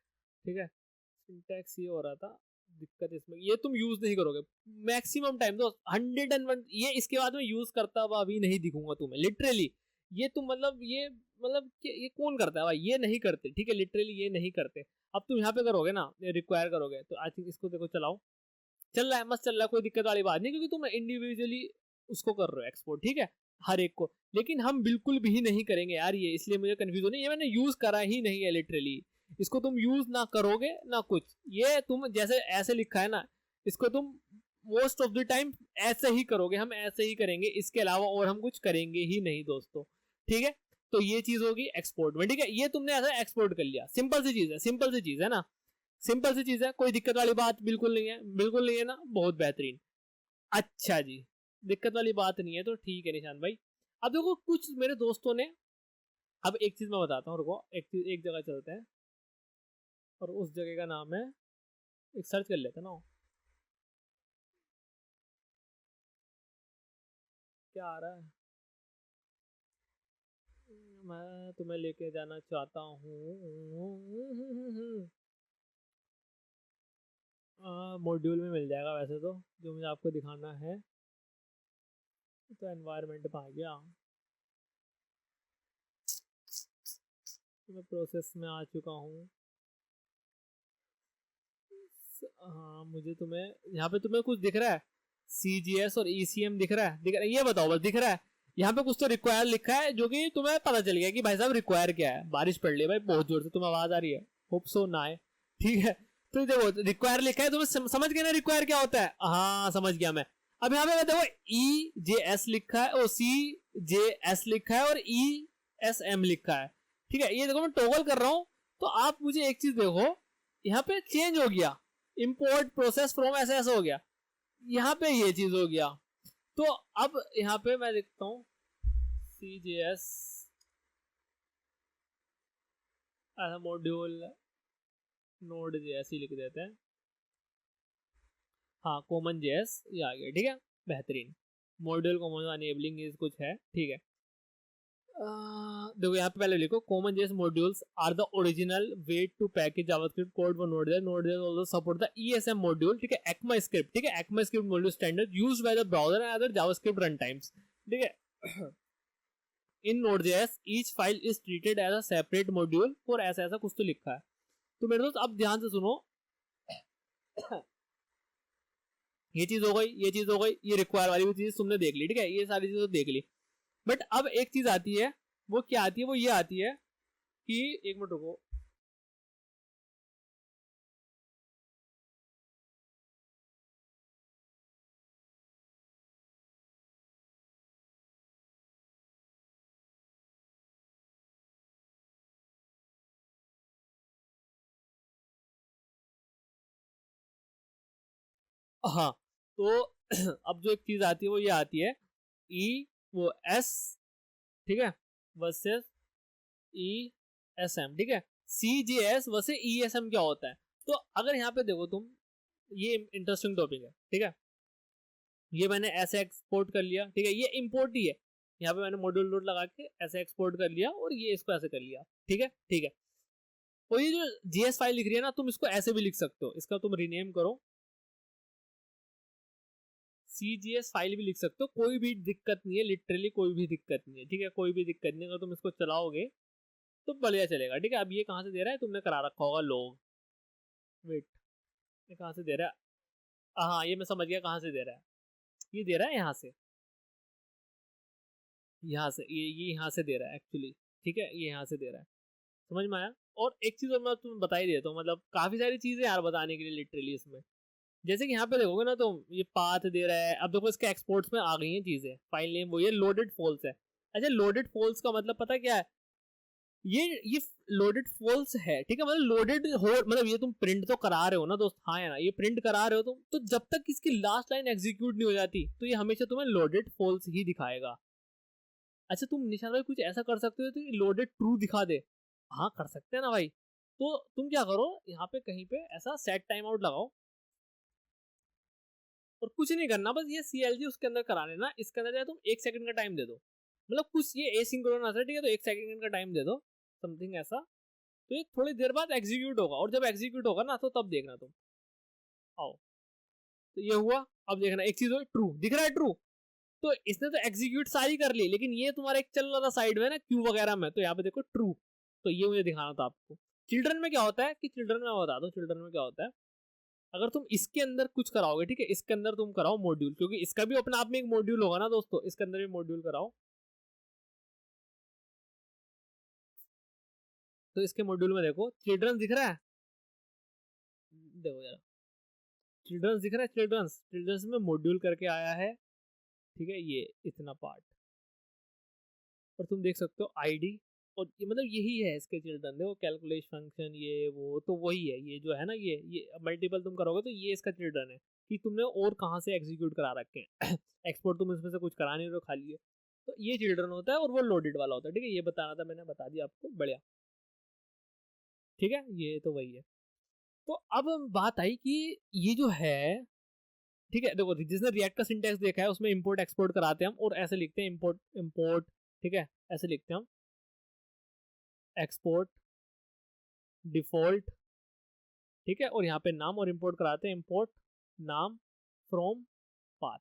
ठीक है। सिंटैक्स ये हो रहा था, दिक्कत इसमें, ये तुम यूज नहीं करोगे मैक्सिमम टाइम, तो 101, ये इसके बाद में यूज करता हुआ अभी नहीं दिखूंगा तुम्हें, लिटरली। ये तुम मतलब, ये मतलब ये कौन करता है भाई, ये नहीं करते, ठीक है, लिटरली ये नहीं करते। अब तुम यहाँ पे करोगे ना, रिक्वायर करोगे, तो आई थिंक इसको देखो चलाओ, चल रहा है, मस्त चल रहा है, कोई दिक्कत वाली बात नहीं, क्योंकि तुम इंडिविजुअली उसको कर रहे हो एक्सपोर्ट, ठीक है, हर एक को। लेकिन हम बिल्कुल भी नहीं करेंगे यार ये, इसलिए मुझे कंफ्यूज नहीं, ये मैंने यूज करा ही नहीं है लिटरली। इसको तुम यूज ना करोगे ना कुछ, ये तुम जैसे ऐसे लिखा है ना, इसको तुम मोस्ट ऑफ द टाइम ऐसे ही करोगे, हम ऐसे ही करेंगे, इसके अलावा और हम कुछ करेंगे ही नहीं दोस्तों, ठीक है। तो ये चीज होगी एक्सपोर्ट में, ठीक है, ये तुमने ऐसा एक्सपोर्ट कर लिया, सिंपल सी चीज है, सिंपल सी चीज है ना, सिंपल सी चीज है, कोई दिक्कत वाली बात बिल्कुल नहीं है, बिल्कुल नहीं है ना, बहुत बेहतरीन। अच्छा जी, दिक्कत वाली बात नहीं है, तो ठीक है निशान भाई। अब देखो कुछ मेरे दोस्तों ने, अब एक चीज मैं बताता हूँ, रुको, एक चीज, एक जगह चलते हैं, और उस जगह का नाम है, एक सर्च कर लेते हैं ना, क्या आ रहा है, मैं तुम्हें लेके जाना चाहता हूँ, मॉड्यूल में मिल जाएगा वैसे तो, जो मुझे आपको दिखाना है, तो एनवायरनमेंट में आ गया, तो मैं प्रोसेस में आ चुका हूँ। हाँ मुझे तुम्हें, यहाँ पे तुम्हें कुछ दिख रहा है, CGS और ECM दिख रहा है, ये बताओ बस, दिख रहा है? यहाँ पे कुछ तो रिक्वायर लिखा है, जो कि तुम्हें पता चल गया कि भाई साहब रिक्वायर क्या है। बारिश पड़ रही है भाई बहुत जोर से, तुम्हें आवाज आ रही है, होप सो ना आए, ठीक है। तो देखो रिक्वायर लिखा है, तुम्हें समझ गया ना रिक्वायर क्या होता है? हाँ समझ गया मैं। अब यहाँ पे देखो EJS लिखा है, और CJS लिखा है, और ESM लिखा है, ठीक है। ये देखो मैं टॉगल कर रहा हूँ, तो आप मुझे एक चीज देखो, यहाँ पे चेंज हो गया, इंपोर्ट प्रोसेस फ्रॉम ऐसे ऐसे हो गया, यहाँ पे ये चीज हो गया। तो अब यहाँ पे मैं देखता हूँ CJS मॉड्यूल नोड JS ही लिख देते हैं, हाँ कॉमन JS ये आ गया, ठीक है बेहतरीन। मॉड्यूल कॉमन अनेबलिंग इज कुछ है, ठीक है। देखो यहाँ पे पहले लिखो common JS modules are the original way to package JavaScript code for node JS. Node JS also support the ESM module, ठीक है, ECMAScript, ठीक है, ECMAScript module standard used by the browser and other JavaScript run times, ठीक है। In Node.js each file is treated as a separate module for ऐसा ऐसा कुछ तो लिखा है। तो मेरे दोस्त अब ध्यान से सुनो, ये चीज हो गई, ये चीज हो गई, ये रिक्वायर वाली भी चीज तुमने देख ली, ठीक है, ये सारी चीजें देख ली। बट अब एक चीज आती है, वो क्या आती है, वो ये आती है कि एक मिनट रुको, हाँ तो अब जो एक चीज आती है वो ये आती है ई वो एस, ठीक है, वर्सेस ESM, ठीक है। CJS वर्सेस ESM क्या होता है, तो अगर यहाँ पे देखो तुम, ये इंटरेस्टिंग टॉपिक है, ठीक है। ये मैंने ऐसे एक्सपोर्ट कर लिया, ठीक है, ये इंपोर्ट ही है, यहाँ पे मैंने मॉड्यूल डॉट लगा के ऐसे एक्सपोर्ट कर लिया और ये इसको ऐसे कर लिया, ठीक है ठीक है। और ये जो JS फाइल लिख रही है ना, तुम इसको ऐसे भी लिख सकते हो, इसका तुम रीनेम करो, CJS फाइल भी लिख सकते हो, कोई भी दिक्कत नहीं है, लिटरली कोई भी दिक्कत नहीं है, ठीक है, कोई भी दिक्कत नहीं है। अगर तुम इसको चलाओगे तो बढ़िया चलेगा, ठीक है। अब ये कहाँ से दे रहा है, तुमने करा रखा होगा लोग, वेट, ये कहाँ से दे रहा है, हाँ ये मैं समझ गया कहाँ से दे रहा है, ये दे रहा है यहाँ से, यहाँ से ये यहाँ से दे रहा है एक्चुअली, ठीक है, ये यहाँ से दे रहा है, समझ में आया। और एक चीज और मैं तुम्हें बता ही देता हूँ, मतलब काफी सारी चीजें यार बताने के लिए लिटरली इसमें, जैसे कि यहाँ पे देखोगे ना, तो ये पाथ दे रहा है। अब देखो इसके एक्सपोर्ट्स में आ गई हैं चीजें, फाइल नेम वो ये लोडेड फॉल्स है। अच्छा लोडेड फॉल्स का मतलब पता क्या है, ये लोडेड फॉल्स है, ठीक है, मतलब लोडेड हो, मतलब ये तुम प्रिंट तो करा रहे हो ना दोस्त, हाँ है ना, ये प्रिंट करा रहे हो तुम, तो जब तक इसकी लास्ट लाइन एग्जीक्यूट नहीं हो जाती तो ये हमेशा तुम्हें लोडेड फॉल्स ही दिखाएगा। अच्छा तुम निशान भाई कुछ ऐसा कर सकते हो तो लोडेड ट्रू दिखा दे, हाँ कर सकते हैं ना भाई। तो तुम क्या करो, यहाँ पे कहीं पे ऐसा सेट टाइम आउट लगाओ और कुछ नहीं करना, बस ये CLG उसके अंदर करा लेना, इसके अंदर तुम 1 सेकंड का टाइम दे दो, मतलब कुछ ये एसिंक्रोनस है, ठीक है, तो 1 सेकंड का टाइम दे दो, समथिंग ऐसा। तो ये थोड़ी देर बाद एग्जीक्यूट होगा, और जब एग्जीक्यूट होगा ना तो तब देखना तुम, आओ, तो ये हुआ। अब देखना एक चीज हो, ट्रू दिख रहा है, ट्रू, तो इसने तो एग्जीक्यूट सारी कर ली, लेकिन ये तुम्हारा एक चल रहा था साइड में ना क्यू वगैरह में, तो यहाँ पे देखो ट्रू, तो ये मुझे दिखाना था आपको। चिल्ड्रन में क्या होता है कि चिल्ड्रन में बता दो, चिल्ड्रन में क्या होता है, अगर तुम इसके अंदर कुछ कराओगे, ठीक है, इसके अंदर तुम कराओ मॉड्यूल, क्योंकि इसका भी अपने आप में एक मॉड्यूल होगा ना दोस्तों, इसके अंदर भी मॉड्यूल कराओ, तो इसके मॉड्यूल में देखो चिल्ड्रन दिख रहा है, देखो यार चिल्ड्रंस दिख रहा है, चिल्ड्रंस चिल्ड्रंस में मॉड्यूल करके आया है, ठीक है, ये इतना पार्ट, और तुम देख सकते हो आईडी, और ये मतलब यही है इसके चिल्ड्रन, देखो कैलकुलेशन फंक्शन ये वो, तो वही है ये जो है ना, ये मल्टीपल तुम करोगे तो ये इसका चिल्ड्रन है, कि तुमने और कहाँ से एग्जीक्यूट करा रखे हैं एक्सपोर्ट तुम इसमें से कुछ करा नहीं रहे हो, खाली है, तो ये चिल्ड्रन होता है और वो लोडेड वाला होता है, ठीक है, ये बताना था मैंने, बता दिया आपको, बढ़िया, ठीक है, ये तो वही है। तो अब बात आई कि ये जो है, ठीक है, देखो जिसने रिएक्ट का सिंटैक्स देखा है उसमें इंपोर्ट एक्सपोर्ट कराते हैं हम, और ऐसे लिखते हैं इंपोर्ट इंपोर्ट, ठीक है, ऐसे लिखते हैं हम, एक्सपोर्ट डिफॉल्ट, ठीक है, और यहाँ पे नाम, और इंपोर्ट कराते हैं इंपोर्ट नाम फ्रॉम पाथ,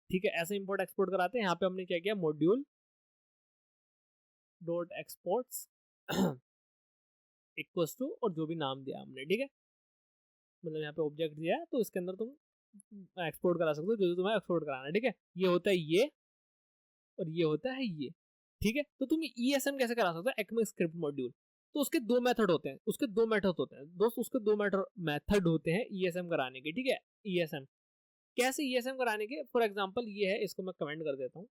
ठीक है, ऐसे इंपोर्ट एक्सपोर्ट कराते हैं। यहाँ पे हमने क्या किया, module dot exports equals to, और जो भी नाम दिया हमने, ठीक है, मतलब यहाँ पे ऑब्जेक्ट दिया है तो इसके अंदर तुम एक्सपोर्ट करा सकते हो जो तुम्हें एक्सपोर्ट कराना है, ठीक है, ये होता है ये, और ये होता है ये, ठीक है। तो तुम ESM कैसे करा सकते हो, ECMAScript मॉड्यूल, तो उसके दो मेथड होते हैं, उसके दो मेथड होते हैं दोस्त, उसके दो मेथड होते हैं ESM कराने के, ठीक है। ESM कैसे, ESM कराने के, फॉर एग्जांपल ये है, इसको मैं कमेंट कर देता हूँ,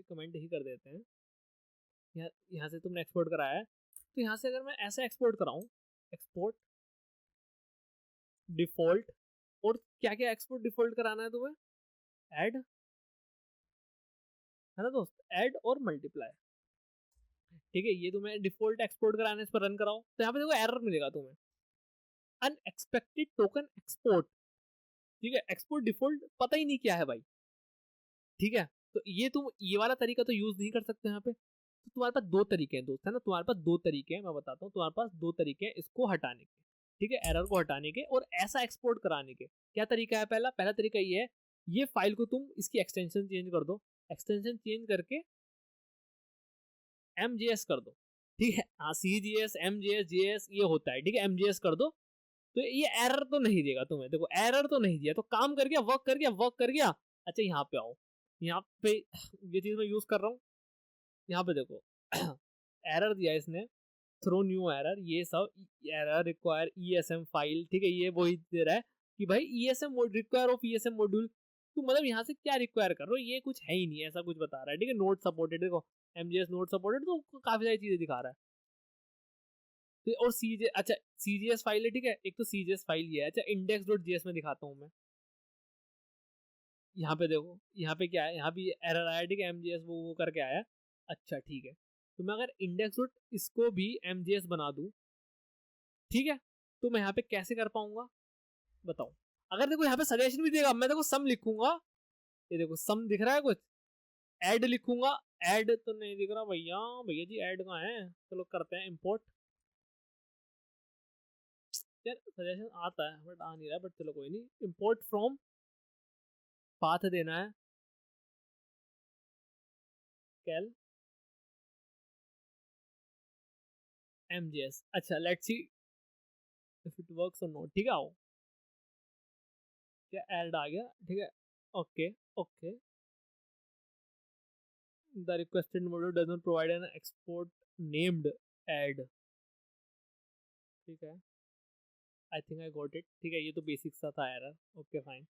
कमेंट ही कर देते हैं, यहाँ से तुमने एक्सपोर्ट कराया है, तो यहाँ से अगर मैं ऐसा एक्सपोर्ट कराऊं, एक्सपोर्ट डिफॉल्ट, और क्या क्या एक्सपोर्ट डिफॉल्ट कराना है तुम्हें, ऐड, है ना दोस्त, ऐड और मल्टीप्लाई, ठीक है। ये तुम्हें डिफॉल्ट एक्सपोर्ट कराने, इस पर रन कराओ, तो यहाँ पे देखो एरर मिलेगा तुम्हें, अनएक्सपेक्टेड टोकन एक्सपोर्ट, ठीक है। एक्सपोर्ट डिफॉल्ट पता ही नहीं क्या है भाई, ठीक है। तो ये तुम ये वाला तरीका तो यूज नहीं कर सकते यहाँ पे। तो तुम्हारे पास दो तरीके हैं दोस्त, है ना, तुम्हारे पास दो तरीके हैं, मैं बताता हूँ, तुम्हारे पास दो तरीके हैं इसको हटाने के, ठीक है, एरर को हटाने के और ऐसा एक्सपोर्ट कराने के। क्या तरीका है? पहला तरीका ये है, ये फाइल को तुम इसकी एक्सटेंशन चेंज कर दो, एक्सटेंशन चेंज करके MJS कर दो, ठीक है। हाँ, CGS MJS JS ये होता है, ठीक है, MJS कर दो, तो ये एरर तो नहीं देगा तुम्हें। देखो एरर तो नहीं दिया, तो काम कर गया, वर्क कर गया, वर्क कर गया। अच्छा यहाँ पे आओ, यहाँ पे ये चीज मैं यूज कर रहा हूँ, यहाँ पे देखो एरर दिया इसने, थ्रो न्यू एरर, ये सब एरर रिक्वायर ESM फाइल, ठीक है, ये वही दे रहा है कि भाई ESM require of ESM module. तो मतलब यहाँ से क्या रिक्वायर कर रहे हो, ये कुछ है ही नहीं, ऐसा कुछ बता रहा है, ठीक है। नोट सपोर्टेड, देखो MJS नोट सपोर्टेड, तो काफी सारी चीजें दिखा रहा है। और CJ, अच्छा CGS फाइल है, ठीक है, एक तो CGS फाइल ये है। अच्छा index.js में दिखाता हूँ मैं, यहाँ पे देखो, यहाँ पे क्या है, यहाँ भी एरर आया, ठीक है, MJS वो करके आया। अच्छा ठीक है, तो मैं अगर इंडेक्स डॉट इसको भी MJS बना दूं, ठीक है, तो मैं यहाँ पे कैसे कर पाऊंगा बताओ। अगर देखो यहाँ पे सजेशन भी देगा, मैं देखो सम लिखूंगा, ये देखो सम दिख रहा है कुछ, ऐड लिखूंगा, ऐड तो नहीं दिख रहा भैया, भैया जी ऐड कहाँ है, चलो करते हैं इंपोर्ट। यार सजेशन आता है बट आ नहीं रहा है, बट चलो कोई नहीं, इंपोर्ट फ्रॉम, पाथ देना है कैल MJS। अच्छा let's see if it works और नॉट, ठीक है। आओ, क्या ऐड आ गया, ठीक है, okay okay, the requested module does not provide an export named add, ठीक है, I think I got it, ठीक है। ये तो बेसिक सा था एरर, ओके फाइन,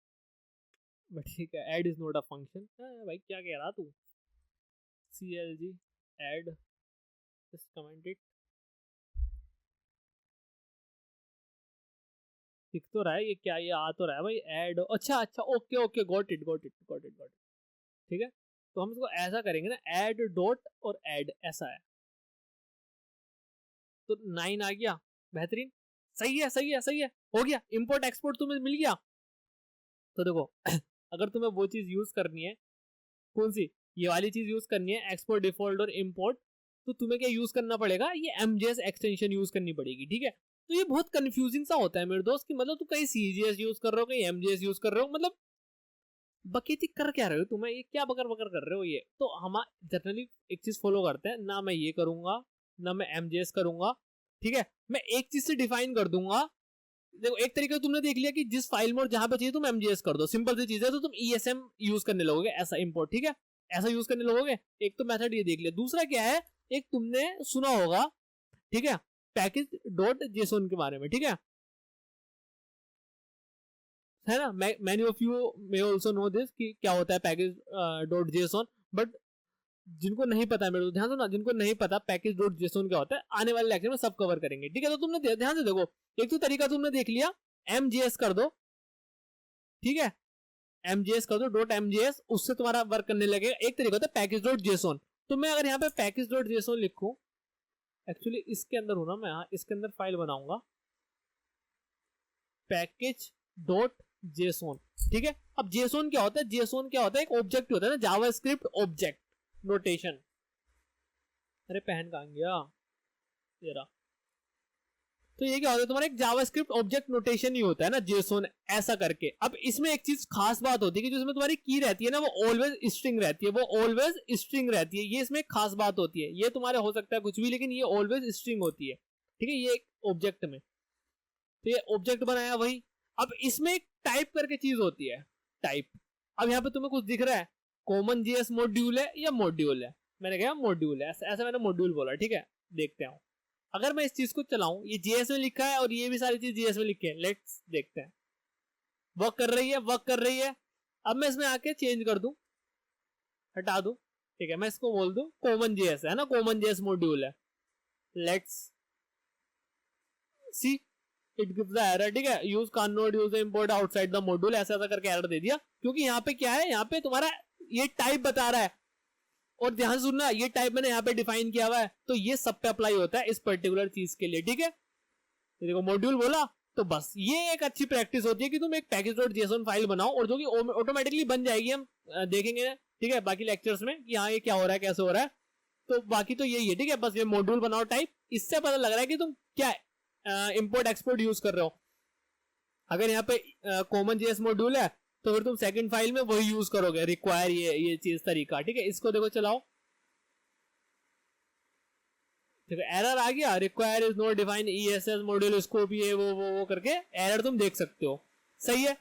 बट ठीक है, add is not a function. भाई क्या कह रहा तू, CLG add, just comment it, दिख तो रहा है ये क्या, ये आ तो रहा है भाई ऐड, अच्छा अच्छा okay okay, got it got it got it got it, ठीक है। तो हम इसको ऐसा करेंगे ना, ऐड डॉट और ऐड, ऐसा है, तो 9 आ गया, बेहतरीन, सही है सही है सही है, हो गया, इंपोर्ट एक्सपोर्ट तुम्हें मिल गया। तो देखो अगर तुम्हें वो चीज यूज करनी है, कौन सी, ये वाली चीज यूज करनी है, एक्सपोर्ट डिफॉल्ट और इंपोर्ट, तो तुम्हें क्या यूज करना पड़ेगा, ये MJS एक्सटेंशन यूज करनी पड़ेगी, ठीक है। तो ये बहुत कंफ्यूजिंग सा होता है मेरे दोस्त, कि मतलब तुम कहीं CGS यूज कर रहे हो, कहीं MJS यूज कर रहे हो, मतलब बकेती कर क्या रहे हो तुम्हें, ये क्या बकर बकर कर रहे हो। ये तो हम जनरली एक चीज फॉलो करते हैं ना, मैं ये करूंगा ना मैं MJS करूंगा, ठीक है। मैं एक चीज से डिफाइन कर दूंगा, देखो एक तरीका तुमने देख लिया कि जिस फाइल में और जहां पे चाहिए तुम MJS कर दो, सिंपल सी चीज है, तो तुम ESM यूज करने लगोगे, ऐसा इंपोर्ट, ठीक है, ऐसा यूज करने लगोगे। एक तो मेथड ये देख लिया, दूसरा क्या है, एक तुमने सुना होगा, ठीक है, पैकेज डॉट जेसोन के बारे में, ठीक है ना, many of you may also know this कि क्या होता है पैकेज डॉट जेसोन, बट जिनको नहीं पता है, मेरे तो ध्यान दो ना, जिनको नहीं पता पैकेज डॉट जेसोन क्या होता है, आने वाले लेक्चर में सब कवर करेंगे, ठीक है। तो तुमने ध्यान से देखो, एक तो तरीका तुमने देख लिया, MJS कर दो, ठीक है, MJS कर दो, डॉट MJS, उससे तुम्हारा वर्क करने लगेगा। एक तरीका होता है पैकेज डॉट जेसोन, तो मैं अगर यहाँ पे पैकेज डॉट जेसोन लिखूं, एक्चुअली इसके अंदर हूं ना मैं, यहाँ इसके अंदर फाइल बनाऊंगा पैकेज डॉट जेसोन, ठीक है। अब जेसोन क्या होता है, जेसोन क्या होता है, एक ऑब्जेक्ट होता है ना, जावास्क्रिप्ट ऑब्जेक्ट नोटेशन, अरे पहन कहां गया ये रहा। तो ये क्या होता है, तुम्हारा एक जावास्क्रिप्ट ऑब्जेक्ट नोटेशन ही होता है ना जेसोन, ऐसा करके। अब इसमें एक चीज खास बात होती है कि जो इसमें तुम्हारी की रहती है ना, वो ऑलवेज स्ट्रिंग रहती है, वो ऑलवेज स्ट्रिंग रहती है, ये इसमें एक खास बात होती है। ये तुम्हारे हो सकता है कुछ भी, लेकिन ये ऑलवेज स्ट्रिंग होती है, ठीक है, ये एक ऑब्जेक्ट में। तो ये ऑब्जेक्ट बनाया वही। अब इसमें एक टाइप करके चीज होती है, टाइप। अब यहाँ पे तुम्हें कुछ दिख रहा है, कॉमन जेएस मॉड्यूल है या मॉड्यूल है, मैंने कहा मॉड्यूल है, ऐसा मैंने मॉड्यूल बोला, ठीक है। देखते हैं अगर मैं इस चीज को चलाऊं, ये जेएस में लिखा है और ये भी सारी चीज जेएस में लिखी है, लेट्स देखते हैं, वर्क कर रही है, वर्क कर रही है। अब मैं इसमें आके चेंज कर दूं, हटा दूं, ठीक है, मैं इसको बोल दूं कॉमन जेएस है ना, कॉमन जेएस मॉड्यूल है, let's see it gives the error, ठीक है, use can not use the import outside the module, ऐसा ऐसा करके एरर दे दिया, क्योंकि यहाँ पे क्या है, यहाँ पे तुम्हारा ये टाइप बता रहा है, और ध्यान से सुनना, ये टाइप मैंने यहाँ पे डिफाइन किया हुआ है, तो ये सब पे अप्लाई होता है इस पर्टिकुलर चीज के लिए, ठीक है। देखो मॉड्यूल बोला, तो बस ये एक अच्छी प्रैक्टिस होती है कि तुम एक package.json फाइल बनाओ, और जो कि ऑटोमेटिकली बन जाएगी, हम देखेंगे, ठीक है, बाकी लेक्चर्स में कि हाँ ये क्या हो रहा है, कैसे हो रहा है। तो बाकी तो यही है, ठीक है, बस ये मॉड्यूल बनाओ टाइप, इससे पता लग रहा है कि तुम क्या इंपोर्ट एक्सपोर्ट यूज कर रहे हो। अगर यहाँ पे कॉमन जेएस मॉड्यूल है, तो फिर तुम सेकंड फाइल में वही यूज करोगे, रिक्वायर ये चीज तरीका, ठीक है। इसको देखो चलाओ, देखो एरर आ गया, require is not define ESS module scope, ये वो करके एरर तुम देख सकते हो, सही है।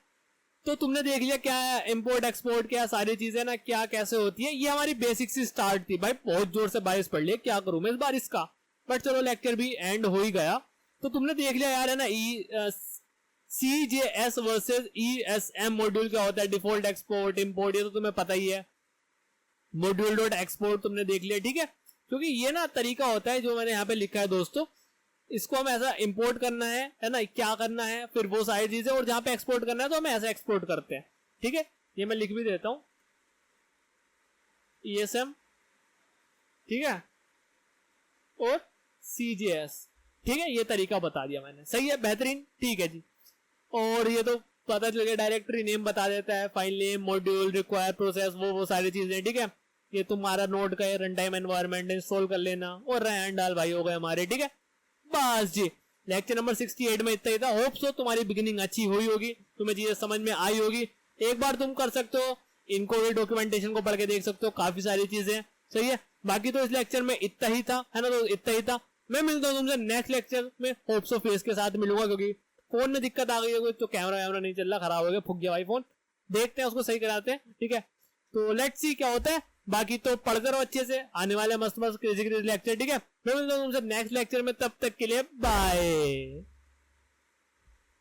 तो तुमने देख लिया क्या है इंपोर्ट एक्सपोर्ट, क्या सारी चीजें ना, क्या कैसे होती है। ये हमारी बेसिक सी स्टार्ट थी भाई, बहुत जोर से बारिश पड़ लिया, क्या करूं मैं इस बारिश का, बट चलो लेक्चर भी एंड हो ही गया। तो तुमने देख लिया यार, है ना, CJS वर्सेस ESM मॉड्यूल क्या होता है, डिफॉल्ट एक्सपोर्ट इंपोर्ट, ये तो तुम्हें पता ही है। मॉड्यूल डॉट एक्सपोर्ट तुमने देख लिया, ठीक है, क्योंकि ये ना तरीका होता है जो मैंने यहाँ पे लिखा है दोस्तों, इसको हम ऐसा इंपोर्ट करना है ना, क्या करना है, फिर वो सारी चीजें, और जहां पे एक्सपोर्ट करना है तो हम ऐसा एक्सपोर्ट करते हैं, ठीक है। ये मैं लिख भी देता हूं, ESM, ठीक है, और CJS, ठीक है, ये तरीका बता दिया मैंने, सही है, बेहतरीन, ठीक है जी। और ये तो पता चल गया, डायरेक्टरी नेम बता देता है, file name, module, require process, वो सारी चीजें, ठीक है। ये तुम्हारा नोड का रन टाइम एनवायरनमेंट इंस्टॉल कर लेना, और रैंड डाल भाई हो गए हमारे, ठीक है। बस जी, लेक्चर नंबर 68 में इतना ही था। होप सो तुम्हारी बिगिनिंग अच्छी हुई होगी, तुम्हें चीजें समझ में आई होगी। एक बार तुम कर सकते हो इनको, भी डॉक्यूमेंटेशन को पढ़ के देख सकते हो, काफी सारी चीजें, सही है। बाकी तो इस लेक्चर में इतना ही था, है ना, तो इतना ही था। मैं मिलता हूँ तुमसे नेक्स्ट लेक्चर में, होप सो फेस के साथ मिलूंगा, क्योंकि फोन में दिक्कत आ गई है, तो कैमरा वैमरा नहीं चल रहा, खराब हो गया, फूक गया भाई फोन, देखते हैं उसको सही कराते हैं, ठीक है। तो लेट्स सी क्या होता है, बाकी तो पढ़ते रहो अच्छे से, आने वाले मस्त मस्त क्रेजी क्रेजी लेक्चर, ठीक है। मैं मिलता हूं तुमसे नेक्स्ट लेक्चर में, तब तक के लिए बाय।